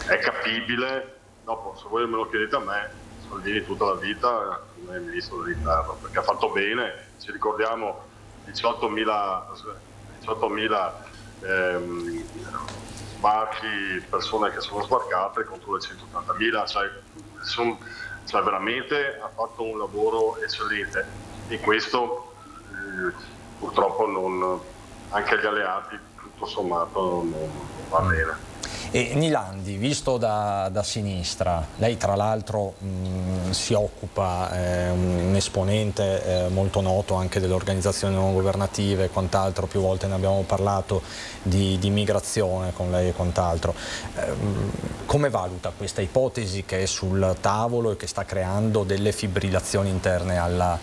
È capibile. Dopo, se voi me lo chiedete a me, Salvini tutta la vita come ministro dell'interno, perché ha fatto bene. Ci ricordiamo 18.000 sbarchi, persone che sono sbarcate contro le 180.000, cioè veramente ha fatto un lavoro eccellente, e questo purtroppo anche agli alleati tutto sommato non va bene.
E Nilandi, visto da sinistra, lei tra l'altro si occupa, un esponente molto noto anche delle organizzazioni non governative e quant'altro, più volte ne abbiamo parlato di migrazione con lei e quant'altro. Come valuta questa ipotesi che è sul tavolo e che sta creando delle fibrillazioni interne alla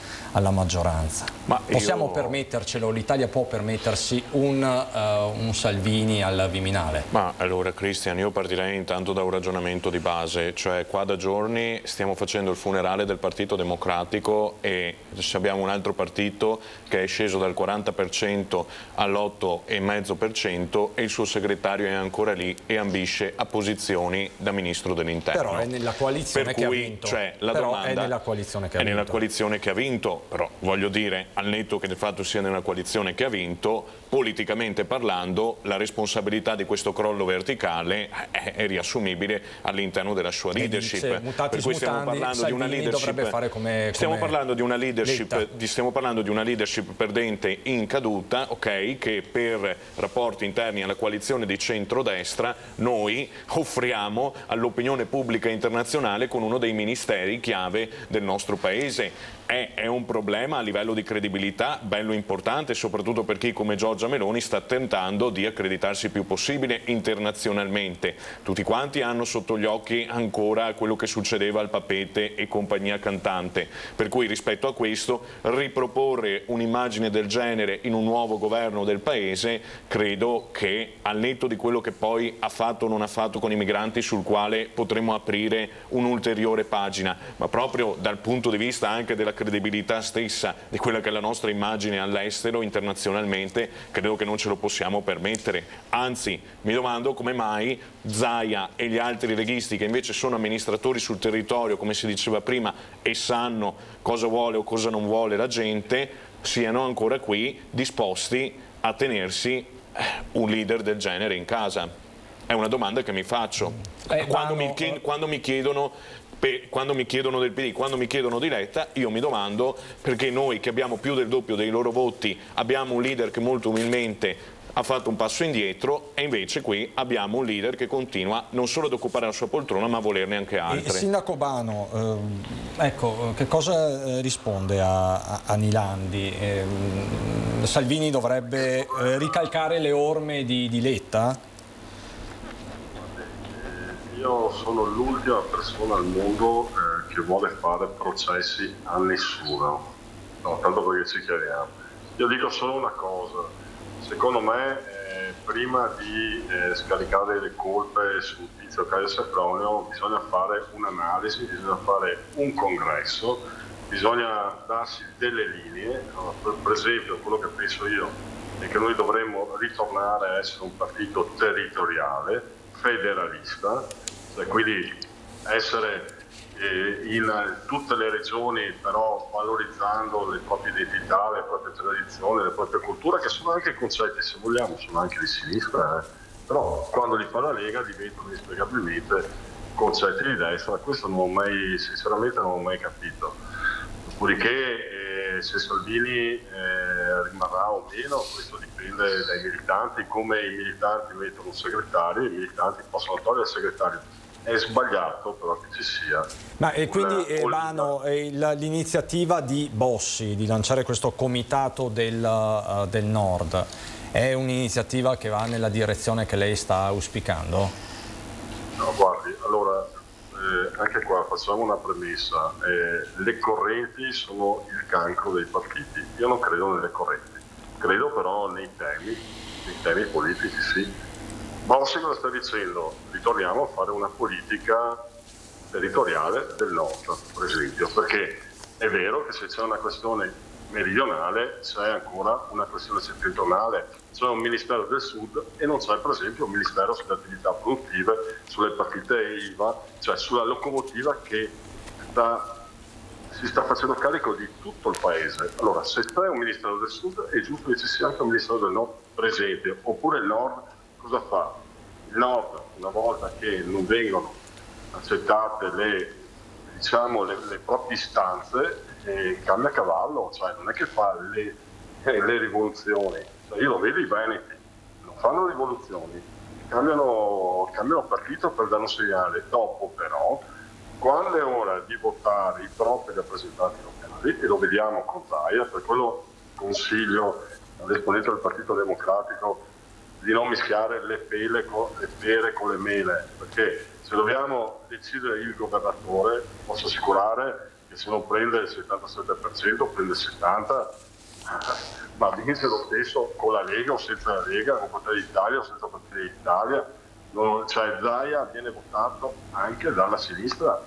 maggioranza? Possiamo permettercelo? L'Italia può permettersi un Salvini al Viminale?
Ma allora Cristian, io partirei intanto da un ragionamento di base, cioè qua da giorni stiamo facendo il funerale del Partito Democratico e abbiamo un altro partito che è sceso dal 40% all'8,5% e il suo segretario è ancora lì e ambisce a posizioni da ministro dell'interno.
Però è nella coalizione che ha vinto.
Cioè, la domanda
è nella coalizione che ha vinto.
Nella coalizione che ha vinto, però voglio dire, al netto che del fatto sia nella coalizione che ha vinto, politicamente parlando, la responsabilità di questo crollo verticale è riassumibile all'interno della sua leadership. Per cui stiamo parlando di una leadership. Stiamo parlando di una leadership perdente in caduta, ok, che per rapporti interni alla coalizione di centrodestra noi offriamo all'opinione pubblica internazionale con uno dei ministeri chiave del nostro paese. È un problema a livello di credibilità bello importante, soprattutto per chi come Giorgia Meloni sta tentando di accreditarsi il più possibile internazionalmente. Tutti quanti hanno sotto gli occhi ancora quello che succedeva al Papeete e compagnia cantante, per cui rispetto a questo riproporre un'immagine del genere in un nuovo governo del paese credo che, al netto di quello che poi ha fatto o non ha fatto con i migranti, sul quale potremo aprire un'ulteriore pagina, ma proprio dal punto di vista anche della credibilità stessa di quella che è la nostra immagine all'estero, internazionalmente, credo che non ce lo possiamo permettere. Anzi, mi domando come mai mai. Zaia e gli altri leghisti che invece sono amministratori sul territorio, come si diceva prima, e sanno cosa vuole o cosa non vuole la gente, siano ancora qui disposti a tenersi un leader del genere in casa. È una domanda che mi faccio. Quando mi chiedono del PD, quando mi chiedono di Letta, io mi domando perché noi che abbiamo più del doppio dei loro voti abbiamo un leader che molto umilmente ha fatto un passo indietro, e invece qui abbiamo un leader che continua non solo ad occupare la sua poltrona ma a volerne anche altre.
Sindaco Bano, ecco, che cosa risponde a Nilandi? Salvini dovrebbe ricalcare le orme di Letta?
Io sono l'ultima persona al mondo che vuole fare processi a nessuno, no, tanto perché ci chiariamo. Io dico solo una cosa: secondo me prima di scaricare le colpe su Tizio Caio Sempronio bisogna fare un'analisi, bisogna fare un congresso, bisogna darsi delle linee. Per esempio, quello che penso io è che noi dovremmo ritornare a essere un partito territoriale, federalista, cioè quindi essere in tutte le regioni, però valorizzando le proprie identità, le proprie tradizioni, le proprie culture, che sono anche concetti, se vogliamo, sono anche di sinistra, però quando li fa la Lega diventano inspiegabilmente concetti di destra. Questo sinceramente non ho mai capito. Dopodiché se Salvini rimarrà o meno, questo dipende dai militanti. Come i militanti mettono un segretario, i militanti possono togliere il segretario. È sbagliato però che ci sia.
Ma quindi Bano, l'iniziativa di Bossi di lanciare questo comitato del Nord è un'iniziativa che va nella direzione che lei sta auspicando?
No, guardi, allora anche qua facciamo una premessa: le correnti sono il cancro dei partiti. Io non credo nelle correnti, credo però nei temi politici, sì. Bossi cosa sta dicendo? Ritorniamo a fare una politica territoriale del Nord, per esempio, perché è vero che se c'è una questione meridionale c'è ancora una questione settentrionale, c'è un Ministero del Sud e non c'è per esempio un Ministero sulle attività produttive, sulle partite IVA, cioè sulla locomotiva che si sta facendo carico di tutto il paese. Allora, se c'è un Ministero del Sud è giusto che ci sia anche un Ministero del Nord, per esempio, oppure il Nord. Cosa fa? Il Nord, una volta che non vengono accettate le proprie istanze, cambia cavallo, cioè non è che fa le rivoluzioni. Cioè, io lo vedo i veneti, non fanno rivoluzioni, cambiano partito per dare un segnale. Dopo però, quando è ora di votare i propri rappresentanti locali, e lo vediamo con Zaia, per quello consiglio all'esponente del Partito Democratico di non mischiare le pere con le mele, perché se dobbiamo decidere il governatore, posso assicurare che se non prende il 77%, prende il 70%, ma vince lo stesso con la Lega o senza la Lega, con Fratelli d'Italia o senza Fratelli d'Italia. Cioè Zaia viene votato anche dalla sinistra,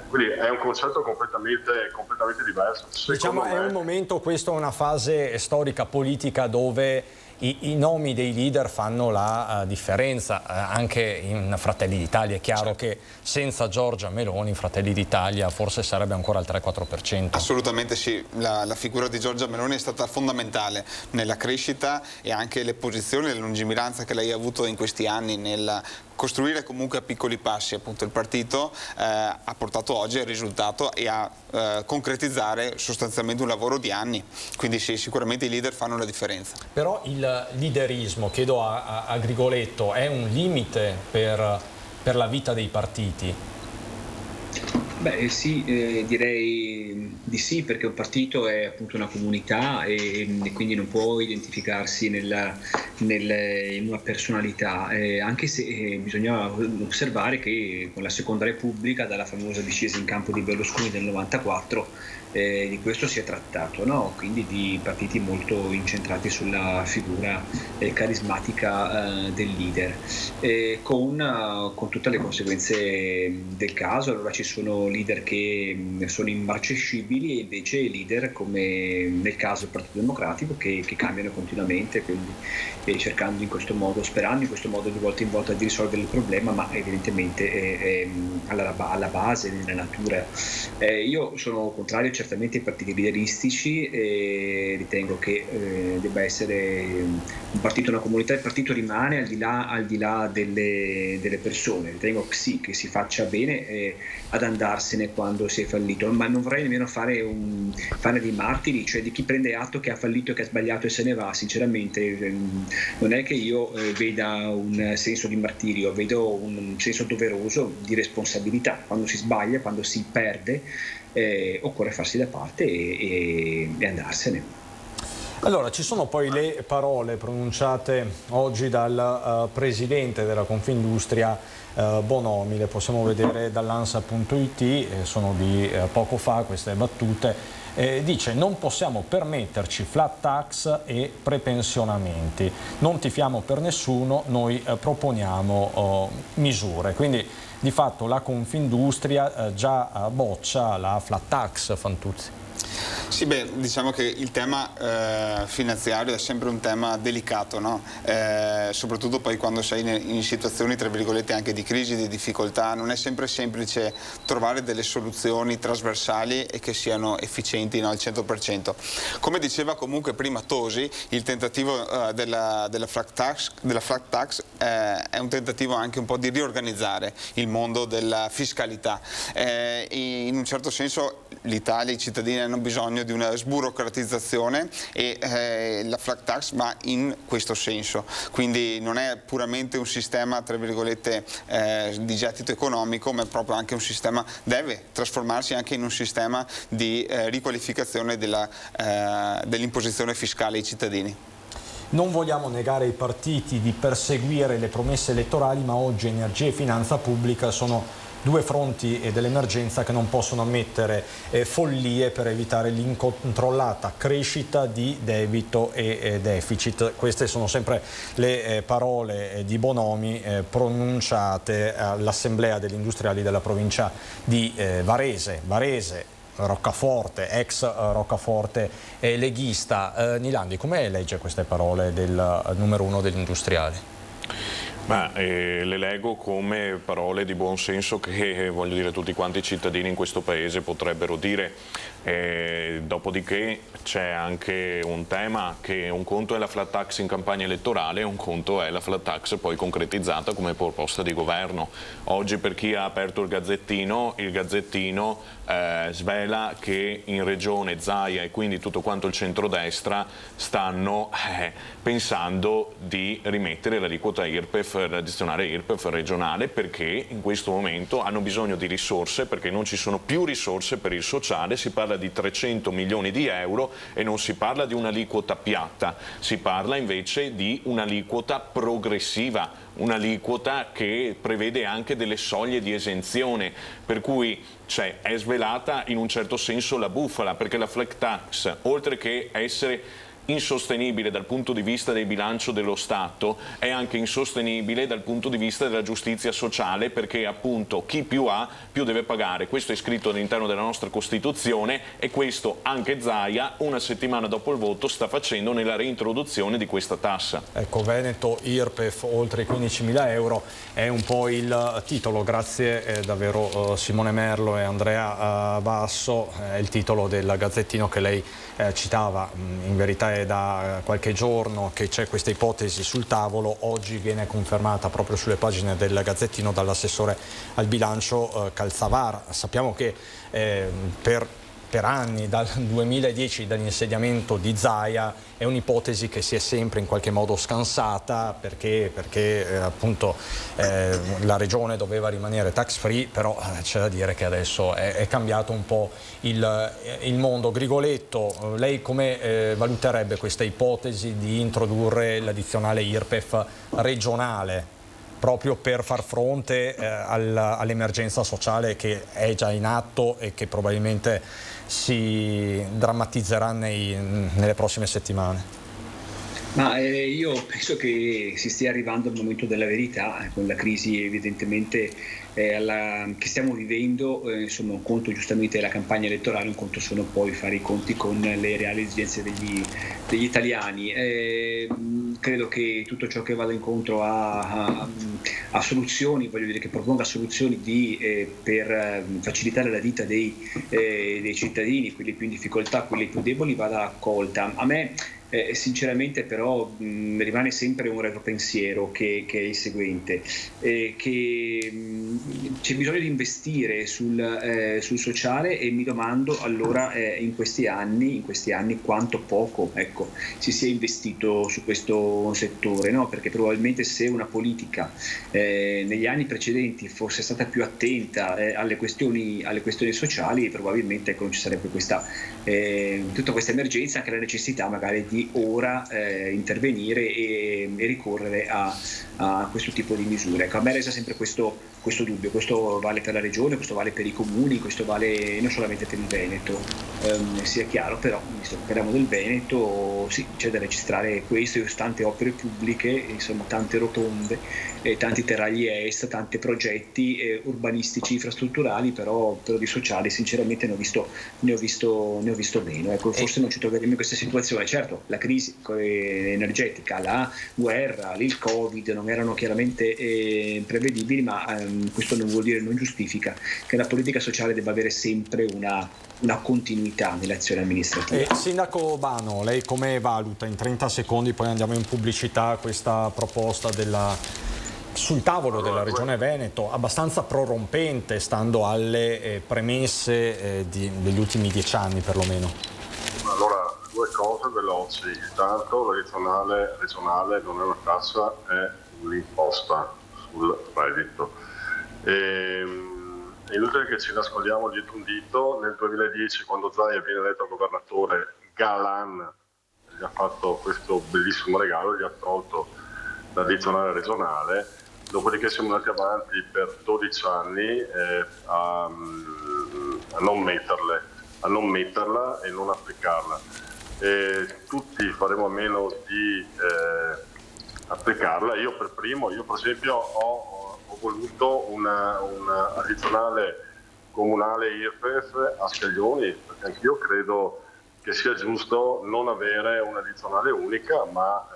quindi è un concetto completamente diverso.
Diciamo è un momento, questo è una fase storica politica dove i nomi dei leader fanno la differenza, anche in Fratelli d'Italia. È chiaro che senza Giorgia Meloni Fratelli d'Italia forse sarebbe ancora al 3-4%.
Assolutamente sì, la figura di Giorgia Meloni è stata fondamentale nella crescita e anche le posizioni e la lungimiranza che lei ha avuto in questi anni nel costruire comunque a piccoli passi appunto il partito, ha portato oggi al risultato e a concretizzare sostanzialmente un lavoro di anni, quindi sì, sicuramente i leader fanno la differenza.
Però il leaderismo, chiedo a Grigoletto, è un limite per la vita dei partiti?
Beh sì, direi di sì, perché un partito è appunto una comunità e quindi non può identificarsi in una personalità, anche se bisogna osservare che con la Seconda Repubblica, dalla famosa discesa in campo di Berlusconi del 94, di questo si è trattato, no? Quindi di partiti molto incentrati sulla figura carismatica del leader, con tutte le conseguenze del caso. Allora ci sono leader che sono immarcescibili e invece leader come nel caso del Partito Democratico che cambiano continuamente, quindi cercando in questo modo, sperando in questo modo di volta in volta di risolvere il problema, ma evidentemente alla base, nella natura. Io sono contrario certamente ai partiti leaderistici e ritengo che debba essere un partito, una comunità. Il partito rimane al di là delle persone. Ritengo che sì, che si faccia bene ad andarsene quando si è fallito, ma non vorrei nemmeno fare dei martiri, cioè di chi prende atto che ha fallito e che ha sbagliato e se ne va. Sinceramente non è che io veda un senso di martirio, vedo un senso doveroso di responsabilità. Quando si sbaglia, quando si perde, occorre farsi da parte e andarsene.
Allora, ci sono poi le parole pronunciate oggi dal presidente della Confindustria Bonomi, le possiamo vedere dall'Ansa.it, sono di poco fa queste battute. Dice: non possiamo permetterci flat tax e prepensionamenti, non tifiamo per nessuno, noi proponiamo misure. Quindi di fatto la Confindustria già boccia la flat tax, Fantuzzi.
Sì, diciamo che il tema finanziario è sempre un tema delicato, no? Soprattutto poi quando sei in situazioni tra virgolette anche di crisi, di difficoltà, non è sempre semplice trovare delle soluzioni trasversali e che siano efficienti, no, al 100%. Come diceva comunque prima Tosi, il tentativo della flat tax è un tentativo anche un po' di riorganizzare il mondo della fiscalità. In un certo senso l'Italia, i cittadini hanno bisogno di una sburocratizzazione e la flat tax va in questo senso, quindi non è puramente un sistema tra virgolette di gettito economico, ma è proprio anche un sistema, deve trasformarsi anche in un sistema di riqualificazione dell'imposizione fiscale ai cittadini.
Non vogliamo negare ai partiti di perseguire le promesse elettorali, ma oggi energia e finanza pubblica sono due fronti dell'emergenza che non possono ammettere follie per evitare l'incontrollata crescita di debito e deficit. Queste sono sempre le parole di Bonomi pronunciate all'Assemblea degli Industriali della provincia di Varese. Roccaforte, ex Roccaforte leghista. Nilandi, come legge queste parole del numero uno degli industriali?
Le leggo come parole di buon senso che, voglio dire, tutti quanti i cittadini in questo paese potrebbero dire. Dopodiché c'è anche un tema che un conto è la flat tax in campagna elettorale, un conto è la flat tax poi concretizzata come proposta di governo. Oggi, per chi ha aperto il Gazzettino svela che in regione Zaia e quindi tutto quanto il centrodestra stanno pensando di rimettere l'aliquota IRPEF, l'addizionale IRPEF regionale, perché in questo momento hanno bisogno di risorse, perché non ci sono più risorse per il sociale. Si parla di 300 milioni di euro e non si parla di un'aliquota piatta, si parla invece di un'aliquota progressiva, un'aliquota che prevede anche delle soglie di esenzione, per cui è svelata in un certo senso la bufala, perché la flat tax, oltre che essere insostenibile dal punto di vista del bilancio dello Stato, è anche insostenibile dal punto di vista della giustizia sociale, perché appunto chi più ha più deve pagare. Questo è scritto all'interno della nostra Costituzione e questo anche Zaia, una settimana dopo il voto, sta facendo nella reintroduzione di questa tassa. Ecco,
Veneto, IRPEF oltre i 15.000 euro è un po' il titolo. Grazie davvero Simone Merlo e Andrea Basso. È il titolo del Gazzettino che lei citava. In verità è da qualche giorno che c'è questa ipotesi sul tavolo, oggi viene confermata proprio sulle pagine del Gazzettino dall'assessore al bilancio Calzavar. Sappiamo che per anni, dal 2010, dall'insediamento di Zaia, è un'ipotesi che si è sempre in qualche modo scansata perché appunto la regione doveva rimanere tax free, però c'è da dire che adesso è cambiato un po' il mondo. Grigoletto, lei come valuterebbe questa ipotesi di introdurre l'addizionale IRPEF regionale proprio per far fronte all'emergenza sociale che è già in atto e che probabilmente si drammatizzerà nelle prossime settimane?
Ma io penso che si stia arrivando al momento della verità, con la crisi evidentemente che stiamo vivendo, insomma un conto giustamente è la campagna elettorale, un conto sono poi fare i conti con le reali esigenze degli italiani. Credo che tutto ciò che vada incontro a soluzioni, voglio dire che proponga soluzioni per facilitare la vita dei cittadini, quelli più in difficoltà, quelli più deboli, vada accolta. A me sinceramente però rimane sempre un retropensiero che è il seguente, che c'è bisogno di investire sul sociale, e mi domando allora in questi anni quanto poco si sia investito su questo settore, no? Perché probabilmente se una politica negli anni precedenti fosse stata più attenta alle questioni sociali, probabilmente non ci sarebbe tutta questa emergenza, anche la necessità magari di ora intervenire e ricorrere a questo tipo di misure. A me resta sempre questo dubbio. Questo vale per la regione, questo vale per i comuni, questo vale non solamente per il Veneto, sia chiaro, però visto che parliamo del Veneto, sì, c'è da registrare questo, tante opere pubbliche, insomma tante rotonde, tanti terragli est, tanti progetti urbanistici, infrastrutturali, però di sociali sinceramente ne ho visto meno. Forse non ci troveremo in questa situazione. Certo, la crisi energetica, la guerra, il Covid non erano chiaramente prevedibili, ma questo non vuol dire, non giustifica che la politica sociale debba avere sempre una continuità nell'azione amministrativa.
Sindaco Bano, lei come valuta, in 30 secondi poi andiamo in pubblicità, questa proposta sul tavolo della Regione Veneto, abbastanza prorompente stando alle premesse degli ultimi 10 anni perlomeno?
Allora, due cose veloci. Intanto la regionale non è una tassa, è un'imposta sul reddito. È inutile che ci nascondiamo dietro un dito. Nel 2010, quando Zaia viene eletto governatore, Galan gli ha fatto questo bellissimo regalo, gli ha tolto l'addizionale regionale, dopodiché siamo andati avanti per 12 anni a non metterla e non applicarla. Tutti faremo a meno di applicarla. Io per esempio ho voluto una addizionale comunale IRPEF a Scaglioni, perché anch'io credo che sia giusto non avere un'addizionale unica, ma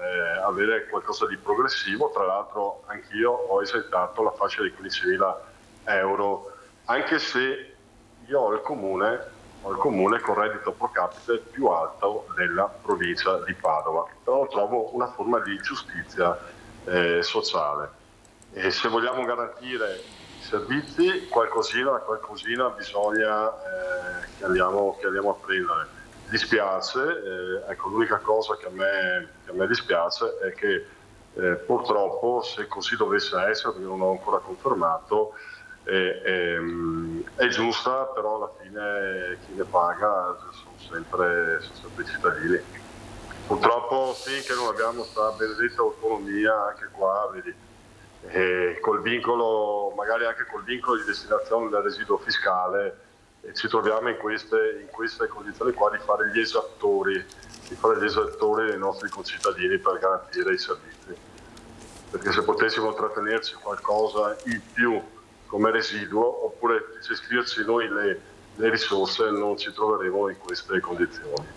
avere qualcosa di progressivo. Tra l'altro anch'io ho esentato la fascia di 15.000 euro, anche se io ho il comune con reddito pro capite più alto della provincia di Padova, però trovo una forma di giustizia sociale. E se vogliamo garantire i servizi, qualcosina bisogna che andiamo a prendere. Dispiace, l'unica cosa che a me dispiace è che purtroppo, se così dovesse essere, perché non ho ancora confermato, è giusta, però alla fine chi ne paga sono sempre i cittadini. Purtroppo finché non abbiamo questa benedetta autonomia, anche qua, vedi, col vincolo, magari anche col vincolo di destinazione del residuo fiscale, ci troviamo in queste condizioni qua di fare gli esattori dei nostri concittadini per garantire i servizi. Perché se potessimo trattenerci qualcosa in più come residuo, oppure gestirci noi le risorse, non ci troveremo in queste condizioni.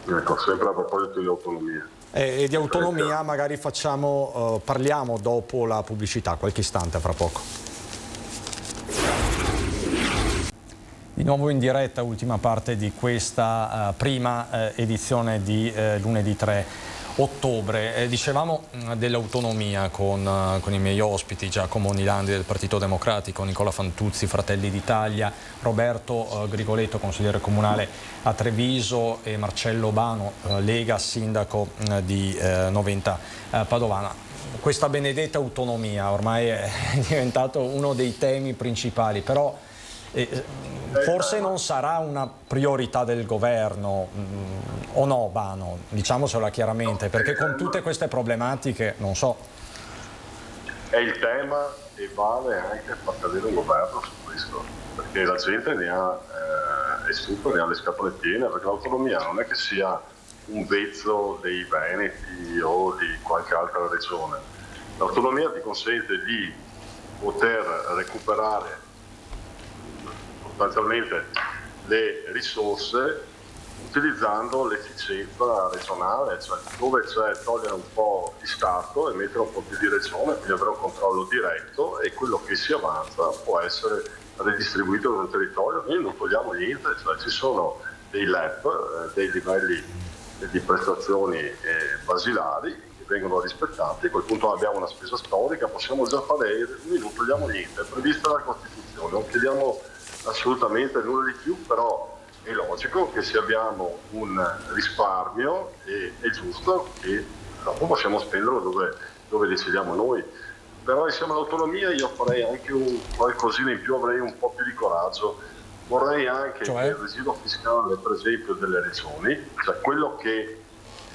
Ecco, sempre a proposito di autonomia.
E di autonomia magari parliamo dopo la pubblicità, qualche istante, fra poco. Di nuovo in diretta, ultima parte di questa prima edizione di lunedì 3 ottobre. Dicevamo dell'autonomia con i miei ospiti, Giacomo Nilandi del Partito Democratico, Nicola Fantuzzi, Fratelli d'Italia, Roberto Grigoletto, consigliere comunale a Treviso, e Marcello Bano, Lega, sindaco di Noventa Padovana. Questa benedetta autonomia ormai è diventato uno dei temi principali, però forse non sarà una priorità del governo, o no, Bano? Diciamocelo chiaramente, perché con tutte queste problematiche, non so.
È il tema, e vale anche far cadere un governo su questo, perché la gente ne ha le scatole piene, perché l'autonomia non è che sia un vezzo dei Veneti o di qualche altra regione. L'autonomia ti consente di poter recuperare sostanzialmente le risorse utilizzando l'efficienza regionale, cioè dove c'è togliere un po' di Stato e mettere un po' più di regione, quindi avere un controllo diretto, e quello che si avanza può essere redistribuito nel territorio. Noi non togliamo niente, cioè ci sono dei LEP, dei livelli di prestazioni basilari che vengono rispettati. A quel punto abbiamo una spesa storica, possiamo già fare, noi non togliamo niente, è prevista dalla Costituzione, non chiediamo assolutamente nulla di più, però è logico che se abbiamo un risparmio è giusto che dopo possiamo spenderlo dove decidiamo noi. Però insieme all'autonomia io farei anche qualcosina in più, avrei un po' più di coraggio. Vorrei anche che il residuo fiscale, per esempio, delle regioni, cioè quello che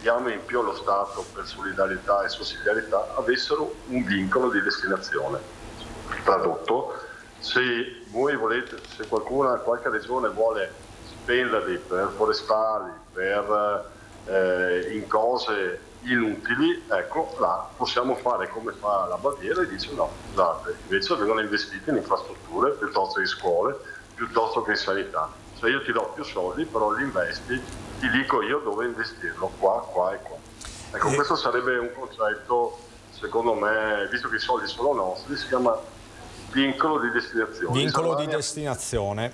diamo in più allo Stato per solidarietà e sussidiarietà, avessero un vincolo di destinazione. Tradotto, se voi volete, se qualche regione vuole spenderli per forestali, per in cose inutili, ecco, là possiamo fare come fa la Baviera e dice no, scusate, invece vengono investiti in infrastrutture piuttosto che in scuole, piuttosto che in sanità. Cioè io ti do più soldi, però li investi, ti dico io dove investirlo, qua e qua. Ecco, questo sarebbe un concetto, secondo me, visto che i soldi sono nostri, si chiama vincolo di destinazione.
Vincolo di destinazione.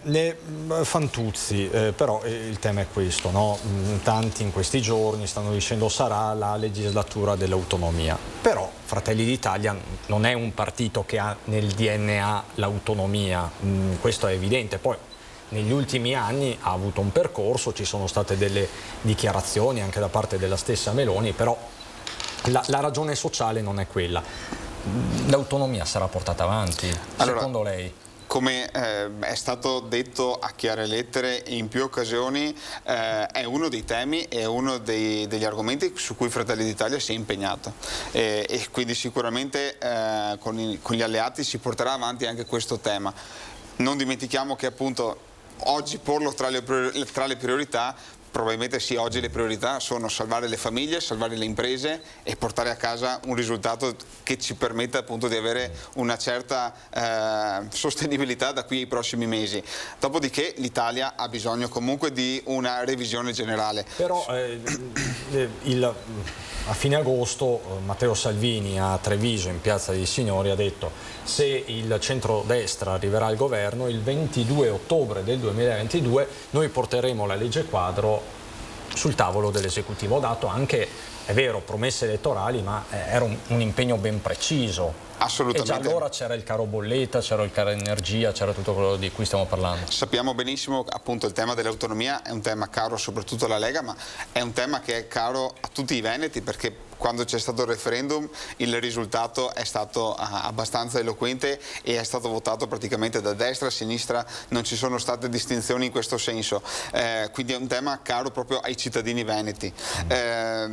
Fantuzzi, però il tema è questo, no? Tanti in questi giorni stanno dicendo sarà la legislatura dell'autonomia, però Fratelli d'Italia non è un partito che ha nel DNA l'autonomia, questo è evidente. Poi negli ultimi anni ha avuto un percorso, ci sono state delle dichiarazioni anche da parte della stessa Meloni, però la ragione sociale non è quella. L'autonomia sarà portata avanti, secondo lei?
Come è stato detto a chiare lettere in più occasioni, è uno dei temi e uno degli argomenti su cui Fratelli d'Italia si è impegnato, e quindi sicuramente con gli alleati si porterà avanti anche questo tema. Non dimentichiamo che appunto oggi porlo tra le priorità, probabilmente sì, oggi le priorità sono salvare le famiglie, salvare le imprese e portare a casa un risultato che ci permetta appunto di avere una certa sostenibilità da qui ai prossimi mesi. Dopodiché l'Italia ha bisogno comunque di una revisione generale.
Però a fine agosto Matteo Salvini a Treviso in Piazza dei Signori ha detto: se il centrodestra arriverà al governo il 22 ottobre del 2022 noi porteremo la legge quadro sul tavolo dell'esecutivo. Ho dato anche, è vero, promesse elettorali, ma era un impegno ben preciso.
Assolutamente.
E già allora c'era il caro bolletta, c'era il caro energia, c'era tutto quello di cui stiamo parlando.
Sappiamo benissimo appunto il tema dell'autonomia è un tema caro soprattutto alla Lega, ma è un tema che è caro a tutti i veneti, perché quando c'è stato il referendum il risultato è stato abbastanza eloquente e è stato votato praticamente da destra a sinistra, non ci sono state distinzioni in questo senso, quindi è un tema caro proprio ai cittadini veneti.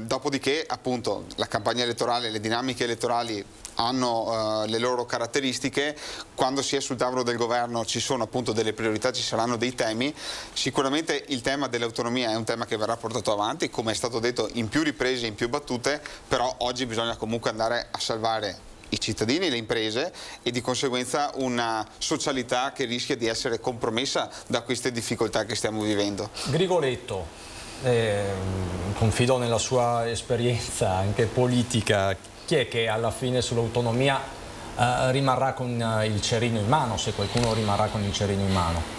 Dopodiché appunto la campagna elettorale, le dinamiche elettorali hanno le loro caratteristiche. Quando si è sul tavolo del governo ci sono appunto delle priorità, ci saranno dei temi. Sicuramente il tema dell'autonomia è un tema che verrà portato avanti, come è stato detto in più riprese, in più battute, però oggi bisogna comunque andare a salvare i cittadini, le imprese, e di conseguenza una socialità che rischia di essere compromessa da queste difficoltà che stiamo vivendo.
Grigoletto, confido nella sua esperienza anche politica, chi è che alla fine sull'autonomia rimarrà con il cerino in mano, se qualcuno rimarrà con il cerino in mano?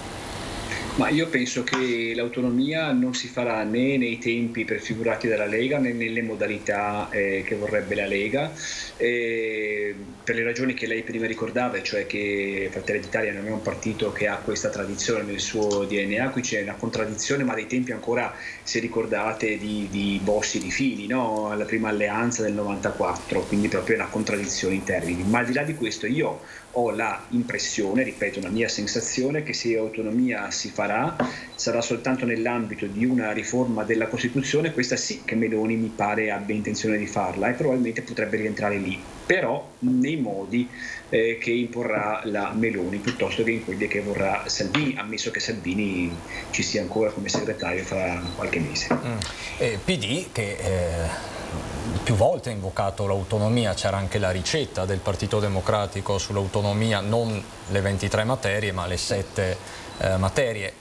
Ma io penso che l'autonomia non si farà né nei tempi prefigurati dalla Lega né nelle modalità che vorrebbe la Lega, per le ragioni che lei prima ricordava, cioè che Fratelli d'Italia non è un partito che ha questa tradizione nel suo DNA. Qui c'è una contraddizione, ma dei tempi ancora, se ricordate, di Bossi di Fini, no? Alla prima alleanza del 94, quindi proprio una contraddizione in termini. Ma al di là di questo io ho la impressione, ripeto, una mia sensazione, che se autonomia si farà farà sarà soltanto nell'ambito di una riforma della Costituzione, questa sì che Meloni mi pare abbia intenzione di farla e probabilmente potrebbe rientrare lì, però nei modi che imporrà la Meloni piuttosto che in quelli che vorrà Salvini, ammesso che Salvini ci sia ancora come segretario fra qualche mese.
PD che più volte ha invocato l'autonomia, c'era anche la ricetta del Partito Democratico sull'autonomia, non le 23 materie ma le 7 materie.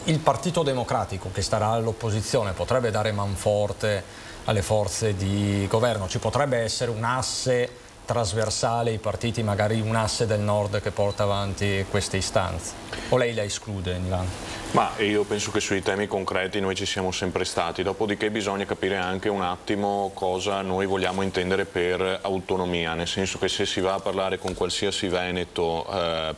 Il Partito Democratico che starà all'opposizione potrebbe dare manforte alle forze di governo, ci potrebbe essere un asse trasversale, i partiti magari un asse del nord che porta avanti queste istanze, o lei la esclude, Nilan?
Ma io penso che sui temi concreti noi ci siamo sempre stati, dopodiché bisogna capire anche un attimo cosa noi vogliamo intendere per autonomia, nel senso che se si va a parlare con qualsiasi veneto,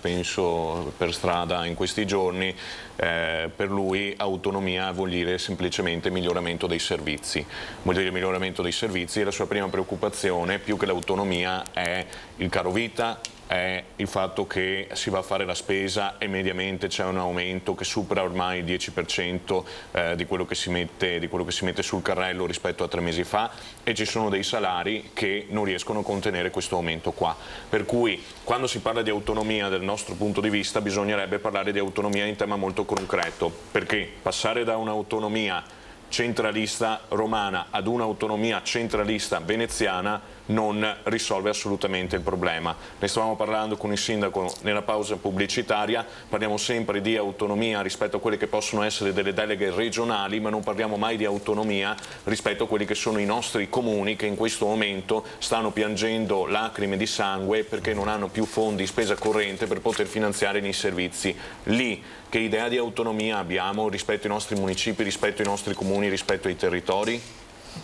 penso per strada in questi giorni, per lui autonomia vuol dire semplicemente miglioramento dei servizi, vuol dire miglioramento dei servizi e la sua prima preoccupazione più che l'autonomia è il caro vita, è il fatto che si va a fare la spesa e mediamente c'è un aumento che supera ormai il 10% di quello che si mette sul carrello rispetto a 3 mesi fa e ci sono dei salari che non riescono a contenere questo aumento qua. Per cui quando si parla di autonomia dal nostro punto di vista bisognerebbe parlare di autonomia in tema molto concreto, perché passare da un'autonomia centralista romana ad un'autonomia centralista veneziana non risolve assolutamente il problema. Ne stavamo parlando con il sindaco nella pausa pubblicitaria, parliamo sempre di autonomia rispetto a quelle che possono essere delle deleghe regionali, ma non parliamo mai di autonomia rispetto a quelli che sono i nostri comuni che in questo momento stanno piangendo lacrime di sangue perché non hanno più fondi spesa corrente per poter finanziare i servizi. Lì che idea di autonomia abbiamo rispetto ai nostri municipi, rispetto ai nostri comuni, rispetto ai territori?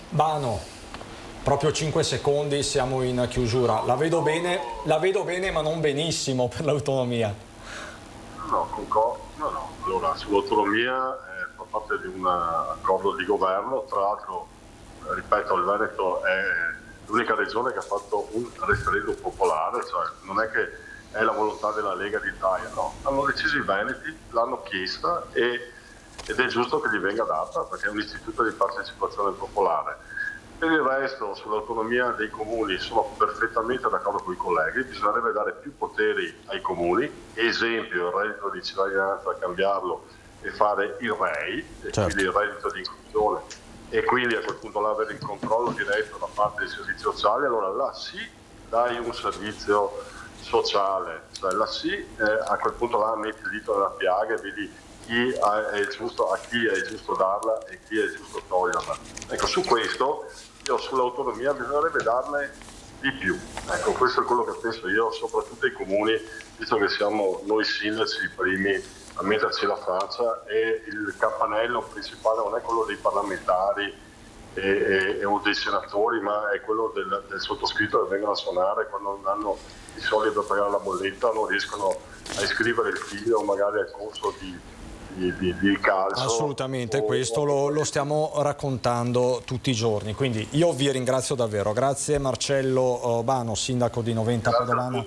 Bano. Proprio 5 secondi, siamo in chiusura. La vedo bene ma non benissimo per l'autonomia.
No, allora sull'autonomia fa parte di un accordo di governo, tra l'altro, ripeto, il Veneto è l'unica regione che ha fatto un referendum popolare, cioè non è che è la volontà della Lega d'Italia, no, hanno deciso i veneti, l'hanno chiesta ed è giusto che gli venga data perché è un istituto di partecipazione popolare. Per il resto, sull'autonomia dei comuni sono perfettamente d'accordo con i colleghi, bisognerebbe dare più poteri ai comuni, esempio il reddito di cittadinanza, cambiarlo e fare il REI, e quindi il reddito di inclusione, e quindi a quel punto là avere il controllo diretto da parte dei servizi sociali, allora là sì dai un servizio sociale, cioè là sì a quel punto là metti il dito nella piaga e vedi a chi è giusto darla e chi è giusto toglierla. Ecco, su questo io sull'autonomia bisognerebbe darne di più. Ecco, questo è quello che penso io, soprattutto ai comuni, visto che siamo noi sindaci i primi a metterci la faccia e il campanello principale non è quello dei parlamentari o dei senatori, ma è quello del sottoscritto che vengono a suonare quando non hanno i soldi per pagare la bolletta, non riescono a iscrivere il figlio magari al corso di calcio.
Assolutamente, questo lo stiamo raccontando tutti i giorni, quindi io vi ringrazio davvero, grazie Marcello Bano, sindaco di Noventa Padovana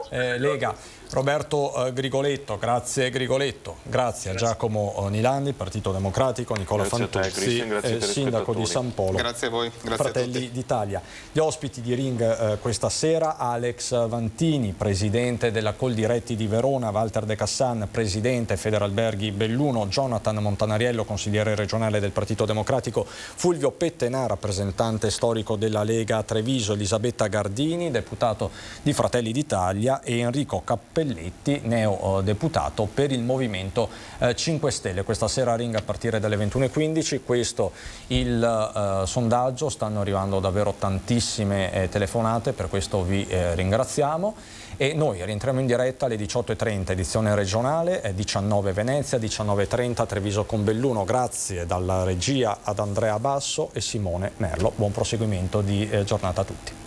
Lega, Roberto Grigoletto, grazie Grigoletto, grazie a Giacomo Nilandi, Partito Democratico, Nicola Fantuzzi, sindaco di San Polo,
grazie a voi, grazie
Fratelli d'Italia. Gli ospiti di Ring questa sera: Alex Vantini, presidente della Coldiretti di Verona, Walter De Cassan, presidente Federalberghi Belluno, Jonathan Montanariello, consigliere regionale del Partito Democratico, Fulvio Pettenà, rappresentante storico della Lega Treviso, Elisabetta Gardini, deputato di Fratelli d'Italia, e Enrico Cappelletti, neodeputato per il Movimento 5 Stelle. Questa sera a Ring a partire dalle 21:15, questo il sondaggio, stanno arrivando davvero tantissime telefonate, per questo vi ringraziamo. E noi rientriamo in diretta alle 18:30, edizione regionale, 19 Venezia, 19:30 Treviso con Belluno. Grazie dalla regia ad Andrea Basso e Simone Merlo. Buon proseguimento di giornata a tutti.